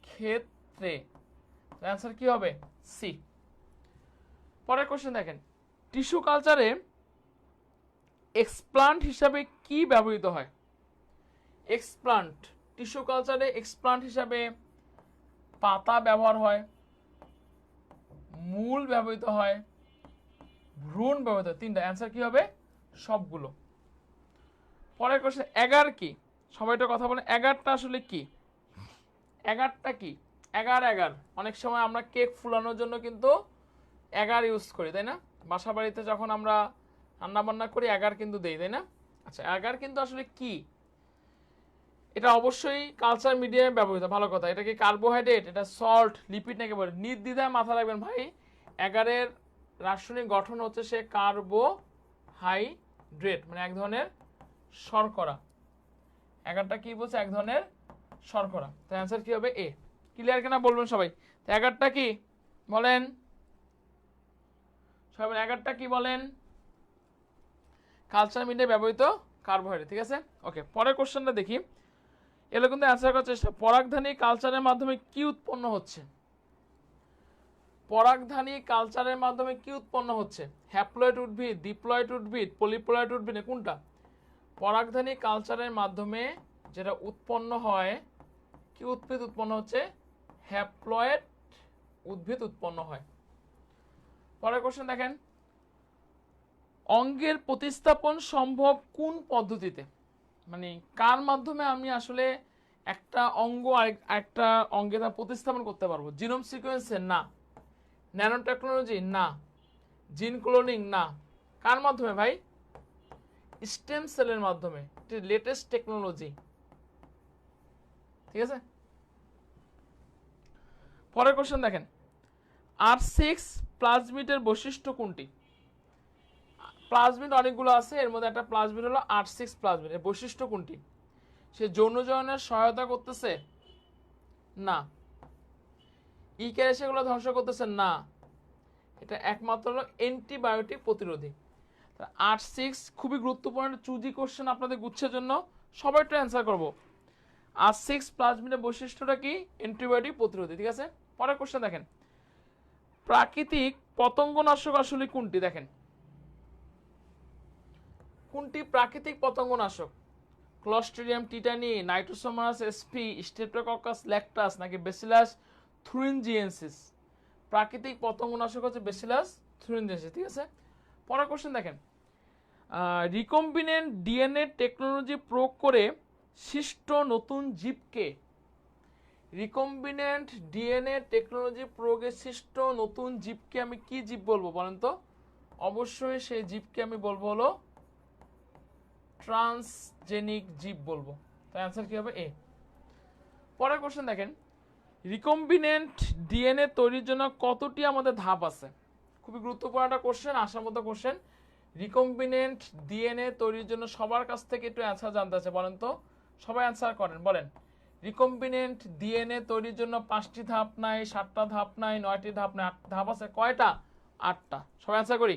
ক্ষেত্রে। অ্যান্সার কি হবে? সি। পরের কোশ্চেন দেখেন, টিস্যু কালচারে এক্সপ্লান্ট হিসাবে কি ব্যবহৃত হয়? এক্সপ্লান্ট, টিস্যু কালচারে এক্সপ্লান্ট হিসাবে পাতা ব্যবহার হয়, মূল ব্যবহৃত হয়, ভ্রূণ ব্যবহৃত হয়। তিনটা অ্যান্সার কি হবে? সবগুলো। পরের কোশ্চেন, এগার কি? সবাই তো কথা বলে, এগারটা আসলে কি? এগারটা কি? এগার এগার, অনেক সময় আমরা কেক ফুলানোর জন্য কিন্তু এগার ইউজ করি, তাই না? বাসা বাড়িতে যখন আমরা রান্না বান্না করি এগার কিন্তু দেই, তাই না? আচ্ছা, এগার কিন্তু আসলে কি? এটা অবশ্যই কালচার মিডিয়ামে ব্যবহৃত। ভালো কথা। এটা কি কার্বোহাইড্রেট, এটা সল্ট, লিপিড নাকি বলে? নির্দ্বিধায় মাথা রাখবেন ভাই, এগারের রাসায়নিক গঠন হচ্ছে সে কার্বোহাইড্রেট, মানে এক ধরনের শর্করা। এগারটা কি বলছে? এক ধরনের শর্করা। তো অ্যান্সার কি হবে? এ। ক্লিয়ার কিনা বলবেন সবাই। তো এগারটা কি বলেন? সবাই এগারটা কি বলেন? কালচার মিডিয়ায় ব্যবহৃত কার্বোহাইড্রেট। ঠিক আছে, ওকে। পরের কোশ্চেনটা দেখি, এগুলো কিন্তু অ্যান্সার করার চেষ্টা। পরাগধানী কালচারের মাধ্যমে কি উৎপন্ন হচ্ছে? পরাগধানী কালচারের মাধ্যমে কি উৎপন্ন হচ্ছে? হ্যাপ্লয়েড উদ্ভিদ, ডিপ্লয়েড উদ্ভিদ, পলিপ্লয়েড উদ্ভিদ, কোনটা? পরাগধানী কালচারের মাধ্যমে যেটা উৎপন্ন হয়, কি উদ্ভিদ উৎপন্ন হচ্ছে? হ্যাপ্লয়েড উদ্ভিদ উৎপন্ন হয়। পরের কোশ্চেন দেখেন, অঙ্গের প্রতিস্থাপন সম্ভব কোন পদ্ধতিতে? মানে কার মাধ্যমে আমি আসলে একটা অঙ্গ আরেকটা অঙ্গে তা প্রতিস্থাপন করতে পারবো? জিনোম সিকোয়েন্সে? না। Nano technology? না। জিন ক্লোনিং? না। কার মাধ্যমে ভাই? স্টেম সেলের মাধ্যমে। Latest technology. ঠিক আছে, পরের কোশ্চেন দেখেন, R6 প্লাজমিডের বৈশিষ্ট্য কোনটি? প্লাজমিড অনেকগুলো আছে, এর মধ্যে একটা প্লাজমিড হলো R6 প্লাজমিড। এর বৈশিষ্ট্য কোনটি? সে যৌনজনের সহায়তা করতেছে? না। সেগুলো ধ্বংস করতেছে? না। এটা একমাত্র হলো অ্যান্টিবায়োটিক প্রতিরোধী। R6 খুবই গুরুত্বপূর্ণ চুজি কোশ্চেন আপনাদের গুচ্ছের জন্য, সবাই একটু অ্যান্সার করবো। R6 প্লাজমিডের বৈশিষ্ট্যটা কি? অ্যান্টিবায়োটিক প্রতিরোধী। ঠিক আছে, পরের কোশ্চেন দেখেন, প্রাকৃতিক পতঙ্গনাশক আসলে কোনটি? দেখেন, কোনটি প্রাকৃতিক পতঙ্গনাশক? ক্লস্ট্রিডিয়াম টিটানি, নাইট্রোসোমাস এসপি, স্ট্রেপ্টোকক্কাস ল্যাকটাস, নাকি ব্যাসিলাস থুরিনজিয়েন্সিস? প্রাকৃতিক পতঙ্গনাশক হচ্ছে ব্যাসিলাস থুরিনজিয়েন্সিস। ঠিক আছে, পরের কোশ্চেন দেখেন, রিকম্বিনেন্ট ডিএনএ টেকনোলজি প্রয়োগ করে সৃষ্ট নতুন জীবকে? রিকম্বিনেন্ট ডিএনএ টেকনোলজি প্রয়োগে সৃষ্ট নতুন জীবকে আমি কি জীব বলবো বলেন তো? অবশ্যই সেই জীবকে আমি বলবো হলো ট্রান্সজেনিক জীব বলবো। তাই অ্যান্সার কি হবে? এ। পরের কোশ্চেন দেখেন, রিকম্বিনেন্ট ডিএনএ তৈরির জন্য কতটি আমাদের ধাপ আছে? খুবই গুরুত্বপূর্ণ একটা কোশ্চেন, আসার মতো কোশ্চেন। রিকম্বিনেন্ট ডিএনএ তৈরির জন্য সবার কাছ থেকে একটু অ্যান্সার জানতে আছে, বলেন তো সবাই অ্যান্সার করেন, বলেন। রিকম্বিনেন্ট ডিএনএ তৈরির জন্য 5টি ধাপ নাই, 7টা ধাপ নাই, 9টি ধাপ নাই, 8 ধাপ আছে? কয়টা? 8টা। সবাই অ্যান্সার করি।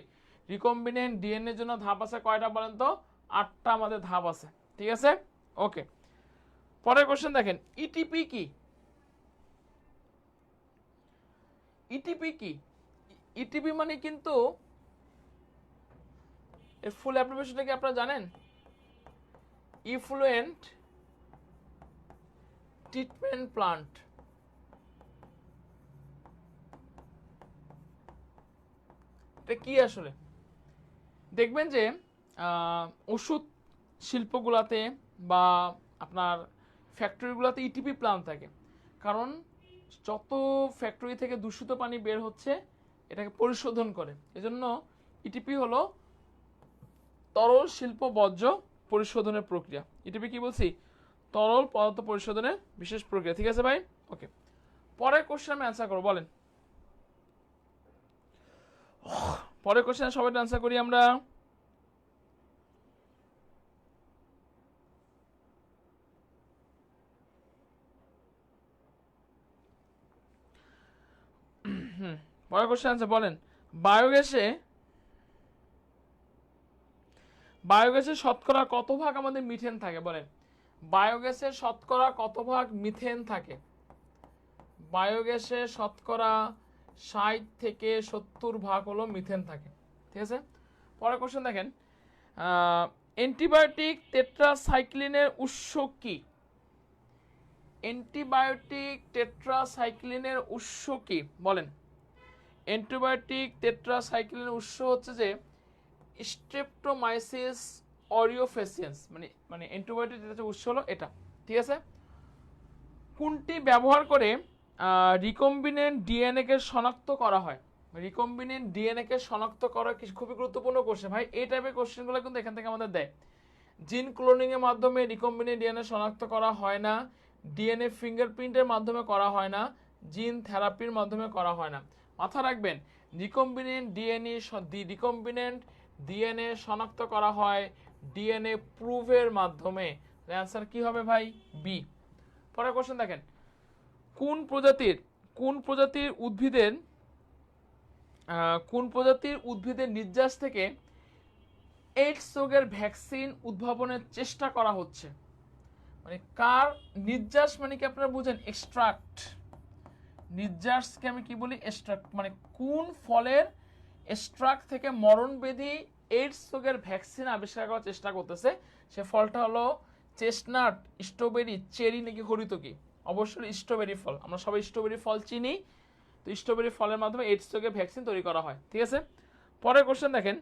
রিকম্বিনেন্ট ডিএনএ জন্য ধাপ আছে কয়টা বলেন তো? 8টা আমাদের ধাপ আছে। ঠিক আছে, ওকে। পরের কোশ্চেন দেখেন, ইটিপি কি? ইটিপি কি? ইটিপি মানে কিন্তু এর ফুল অ্যাপ্লিকেশনটা কি আপনারা জানেন? Effluent treatment plant. এটা কি আসলে? দেখবেন যে ওষুধ শিল্পগুলোতে বা আপনার ফ্যাক্টরিগুলোতে ইটিপি প্লান্ট থাকে, কারণ যত ফ্যাক্টরি থেকে দূষিত পানি বের হচ্ছে এটাকে পরিশোধন করে। এজন্য ইটিপি হলো তরল শিল্প বর্জ্য পরিশোধনের প্রক্রিয়া। ইটিপি কি বলছি? তরল পদার্থ পরিশোধনের বিশেষ প্রক্রিয়া। ঠিক আছে ভাই, ওকে। পরের কোশ্চেন আমি অ্যান্সার করবো, বলেন। পরের কোশ্চেন সবাই অ্যান্সার করি আমরা। পরের কোশ্চেন অ্যান্সার বলেন। বায়োগ্যাসে শতকরা কত ভাগ আমাদের মিথেন থাকে? বলেন, বায়োগ্যাসে শতকরা কত ভাগ মিথেন থাকে? বায়োগ্যাসে শতকরা 60 থেকে 70 ভাগ হলো মিথেন থাকে। ঠিক আছে, পরের কোশ্চেন দেখেন, অ্যান্টিবায়োটিক টেট্রাসাইক্লিনের উৎস কি? অ্যান্টিবায়োটিক টেট্রাসাইক্লিনের উৎস কি বলেন? অ্যান্টিবায়োটিক টেট্রাসাইক্লিনের উৎস হচ্ছে যে স্ট্রেপ্টোমাইসিস অরিওফেসিয়েন্স, মানে অ্যান্টিবায়োটিক যেটা উৎস হলো এটা, ঠিক আছে? কোনটি ব্যবহার করে রিকম্বিনেন্ট ডিএনএ কে শনাক্ত করা হয়? রিকম্বিনেন্ট ডিএনএ কে শনাক্ত করা কি খুবই গুরুত্বপূর্ণ কোশ্চেন ভাই। এই টাইপের কোশ্চেনগুলো কিন্তু এখান থেকে আমাদের দেয়। জিন ক্লোনিং এর মাধ্যমে রিকম্বিনেন্ট ডিএনএ শনাক্ত করা হয় না, ডিএনএ ফিঙ্গারপ্রিন্টের মাধ্যমে করা হয় না, জিন থেরাপির মাধ্যমে করা হয় না। মাথা রাখবেন, রিকম্বিনেন্ট ডিএনএ শনাক্ত করা হয় ডিএনএ প্রুভের মাধ্যমে। অ্যান্সার কি হবে ভাই? বি। পরের কোশ্চেন দেখেন, কোন প্রজাতির উদ্ভিদের নির্যাস থেকে এইডস রোগের ভ্যাকসিন উদ্ভাবনের চেষ্টা করা হচ্ছে? মানে কার নির্যাস, মানে কি আপনারা বুঝেন? এক্সট্রাক্ট। নির্যাসকে আমি কি বলি? এক্সট্রাক্ট। মানে কোন ফলের এক্সট্রাক্ট থেকে মরণব্যাধি এইডস রোগের ভ্যাকসিন আবিষ্কার করার চেষ্টা করতেছে? সে ফলটা হলো চেস্টনাট, স্ট্রবেরি, চেরি নাকি হরিতকি? অবশ্যই স্ট্রবেরি ফল। আমরা সবাই স্ট্রবেরি ফল চিনি, তো স্ট্রবেরি ফলের মাধ্যমে এইডস রোগের ভ্যাকসিন তৈরি করা হয়, ঠিক আছে? পরের কোশ্চেন দেখেন,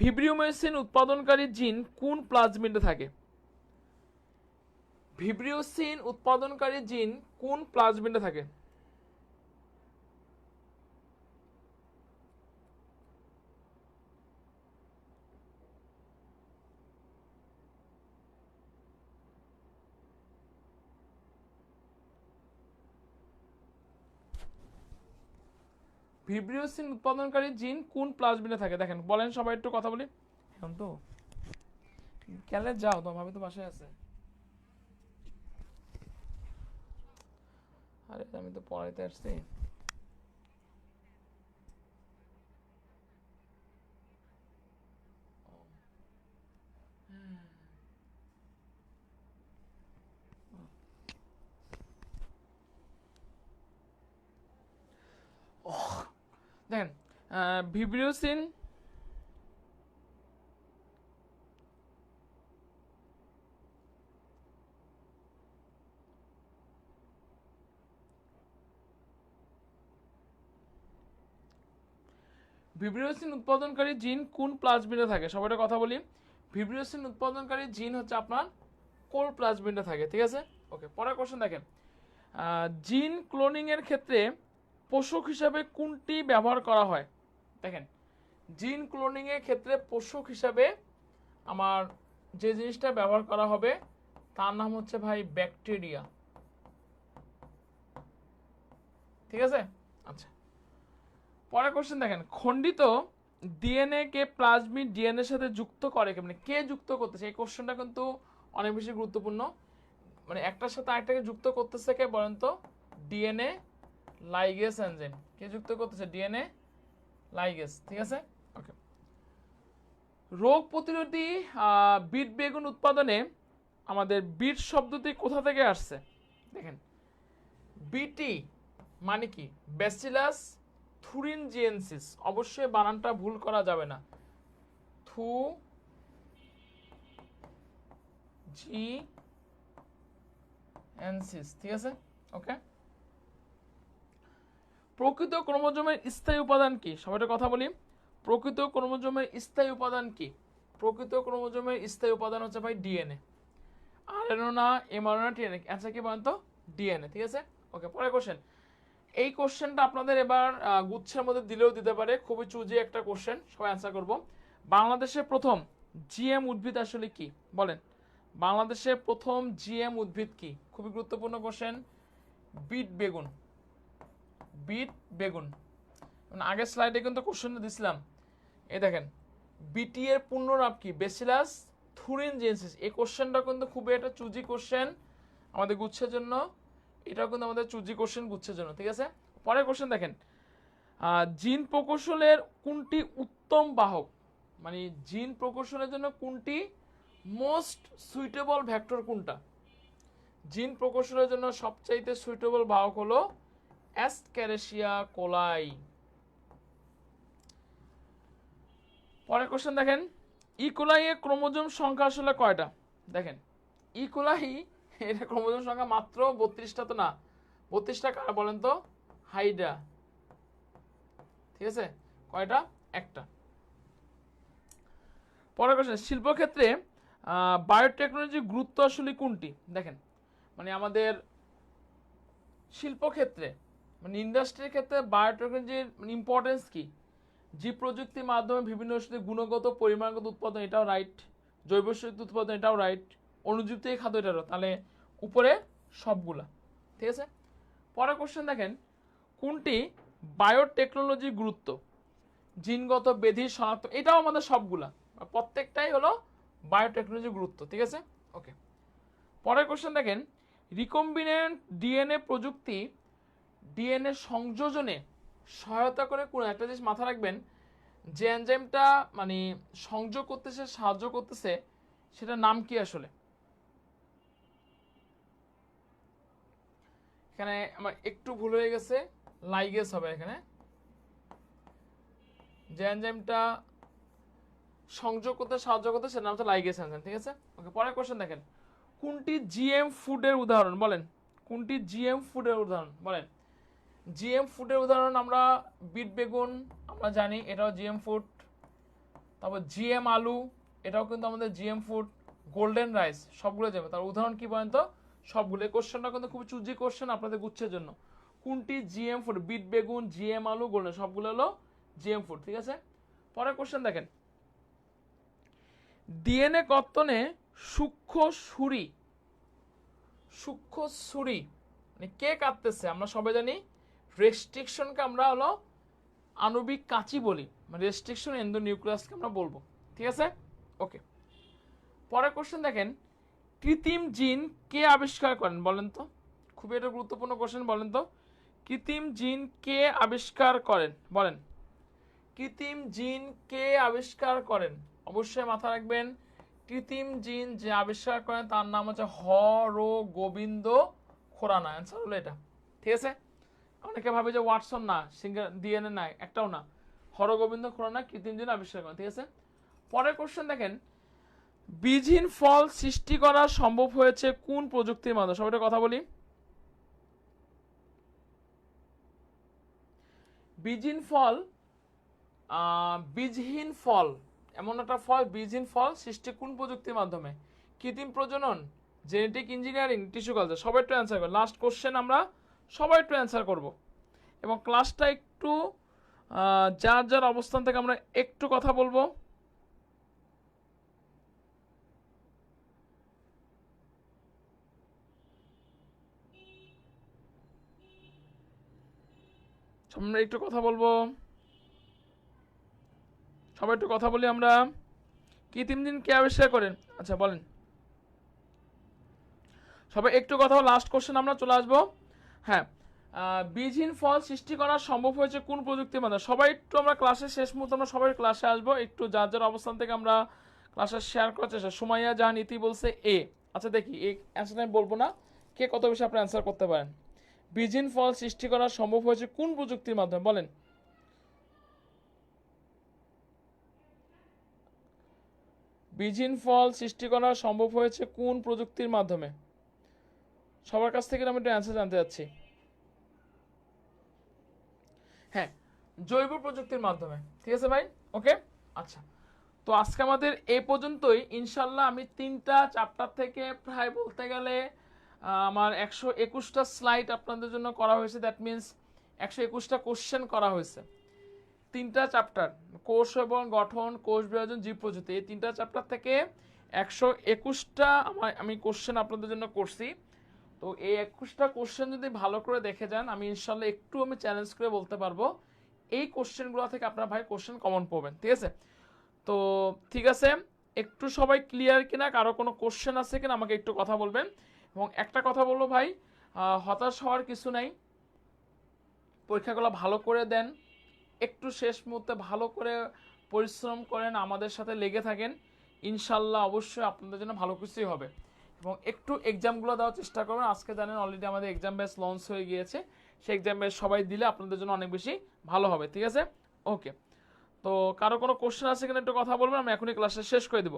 ভিব্রিওমেসিন উৎপাদনকারী জিন কোন প্লাজমিডে থাকে? ভিব্রিওসিন উৎপাদনকারী জিন কোন প্লাজমিডে থাকে? ভিব্রিওসিন উৎপাদনকারী জিন কোন প্লাজমিডে থাকে? দেখেন, বলেন সবাই, একটু কথা বলি। এখন তো কেলে যাও, তো ভাবি তো বাসায় আছে। আরে আমি তো পড়াইতে আসছি। দেখেন, ভিব্রিওসিন উৎপাদনকারী জিন কোন প্লাজমিডে থাকে? সবাই কথা বলি। ভিব্রিওসিন উৎপাদনকারী জিন হচ্ছে আপনার কোল প্লাজমিডে থাকে, ঠিক আছে? ওকে, পরের কোশ্চেন দেখেন, জিন ক্লোনিং এর ক্ষেত্রে পোষক হিসাবে কোনটি ব্যবহার করা হয়? দেখেন, জিন ক্লোনিং এর ক্ষেত্রে পোষক হিসাবে আমার যে জিনিসটা ব্যবহার করা হবে তার নাম হচ্ছে ভাই ব্যাকটেরিয়া, ঠিক আছে? আচ্ছা, পরের কোশ্চেন দেখেন, খণ্ডিত ডিএনএ কে প্লাজমিড ডিএনএ সাথে যুক্ত করে কে? মানে কে যুক্ত করতেছে? এই কোশ্চেনটা কিন্তু অনেক বেশি গুরুত্বপূর্ণ। মানে একটার সাথে আরেকটাকে যুক্ত করতেছে কে বলেন তো? DNA লাইগেস enzyme. কে যুক্ত করতেছে? ডিএনএ লাইগেস, ঠিক আছে? ওকে, রোগ প্রতিরোধী বিট বেগুন উৎপাদনে আমাদের বিট শব্দটি কোথা থেকে আসছে? দেখেন, বিটি মানে কি? ব্যাসিলাস থুরিনজিয়েন্সিস। অবশ্যই বানানটা ভুল করা যাবে না। থু জি এনসিস, ঠিক আছে? ওকে, প্রকৃত ক্রোমোজোমের স্থায়ী উপাদান কি? সবাই কথা বলি। প্রকৃত ক্রোমোজোমের স্থায়ী উপাদান কি? প্রকৃত ক্রোমোজোমের স্থায়ী উপাদান হচ্ছে ভাই ডিএনএ। আরএনএ না, এমআরএনএ না, টিএনএ? অ্যান্সার কি বলেন তো? ডিএনএ, ঠিক আছে? ওকে, পরের কোশ্চেন। এই কোশ্চেনটা আপনাদের এবার গুচ্ছের মধ্যে দিলেও দিতে পারে, খুবই চুজি একটা কোশ্চেন, সবাই অ্যান্সার করব। বাংলাদেশের প্রথম জিএম উদ্ভিদ আসলে কি? বলেন, বাংলাদেশের প্রথম জিএম উদ্ভিদ কি? খুবই গুরুত্বপূর্ণ কোশ্চেন। বিট বেগুন। বিট বেগুন। আগের স্লাইডে কিন্তু কোশ্চেনটা দিছিলাম। এই দেখেন, বিটি এর পূর্ণ নাম কি? ব্যাসিলাস থুরিনজিয়েন্সিস। এই কোশ্চেনটা কিন্তু খুবই একটা চুজি কোশ্চেন আমাদের গুচ্ছের জন্য। এটাও কিন্তু আমাদের চুজি কোশ্চেন গুচ্ছের জন্য, ঠিক আছে? পরের কোশ্চেন দেখেন, জিন প্রকৌশলের কোনটি উত্তম বাহক? মানে জিন প্রকৌশলের জন্য কোনটি মোস্ট সুইটেবল ভেক্টর কোনটা? জিন প্রকৌশলের জন্য সবচাইতে সুইটেবল বাহক হলো অ্যাস্কেরেসিয়া কোলাই। পরের কোশ্চেন দেখেন, ইকোলাই এর ক্রোমোজোম সংখ্যা আসলে কয়টা? দেখেন ইকোলাই এর ক্রোমোজোম সংখ্যা মাত্র 32টা, তো না 32টা কারা বলেন তো? হাইড্রা, ঠিক আছে, কয়টা? একটা। পরের কোশ্চেন, শিল্পক্ষেত্রে বায়োটেকনোলজির গুরুত্ব আসলে কোনটি? দেখেন মানে আমাদের শিল্পক্ষেত্রে মানে ইন্ডাস্ট্রির ক্ষেত্রে বায়োটেকনোলজির ইম্পর্টেন্স কি? জীব প্রযুক্তির মাধ্যমে বিভিন্ন ওষুধের গুণগত পরিমাণগত উৎপাদন, এটাও রাইট। জৈব শক্তি উৎপাদন, এটাও রাইট। অণুজীব থেকে খাদ্য, এটারও। তাহলে উপরে সবগুলা, ঠিক আছে। পরের কোশ্চেন দেখেন, কোনটি বায়োটেকনোলজির গুরুত্ব? জিনগত ব্যাধি শনাক্ত, এটাও আমাদের সবগুলা, প্রত্যেকটাই হলো বায়োটেকনোলজির গুরুত্ব, ঠিক আছে, ওকে। পরের কোশ্চেন দেখেন, রিকম্বিনেন্ট ডিএনএ প্রযুক্তি ডিএনএ সংযোজনে সহায়তা করে কোন একটা জিনিস মাথা রাখবেন, যে এনজাইমটা মানে সংযোগ করতেছে, সাহায্য করতেছে, সেটার নাম কি আসলে? এখানে আমার একটু ভুল হয়ে গেছে, লাইগেস হবে এখানে। যে এনজাইমটা সংযোগ করতে সাহায্য করতে সেটার নাম হচ্ছে লাইগেস এনজাইম, ঠিক আছে, ওকে। পরের কোশ্চেন দেখেন, কোনটি জিএম ফুডের উদাহরণ? বলেন কোনটি জিএম ফুডের উদাহরণ, বলেন। জিএম ফুডের উদাহরণ আমরা বিট বেগুন আমরা জানি, এটাও জিএম ফুড। তারপর জিএম আলু, এটাও কিন্তু আমাদের জিএম ফুড। গোল্ডেন রাইস, সবগুলো যাবে। তার উদাহরণ কি বলেন তো? সবগুলো। এই কোশ্চেনটা কিন্তু খুব চুজি কোশ্চেন আপনাদের গুচ্ছের জন্য। কোনটি জিএম ফুড? বিট বেগুন, জিএম আলু, গোল্ডেন, সবগুলো হলো জিএম ফুড, ঠিক আছে। পরের কোশ্চেন দেখেন, ডিএনএ কর্তনে সূক্ষ্ম ছুরি মানে কে কাটতেছে? আমরা সবাই জানি রেস্ট্রিকশনকে আমরা হলো আণবিক কাঁচি বলি, মানে রেস্ট্রিকশন এন্ডোনিউক্লিয়াসকে আমরা বলবো, ঠিক আছে, ওকে। পরের কোশ্চেন দেখেন, কৃত্রিম জিন কে আবিষ্কার করেন? বলেন তো, খুবই একটা গুরুত্বপূর্ণ কোশ্চেন। বলেন তো, কৃত্রিম জিন কে আবিষ্কার করেন? বলেন, কৃত্রিম জিন কে আবিষ্কার করেন? অবশ্যই মাথা রাখবেন, কৃত্রিম জিন যে আবিষ্কার করেন তার নাম হচ্ছে হরগোবিন্দ খুরানা। অ্যান্সার হলো এটা, ঠিক আছে। অনেকে ভাবে যে ওয়াটসন না, সিঙ্গার ডিএনএ নাই, একটাও না। হরগোবিন্দ খুরানা কৃত্রিম জিন আবিষ্কার করেন, ঠিক আছে। পরের কোশ্চেন দেখেন, বীজহীন ফল সৃষ্টি করা সম্ভব হয়েছে কোন প্রযুক্তির মাধ্যমে? সবাই কথা বলি। বীজহীন ফল এমন একটা ফল, বীজহীন ফল সৃষ্টি কোন প্রযুক্তির মাধ্যমে? কৃত্রিম প্রজনন, জেনেটিক ইঞ্জিনিয়ারিং, টিস্যু কালচার। সবাই একটু অ্যান্সার করবো। লাস্ট কোশ্চেন আমরা সবাই একটু অ্যান্সার করব, এবং ক্লাসটা একটু যার যার অবস্থান থেকে আমরা একটু কথা বলবো। আমরা একটু কথা বলবো, সবাই একটু কথা বলি আমরা। কৃত্রিম জিন কে আবিষ্কার করেন? আচ্ছা বলেন সবাই একটু কথা। লাস্ট কোশ্চেন আমরা চলে আসবো। হ্যাঁ, বীজহীন ফল সৃষ্টি করা সম্ভব হয়েছে কোন প্রযুক্তির মাধ্যমে? সবাই একটু, আমরা ক্লাসের শেষ মুহূর্তে আমরা সবাই ক্লাসে আসবো, একটু যার যার অবস্থান থেকে আমরা ক্লাসে শেয়ার করার চেষ্টা। সুমাইয়া জাহান ইতি বলছে এ। আচ্ছা দেখি এই অ্যান্সারটা আমি বলবো না, কে কত বেশি আপনি অ্যান্সার করতে পারেন। বীজহীন ফল সৃষ্টি করা সম্ভব হয়েছে কোন প্রযুক্তির মাধ্যমে? বলেন। বীজহীন ফল সৃষ্টি করা সম্ভব হয়েছে কোন প্রযুক্তির মাধ্যমে? সবার কাছ থেকে আমি একটু অ্যান্সার জানতে চাচ্ছি। হ্যাঁ, জৈব প্রযুক্তির মাধ্যমে, ঠিক আছে ভাই, ওকে। আচ্ছা, তো আজকে আমাদের এই পর্যন্তই। ইনশাল্লাহ আমি 3টা চ্যাপ্টার থেকে প্রায় বলতে গেলে আমার 121টা স্লাইড আপনাদের জন্য করা হয়েছে। দ্যাট মিনস 121টা কোশ্চেন করা হয়েছে। 3টা চ্যাপ্টার, কোষ এবং গঠন, কোষ বিভাজন, জীব প্রযুক্তি, এই 3টা চ্যাপ্টার থেকে 121টা আমি কোশ্চেন আপনাদের জন্য করছি। তো এই 21টা কোশ্চেন যদি ভালো করে দেখে যান, আমি ইনশাল্লাহ একটু আমি চ্যালেঞ্জ করে বলতে পারবো এই কোশ্চেনগুলো থেকে আপনারা ভাই কোশ্চেন কমন পাবেন, ঠিক আছে। তো ঠিক আছে, একটু সবাই ক্লিয়ার কিনা, কারো কোনো কোশ্চেন আছে কিনা আমাকে একটু কথা বলবেন। এবং একটা কথা বলবো ভাই, হতাশ হওয়ার কিছু নাই, পরীক্ষাগুলো ভালো করে দেন, একটু শেষ মুহূর্তে ভালো করে পরিশ্রম করেন, আমাদের সাথে লেগে থাকেন, ইনশাল্লাহ অবশ্যই আপনাদের জন্য ভালো কিছুই হবে। এবং একটু এক্সামগুলো দেওয়ার চেষ্টা করবেন। আজকে জানেন অলরেডি আমাদের এক্সাম ব্যাচ লঞ্চ হয়ে গিয়েছে, সেই এক্সাম ব্যাচ সবাই দিলে আপনাদের জন্য অনেক বেশি ভালো হবে, ঠিক আছে, ওকে। তো কারো কোনো কোশ্চেন আছে কিনা একটু কথা বলবেন, আমি এখনই ক্লাসটা শেষ করে দেব।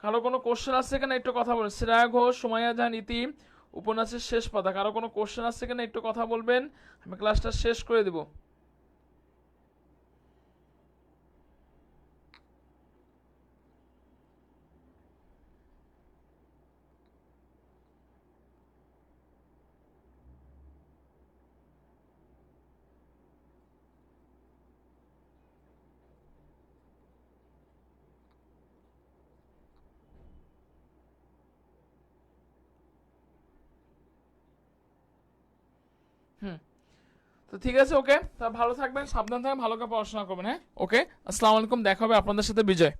কারো কোনো কোশ্চেন আছে কিনা একটু কথা বলবেন। শ্রেয়া ঘোষ, সুমাইয়া জাহান, ইতি, উপন্যাসের শেষ পাতা, কারো কোনো কোশ্চেন আছে কিনা একটু কথা বলবেন, আমি ক্লাসটা শেষ করে দেব। হুম, তো ঠিক আছে, ওকে, তা ভালো থাকবেন, সাবধান থাকবেন, ভালো করে পড়াশোনা করবেন, হ্যাঁ, ওকে, আসসালামু আলাইকুম, দেখা হবে আপনাদের সাথে বিজয়।